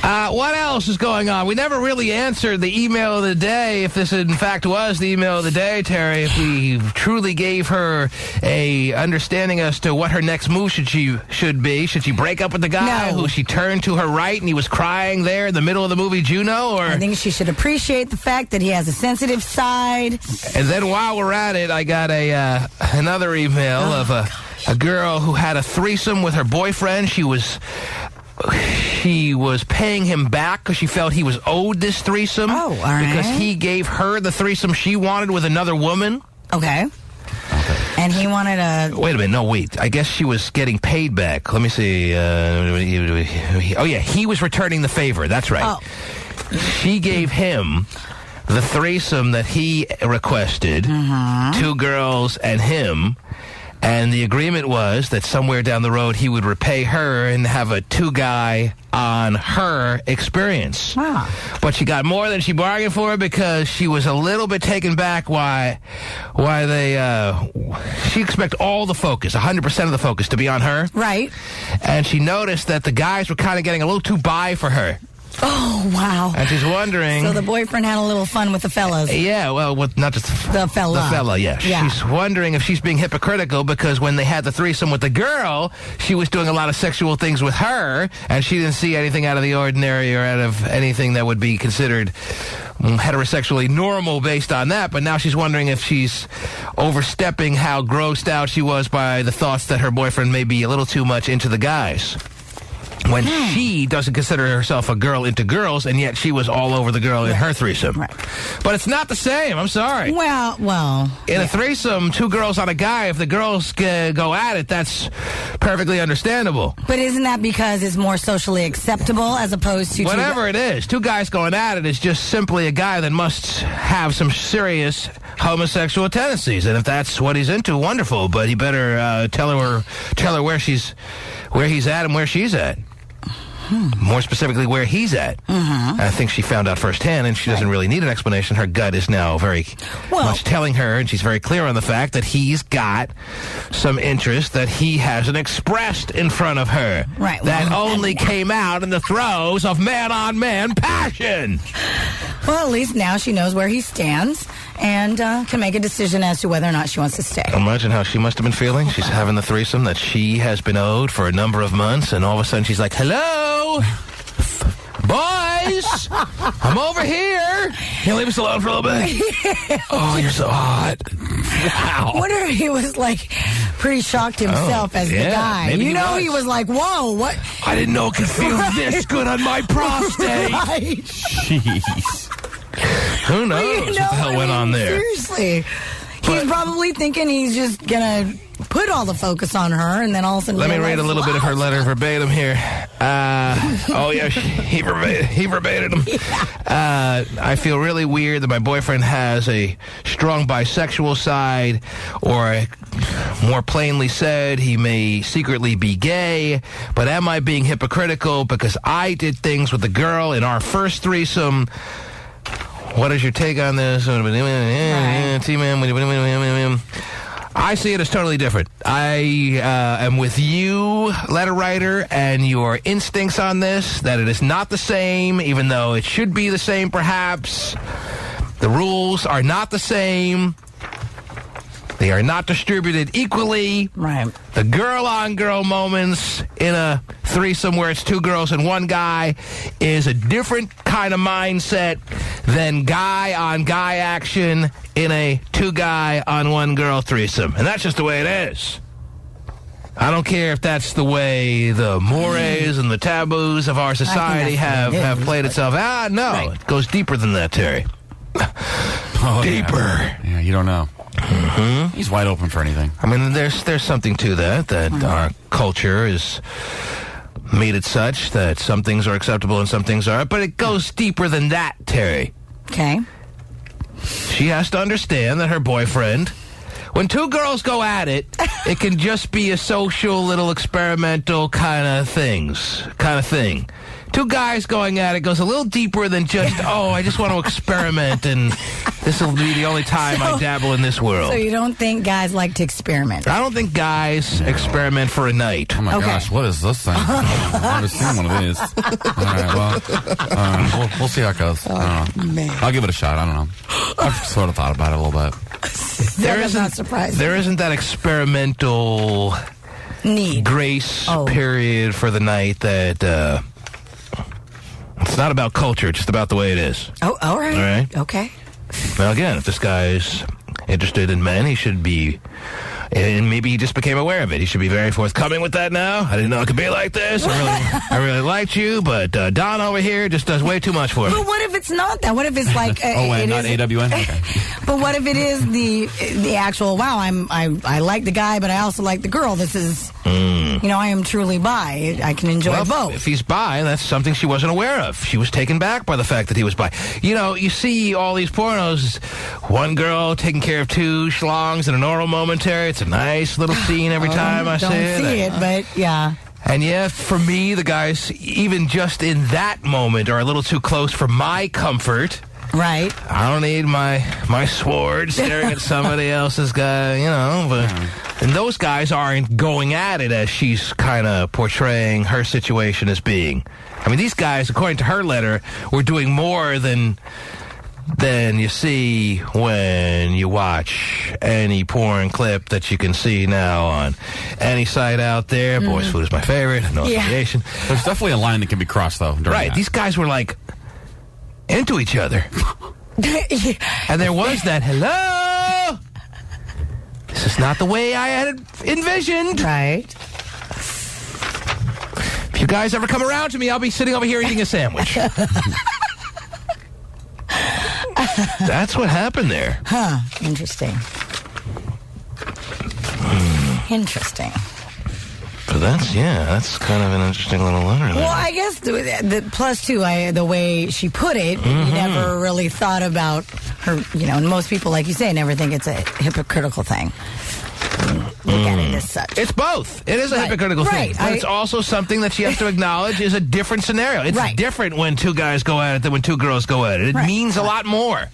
Speaker 2: What else is going on? We never really answered the email of the day, if this in fact was the email of the day, Terry, if we truly gave her a understanding as to what her next move should be. Should she break up with the guy who she turned to her right and he was crying there in the middle of the movie Juno? Or
Speaker 1: I think she should appreciate the fact that he has a sensitive side.
Speaker 2: And then while we're at it, I got another email of a girl who had a threesome with her boyfriend. She was paying him back because she felt he was owed this threesome.
Speaker 1: Oh, all right.
Speaker 2: Because he gave her the threesome she wanted with another woman.
Speaker 1: Okay. And he wanted a...
Speaker 2: Wait a minute. No, wait. I guess she was getting paid back. Let me see. Oh, yeah. He was returning the favor. That's right.
Speaker 1: Oh.
Speaker 2: She gave him the threesome that he requested, 2 girls and him. And the agreement was that somewhere down the road he would repay her and have a 2-guy on her experience.
Speaker 1: Wow.
Speaker 2: But she got more than she bargained for because she was a little bit taken back why she expected all the focus, 100% of the focus to be on her.
Speaker 1: Right.
Speaker 2: And she noticed that the guys were kind of getting a little too bi for her.
Speaker 1: Oh, wow.
Speaker 2: And she's wondering...
Speaker 1: So the boyfriend had a little fun with the fellas.
Speaker 2: Yeah, well, not just...
Speaker 1: The fella.
Speaker 2: The fella, yeah. She's wondering if she's being hypocritical because when they had the threesome with the girl, she was doing a lot of sexual things with her, and she didn't see anything out of the ordinary or out of anything that would be considered heterosexually normal based on that. But now she's wondering if she's overstepping how grossed out she was by the thoughts that her boyfriend may be a little too much into the guys. When she doesn't consider herself a girl into girls, and yet she was all over the girl in her threesome.
Speaker 1: Right.
Speaker 2: But it's not the same. I'm sorry.
Speaker 1: Well.
Speaker 2: In a threesome, 2 girls on a guy, if the girls go at it, that's perfectly understandable.
Speaker 1: But isn't that because it's more socially acceptable as opposed to...
Speaker 2: Whatever it is. 2 guys going at it is just simply a guy that must have some serious homosexual tendencies. And if that's what he's into, wonderful. But he better tell her where he's at and where she's at. More specifically, where he's at. I think she found out firsthand, and she doesn't really need an explanation. Her gut is now very much telling her, and she's very clear on the fact that he's got some interest that he hasn't expressed in front of her.
Speaker 1: Right.
Speaker 2: That only came out in the throes of man-on-man passion.
Speaker 1: Well, at least now she knows where he stands and can make a decision as to whether or not she wants to stay.
Speaker 2: Imagine how she must have been feeling. She's having the threesome that she has been owed for a number of months, and all of a sudden she's like, hello, boys, I'm over here. Can you leave us alone for a little bit? Oh, you're so hot. Wow.
Speaker 1: I wonder if he was, pretty shocked himself as the guy.
Speaker 2: Maybe
Speaker 1: he was like, whoa, what?
Speaker 2: I didn't know it could feel this good on my prostate.
Speaker 1: Right.
Speaker 3: Jeez.
Speaker 2: Who knows what the hell went on there?
Speaker 1: Seriously. He's probably thinking he's just going to put all the focus on her, and then all of a sudden...
Speaker 2: Let me read a little bit of her letter verbatim here. He verbated him. Yeah. I feel really weird that my boyfriend has a strong bisexual side, or more plainly said, he may secretly be gay, but am I being hypocritical because I did things with the girl in our first threesome? What is your take on this? T-Man. I see it as totally different. I am with you, letter writer, and your instincts on this, that it is not the same, even though it should be the same, perhaps. The rules are not the same. They are not distributed equally.
Speaker 1: Right.
Speaker 2: The girl-on-girl moments in a threesome where it's two girls and one guy is a different kind of mindset than guy-on-guy action in a two-guy-on-one-girl threesome. And that's just the way it is. I don't care if that's the way the mores and the taboos of our society have played itself. No. Right. It goes deeper than that, Terry. Deeper.
Speaker 3: Yeah, you don't know. Mm-hmm. He's wide open for anything.
Speaker 2: I mean, there's something to that our culture is made it such that some things are acceptable and some things aren't, but it goes deeper than that, Terry.
Speaker 1: Okay.
Speaker 2: She has to understand that her boyfriend, when two girls go at it, it can just be a social, little experimental kind of thing. Two guys going at it goes a little deeper than just, I just want to experiment, and this will be the only time I dabble in this world.
Speaker 1: So you don't think guys like to experiment?
Speaker 2: I don't think guys experiment for a night.
Speaker 3: Oh, my gosh, what is this thing? I've never seen one of these. All right, well, we'll see how it goes. I don't know. Man. I'll give it a shot. I don't know. I've sort of thought about it a little bit.
Speaker 1: That's not surprising.
Speaker 2: There isn't that experimental
Speaker 1: need
Speaker 2: grace period for the night that... It's not about culture, it's just about the way it is.
Speaker 1: Oh, all right.
Speaker 2: All right?
Speaker 1: Okay.
Speaker 2: Now, again, if this guy's interested in men, he should be... And maybe he just became aware of it. He should be very forthcoming with that now. I didn't know it could be like this. I really liked you, but Don over here just does way too much for me.
Speaker 1: But what if it's not that? What if it's like...
Speaker 3: and not AWN? Okay.
Speaker 1: But what if it is the actual, I like the guy, but I also like the girl. This is, I am truly bi. I can enjoy both.
Speaker 2: If he's bi, that's something she wasn't aware of. She was taken back by the fact that he was bi. You see all these pornos, one girl taking care of two schlongs in an oral momentary. It's a nice little scene every time I see it.
Speaker 1: Don't see it, but yeah.
Speaker 2: And yeah, for me, the guys, even just in that moment, are a little too close for my comfort.
Speaker 1: Right.
Speaker 2: I don't need my sword staring at somebody else's guy, and those guys aren't going at it as she's kind of portraying her situation as being. I mean, these guys, according to her letter, were doing more than you see when you watch any porn clip that you can see now on any site out there. Boys Food is my favorite. No affiliation.
Speaker 3: There's definitely a line that can be crossed, though.
Speaker 2: Right.
Speaker 3: That.
Speaker 2: These guys were like into each other. And there was that, hello? This is not the way I had envisioned.
Speaker 1: Right.
Speaker 2: If you guys ever come around to me, I'll be sitting over here eating a sandwich. That's what happened there.
Speaker 1: Huh. Interesting. Interesting.
Speaker 2: But that's kind of an interesting little letter.
Speaker 1: Well, I guess the plus two, the way she put it, you never really thought about her, and most people, like you say, never think it's a hypocritical thing. Look at it as such.
Speaker 2: It's both. It is a hypocritical thing. But it's also something that she has to acknowledge is a different scenario. It's different when two guys go at it than when two girls go at it. It means a lot more.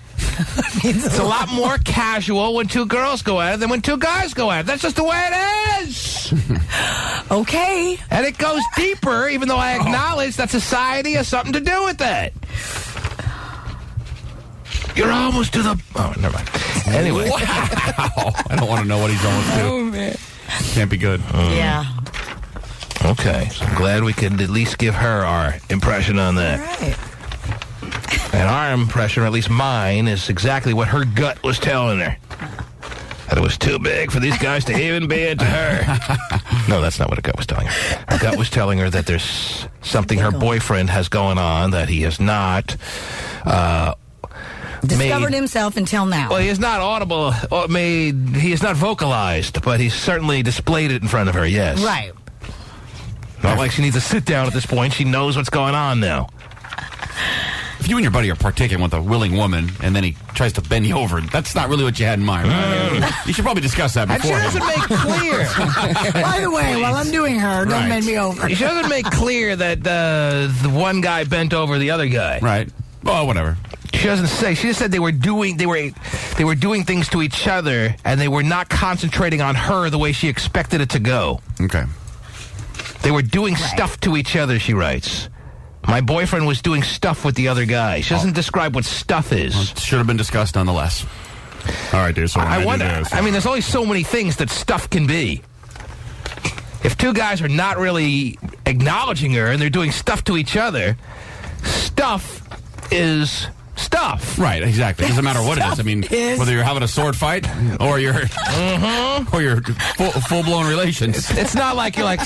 Speaker 2: It's a lot more casual when two girls go at it than when two guys go at it. That's just the way it is.
Speaker 1: Okay.
Speaker 2: And it goes deeper, even though I acknowledge that society has something to do with that. You're almost to the... Oh, never mind. Anyway.
Speaker 3: Wow. I don't want to know what he's almost to.
Speaker 1: Oh, man.
Speaker 3: Can't be good.
Speaker 1: Yeah.
Speaker 2: Okay. So I'm glad we could at least give her our impression on that.
Speaker 1: All right.
Speaker 2: And our impression, or at least mine, is exactly what her gut was telling her. That it was too big for these guys to even be into her. No, that's not what her gut was telling her. Her gut was telling her that there's something her boyfriend has going on that he has not
Speaker 1: discovered himself until now.
Speaker 2: Well, he is not audible. He is not vocalized, but he's certainly displayed it in front of her, yes.
Speaker 1: Right.
Speaker 2: Not like she needs to sit down at this point. She knows what's going on now.
Speaker 3: If you and your buddy are partaking with a willing woman, and then he tries to bend you over, that's not really what you had in mind, right? You should probably discuss that before.
Speaker 2: And she doesn't make clear.
Speaker 1: By the way, while I'm doing her, don't bend me over.
Speaker 2: She doesn't make clear that the one guy bent over the other guy.
Speaker 3: Right. Well, whatever.
Speaker 2: She doesn't say. She just said they were doing things to each other, and they were not concentrating on her the way she expected it to go.
Speaker 3: Okay.
Speaker 2: They were doing stuff to each other, she writes. My boyfriend was doing stuff with the other guy. She doesn't describe what stuff is.
Speaker 3: Well, it should have been discussed nonetheless. All right, dude. So
Speaker 2: I wonder. I mean, there's only so many things that stuff can be. If two guys are not really acknowledging her and they're doing stuff to each other, stuff is stuff.
Speaker 3: Right, exactly. It doesn't matter what it is. I mean, whether you're having a sword fight or you're full-blown relations.
Speaker 2: It's not like you're like,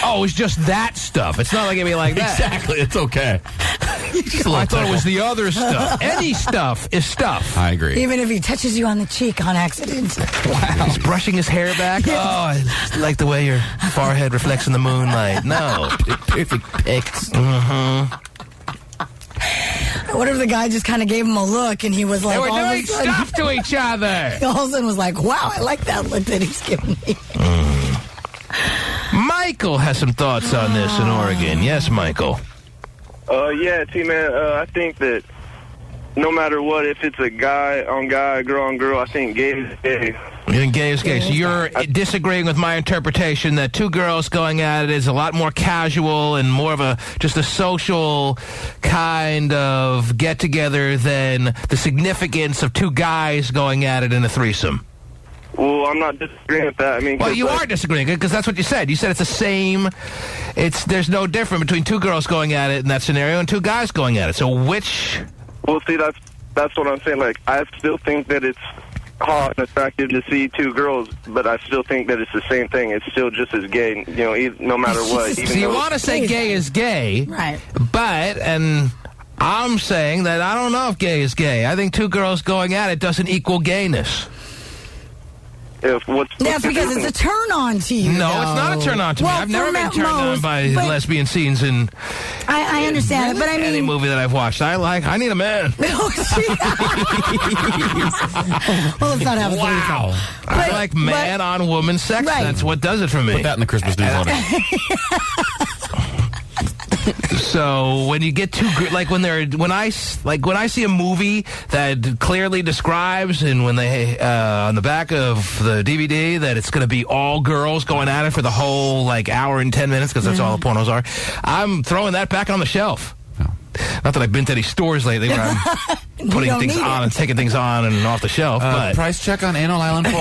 Speaker 2: oh, it's just that stuff. It's not like it'd be like that.
Speaker 3: Exactly. It's okay.
Speaker 2: I thought it was the other stuff. Any stuff is stuff.
Speaker 3: I agree.
Speaker 1: Even if he touches you on the cheek on accident.
Speaker 2: Wow. He's brushing his hair back. Oh, I like the way your forehead reflects in the moonlight. No.
Speaker 3: Perfect pics.
Speaker 1: What if the guy just kind of gave him a look and he was like,
Speaker 2: they were doing stuff to each other.
Speaker 1: All of a sudden was like, wow, I like that look that he's giving me.
Speaker 2: Michael has some thoughts on this in Oregon. Yes, Michael.
Speaker 4: Yeah, T-Man, I think that no matter what, if it's a guy on guy, girl on girl, I think gay is gay.
Speaker 2: You think gay is gay. So you're disagreeing with my interpretation that two girls going at it is a lot more casual and more of just a social kind of get-together than the significance of two guys going at it in a threesome.
Speaker 4: Well, I'm not disagreeing with that. I mean,
Speaker 2: well, you are disagreeing because that's what you said. You said it's the same. There's no difference between two girls going at it in that scenario and two guys going at it. So which?
Speaker 4: Well, see, that's what I'm saying. Like, I still think that it's hot and attractive to see two girls, but I still think that it's the same thing. It's still just as gay, no matter what.
Speaker 2: So you want to say gay is gay,
Speaker 1: right?
Speaker 2: And I'm saying that I don't know if gay is gay. I think two girls going at it doesn't equal gayness.
Speaker 1: That's because it's a turn on to you.
Speaker 2: No,
Speaker 1: though.
Speaker 2: It's not a turn on to me. I've never been turned on by lesbian scenes in.
Speaker 1: I understand it, but I mean,
Speaker 2: any movie that I've watched, I need a man.
Speaker 1: Well, let's not have a
Speaker 2: wow. I like man on woman sex. Right. That's what does it for me.
Speaker 3: Put that in the Christmas newsletter.
Speaker 2: So when you get too when I see a movie that clearly describes and when they on the back of the DVD that it's going to be all girls going at it for the whole hour and 10 minutes because that's all the pornos are, I'm throwing that back on the shelf. Not that I've been to any stores lately where I'm putting things on and taking things on and off the shelf. But
Speaker 3: price check on Anal Island 4?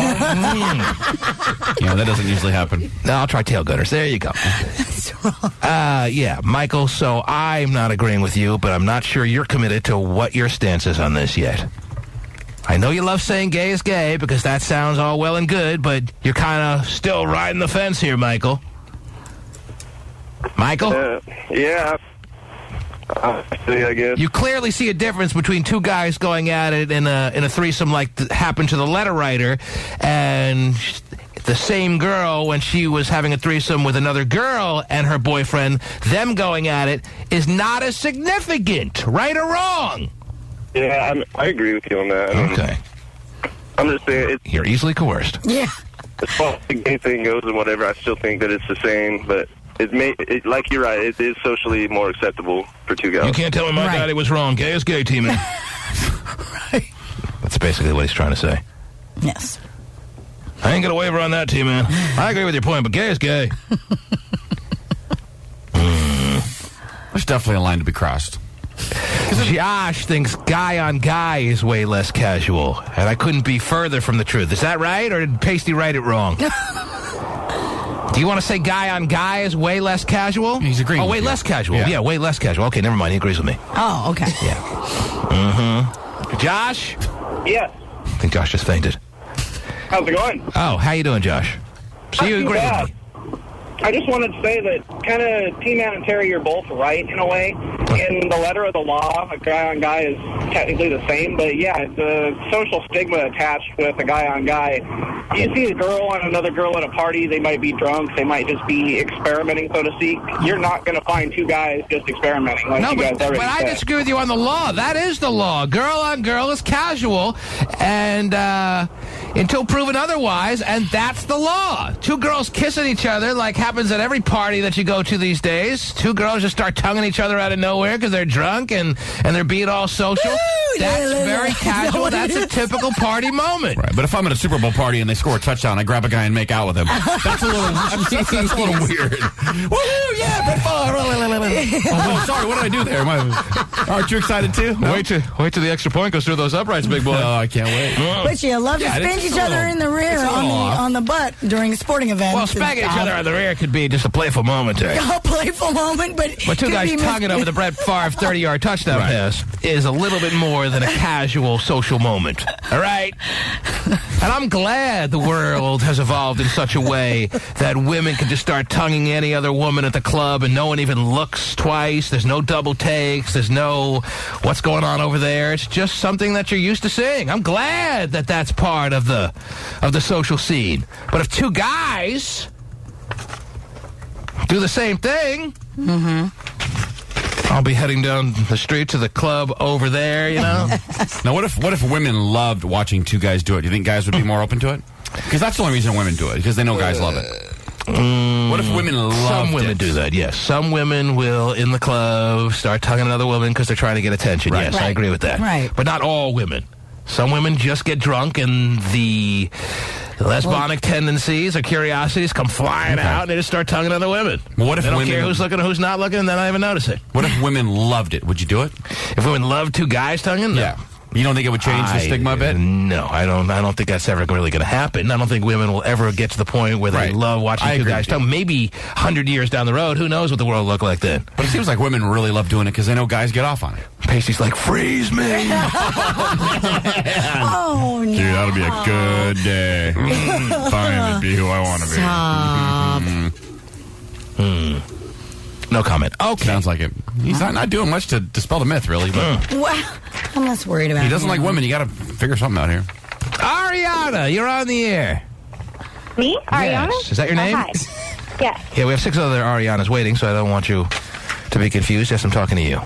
Speaker 3: Yeah, that doesn't usually happen.
Speaker 2: No, I'll try tail gunners. There you go.
Speaker 1: That's wrong.
Speaker 2: Yeah, Michael, so I'm not agreeing with you, but I'm not sure you're committed to what your stance is on this yet. I know you love saying gay is gay because that sounds all well and good, but you're kind of still riding the fence here, Michael. Michael?
Speaker 4: Yeah. I guess.
Speaker 2: You clearly see a difference between two guys going at it in a threesome like happened to the letter writer and the same girl when she was having a threesome with another girl and her boyfriend, them going at it is not as significant, right or wrong?
Speaker 4: Yeah, I agree with you on that.
Speaker 2: Okay.
Speaker 4: I'm just saying
Speaker 2: you're easily coerced.
Speaker 1: Yeah.
Speaker 4: As far as the gay thing goes and whatever, I still think that it's the same, but like you're right, it is socially more acceptable for two guys.
Speaker 2: You can't tell me my daddy was wrong. Gay is gay, T-Man.
Speaker 1: Right.
Speaker 2: That's basically what he's trying to say.
Speaker 1: Yes.
Speaker 2: I ain't gonna waver on that, T-Man. I agree with your point, but gay is gay.
Speaker 3: There's definitely a line to be crossed.
Speaker 2: Josh thinks guy on guy is way less casual, and I couldn't be further from the truth. Is that right, or did Pasty write it wrong? Do you want to say guy on guy is way less casual?
Speaker 3: He's agreeing.
Speaker 2: Oh, way less casual. Yeah, way less casual. Okay, never mind. He agrees with me.
Speaker 1: Oh, okay.
Speaker 2: Yeah. Josh?
Speaker 11: Yes.
Speaker 2: I think Josh just fainted.
Speaker 11: How's it going?
Speaker 2: Oh, how you doing, Josh? So you agree with me?
Speaker 11: I just wanted to say that kind of T-Man and Terry, you're both right in a way.
Speaker 2: Okay.
Speaker 21: in the letter of the law, a guy on guy is technically the same, but yeah, the social stigma attached with a guy on guy. You see a girl on another girl at a party, they might be drunk, they might just be experimenting, so to speak. You're not going to find two guys just experimenting. Like but
Speaker 2: I disagree with you on the law. That is the law. Girl on girl is casual, and until proven otherwise, and that's the law. Two girls kissing each other like happens at every party that you go to these days. Two girls just start tonguing each other out of nowhere because they're drunk and they're being all social. That's very casual. That's a typical party moment.
Speaker 3: Right, but if I'm at a Super Bowl party and they score a touchdown, I grab a guy and make out with him. That's a little weird. Woohoo! Yeah, Brett Favre. Oh, sorry, what did I do there? Aren't you excited too? No?
Speaker 2: Wait till the extra point goes through those uprights, big boy.
Speaker 3: Oh, I can't wait.
Speaker 1: But you love to spank each other in the rear on the butt during sporting events.
Speaker 2: Well, spanking each other on the rear could be just a playful moment.
Speaker 1: A playful moment, but
Speaker 2: two guys tonguing over the Brett Favre 30-yard touchdown pass is a little bit more than a casual social moment. All right? And I'm glad the world has evolved in such a way that women can just start tonguing any other woman at the club and no one even looks twice. There's no double takes. There's no what's going on over there. It's just something that you're used to seeing. I'm glad that that's part of the social scene. But if two guys do the same thing, I'll be heading down the street to the club over there, you know?
Speaker 3: Now, what if women loved watching two guys do it? Do you think guys would be more open to it? Because that's the only reason women do it, because they know guys love it. What if women loved it?
Speaker 2: Some women do that, yes. Some women will, in the club, start tonguing another woman because they're trying to get attention. Right. Yes, I agree with that.
Speaker 1: Right.
Speaker 2: But not all women. Some women just get drunk and the lesbonic tendencies or curiosities come flying out and they just start tonguing other women.
Speaker 3: Well, what if
Speaker 2: they don't
Speaker 3: women
Speaker 2: care who's looking or who's not looking, and then I even notice it.
Speaker 3: What if women loved it? Would you do it?
Speaker 2: If women loved two guys tonguing? No.
Speaker 3: Yeah. You don't think it would change the stigma a bit?
Speaker 2: No, I don't think that's ever really going to happen. I don't think women will ever get to the point where they love watching two guys tongue. Maybe 100 years down the road, who knows what the world will look like then.
Speaker 3: But it seems like women really love doing it because they know guys get off on it.
Speaker 2: Pasty's like, freeze me.
Speaker 1: Oh, no.
Speaker 3: Dude, that'll be a good day. Finally be who I want to be.
Speaker 2: No comment. Okay.
Speaker 3: Sounds like it. He's not doing much to dispel the myth, really. But
Speaker 1: well, I'm less worried about it.
Speaker 3: He doesn't like women. You got to figure something out here.
Speaker 2: Ariana, you're on the air.
Speaker 6: Me? Ariana?
Speaker 2: Yes. Is that your name?
Speaker 6: Hi. Yes.
Speaker 2: Yeah, we have 6 other Arianas waiting, so I don't want you to be confused. Yes, I'm talking to you.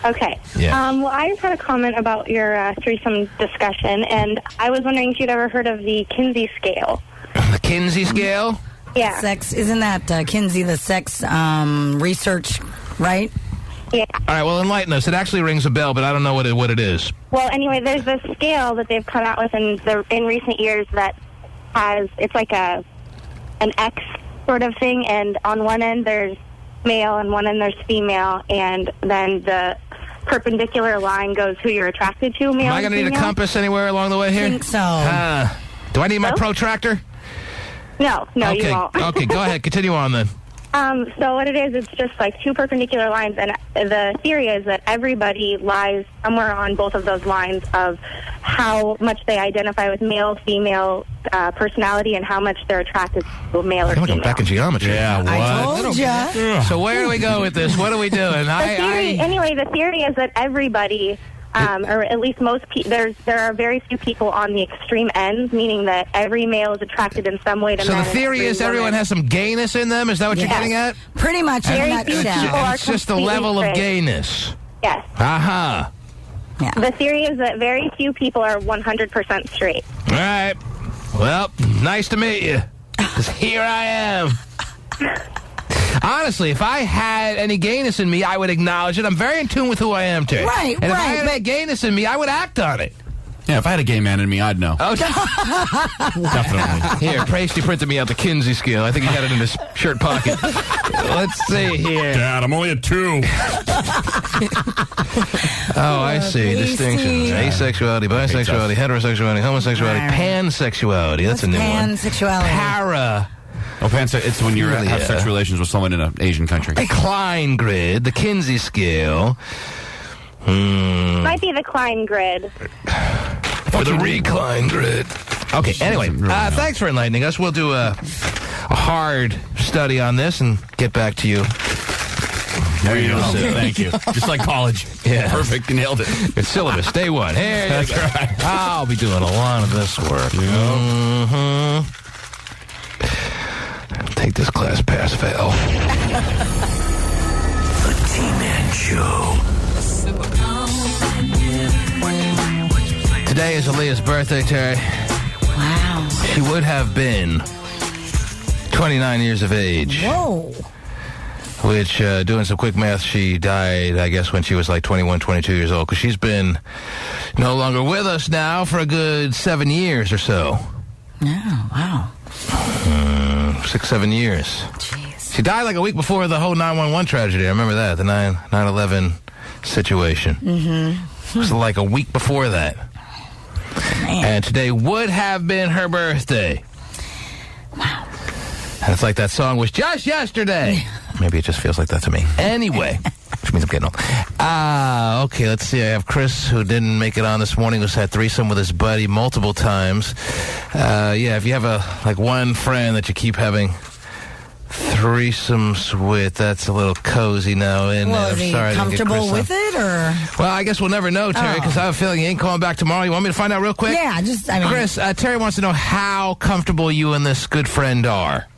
Speaker 6: Okay.
Speaker 2: Yeah.
Speaker 6: Well, I just had a comment about your threesome discussion, and I was wondering if you'd ever heard of the Kinsey scale.
Speaker 2: The Kinsey scale?
Speaker 6: Yeah.
Speaker 1: Sex, isn't that Kinsey, the sex research, right?
Speaker 6: Yeah.
Speaker 2: All right, well, enlighten us. It actually rings a bell, but I don't know what it is.
Speaker 6: Well, anyway, there's this scale that they've come out with in recent years that has, it's like an X sort of thing, and on one end there's male and one end there's female, and then the perpendicular line goes who you're attracted to, male.
Speaker 2: Am I going to need a compass anywhere along the way here?
Speaker 1: I think so.
Speaker 2: Do I need my protractor?
Speaker 6: No,
Speaker 2: okay.
Speaker 6: You won't.
Speaker 2: Okay, go ahead. Continue on then.
Speaker 6: So what it is, it's just like two perpendicular lines, and the theory is that everybody lies somewhere on both of those lines of how much they identify with male, female personality, and how much they're attracted to male or female.
Speaker 2: I'm back in geometry.
Speaker 3: Yeah, what?
Speaker 1: I told ya.
Speaker 2: So where do we go with this? What are we doing?
Speaker 6: Anyway, the theory is that everybody... or at least most people, there are very few people on the extreme ends, meaning that every male is attracted in some way to men.
Speaker 2: So the theory is everyone has some gayness in them? Is that what you're getting at?
Speaker 1: Pretty much.
Speaker 2: It's just the level of gayness.
Speaker 6: Yes.
Speaker 2: Uh-huh.
Speaker 1: Yeah.
Speaker 6: The theory is that very few people are 100% straight.
Speaker 2: All right. Well, nice to meet you. Because here I am. Honestly, if I had any gayness in me, I would acknowledge it. I'm very in tune with who I am, Terry.
Speaker 1: Right,
Speaker 2: and if I had any gayness in me, I would act on it.
Speaker 3: Yeah, if I had a gay man in me, I'd know.
Speaker 2: Oh,
Speaker 3: definitely.
Speaker 2: Here, Pasty printed me out the Kinsey scale. I think he had it in his shirt pocket. Let's see here.
Speaker 3: Dad, I'm only a 2.
Speaker 2: I see. Distinctions. Asexuality, bisexuality, heterosexuality, homosexuality, pansexuality. That's a new one.
Speaker 1: Pansexuality.
Speaker 2: Para.
Speaker 3: Oh, it's when you have sex relations with someone in an Asian country.
Speaker 2: The Klein grid, the Kinsey scale.
Speaker 6: Might be the Klein grid.
Speaker 2: Or the recline grid. Okay, anyway, thanks for enlightening us. We'll do a hard study on this and get back to you
Speaker 3: There you go. Thank you. Just like college.
Speaker 2: Yeah.
Speaker 3: Perfect. You nailed it.
Speaker 2: It's syllabus. Day one. Here
Speaker 3: That's right.
Speaker 2: I'll be doing a lot of this work. Mm-hmm. Take this class, pass, fail.
Speaker 7: The T-Man Show.
Speaker 2: Today is Aaliyah's birthday, Terry.
Speaker 1: Wow.
Speaker 2: She would have been 29 years of age.
Speaker 1: Whoa.
Speaker 2: Which, doing some quick math, she died, I guess, when she was like 21, 22 years old. Because she's been no longer with us now for a good 7 years or so.
Speaker 1: Yeah, wow.
Speaker 2: 6, 7 years.
Speaker 1: Jeez.
Speaker 2: She died like a week before the whole 9/11 tragedy. I remember that, the 9/11 situation.
Speaker 1: Mm-hmm.
Speaker 2: It was like a week before that.
Speaker 1: Man.
Speaker 2: And today would have been her birthday.
Speaker 1: Wow.
Speaker 2: And it's like that song was just yesterday. Maybe it just feels like that to me. Anyway, which means I'm getting old. Okay, let's see. I have Chris, who didn't make it on this morning, who's had threesome with his buddy multiple times. Yeah, if you have one friend that you keep having threesomes with, that's a little cozy now. And
Speaker 1: well, is he comfortable with it, or?
Speaker 2: Well, I guess we'll never know, Terry, because I have a feeling he ain't calling back tomorrow. You want me to find out real quick?
Speaker 1: Yeah,
Speaker 2: Chris, Terry wants to know how comfortable you and this good friend are.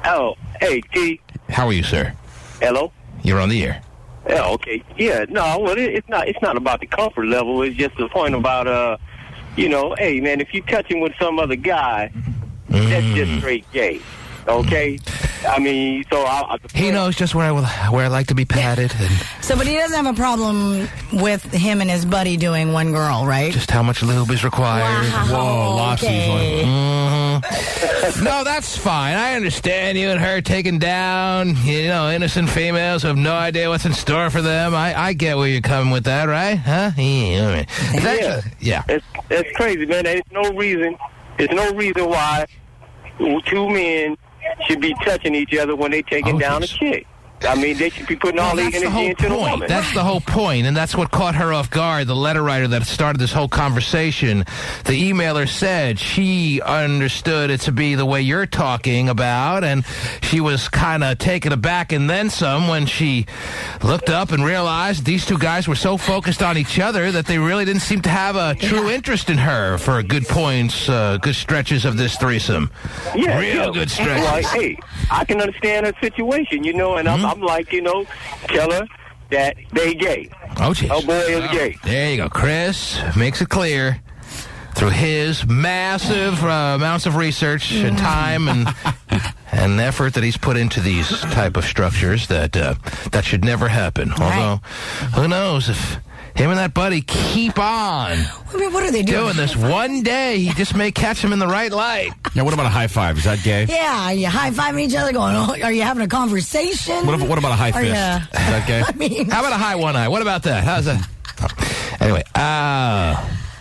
Speaker 11: Oh, hey, T.
Speaker 2: How are you, sir?
Speaker 11: Hello?
Speaker 2: You're on the air.
Speaker 11: Yeah, okay. Yeah, no, well, it's not about the comfort level. It's just the point about, hey, man, if you're touching with some other guy, that's just straight gay. Okay? I mean, so
Speaker 2: he knows just where I like to be patted.
Speaker 1: So, but he doesn't have a problem with him and his buddy doing one girl, right?
Speaker 2: Just how much lube is required.
Speaker 1: Wow,
Speaker 2: whoa,
Speaker 1: okay.
Speaker 2: No, that's fine. I understand you and her taking down, innocent females who have no idea what's in store for them. I get where you're coming with that, right? Huh? Yeah.
Speaker 11: It's crazy, man. There's no reason why two men should be touching each other when they taking down a chick. I mean, they should be putting all their energy into the woman.
Speaker 2: That's the whole point, and that's what caught her off guard. The letter writer that started this whole conversation, the emailer said she understood it to be the way you're talking about, and she was kind of taken aback and then some when she looked up and realized these two guys were so focused on each other that they really didn't seem to have a true interest in her for good points, good stretches of this threesome.
Speaker 11: Yeah,
Speaker 2: Real good stretches.
Speaker 11: Like, hey, I can understand her situation, and I'm like, tell her that they gay.
Speaker 2: Oh, geez.
Speaker 11: Oh, boy is gay.
Speaker 2: There you go. Chris makes it clear through his massive amounts of research and time and effort that he's put into these type of structures that should never happen. Although, who knows if him and that buddy keep on.
Speaker 1: I mean, what are they doing?
Speaker 2: This one day, he just may catch him in the right light.
Speaker 3: Now, what about a high five? Is that gay?
Speaker 1: Yeah, you high-fiving each other going, are you having a conversation?
Speaker 3: What about a high fist? Is that gay?
Speaker 1: I mean,
Speaker 2: how about a high one eye? What about that? How's that? Oh. Anyway,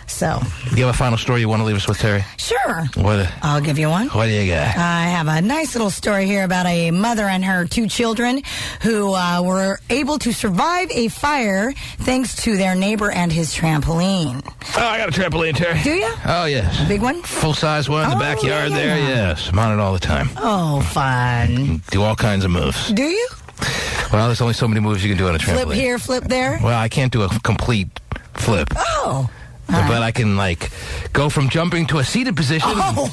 Speaker 1: so,
Speaker 2: you have a final story you want to leave us with, Terry?
Speaker 1: Sure.
Speaker 2: What?
Speaker 1: I'll give you one.
Speaker 2: What do you got?
Speaker 1: I have a nice little story here about a mother and her two children who were able to survive a fire thanks to their neighbor and his trampoline.
Speaker 2: Oh, I got a trampoline, Terry.
Speaker 1: Do you?
Speaker 2: Oh, yes.
Speaker 1: A big one?
Speaker 2: Full-size one in the backyard there, yes. I'm on it all the time.
Speaker 1: Oh, fun.
Speaker 2: Do all kinds of moves.
Speaker 1: Do you?
Speaker 2: Well, there's only so many moves you can do on a trampoline.
Speaker 1: Flip here, flip there?
Speaker 2: Well, I can't do a complete flip.
Speaker 1: Oh.
Speaker 2: But I can, go from jumping to a seated position.
Speaker 1: Oh.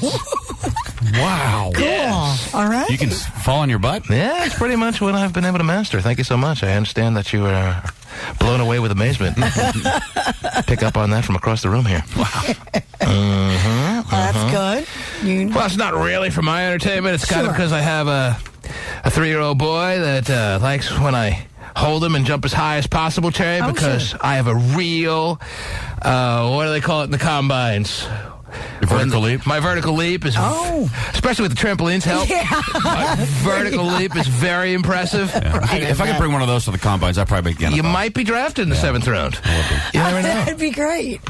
Speaker 3: Wow.
Speaker 1: Cool.
Speaker 2: Yes.
Speaker 1: All right.
Speaker 3: You can fall on your butt?
Speaker 2: Yeah, it's pretty much what I've been able to master. Thank you so much. I understand that you are blown away with amazement. Pick up on that from across the room here. Wow.
Speaker 1: That's good.
Speaker 2: Well, it's not really for my entertainment. It's kind of because I have a 3-year-old boy that likes when I hold him and jump as high as possible, Terry, because I have a real, what do they call it in the combines?
Speaker 3: Your vertical leap?
Speaker 2: My vertical leap is, especially with the trampoline's help, my vertical leap is very impressive.
Speaker 3: Yeah. If I could bring one of those to the combines, I'd probably get it.
Speaker 2: You might be drafted in the 7th round. You never know.
Speaker 1: That'd be great.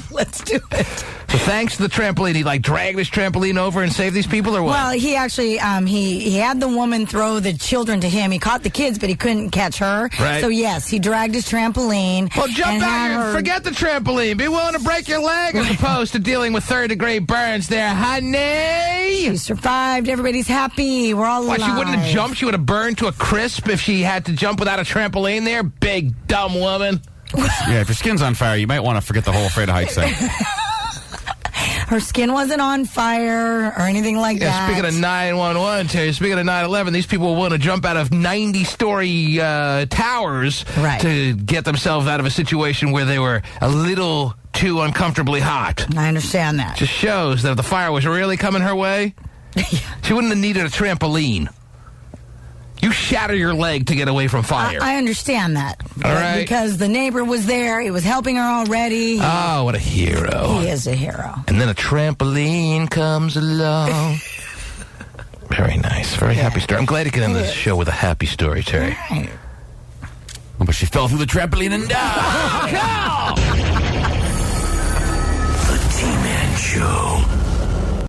Speaker 1: Let's do it.
Speaker 2: So thanks to the trampoline, he like dragged his trampoline over and saved these people, or what?
Speaker 1: Well, he actually he had the woman throw the children to him. He caught the kids, but he couldn't catch her.
Speaker 2: Right.
Speaker 1: So yes, he dragged his trampoline.
Speaker 2: Well, jump out here. Forget the trampoline. Be willing to break your leg as opposed to dealing with third-degree burns there, honey.
Speaker 1: She survived. Everybody's happy. We're all alive.
Speaker 2: She wouldn't have jumped? She would have burned to a crisp if she had to jump without a trampoline there? Big, dumb woman.
Speaker 3: Yeah, if your skin's on fire, you might want to forget the whole afraid of heights thing.
Speaker 1: Her skin wasn't on fire or anything like that.
Speaker 2: Speaking of 911, Terry, speaking of 9/11, these people want to jump out of 90-story towers to get themselves out of a situation where they were a little too uncomfortably hot.
Speaker 1: I understand that.
Speaker 2: Just shows that if the fire was really coming her way, she wouldn't have needed a trampoline. You shatter your leg to get away from fire.
Speaker 1: I understand that.
Speaker 2: All right.
Speaker 1: Because the neighbor was there. He was helping her already.
Speaker 2: Oh, what a hero.
Speaker 1: He is a hero.
Speaker 2: And then a trampoline comes along. Very nice. Very happy story. I'm glad to get in this show with a happy story, Terry.
Speaker 1: Right.
Speaker 3: Oh, but she fell through the trampoline and died.
Speaker 7: The T-Man Show.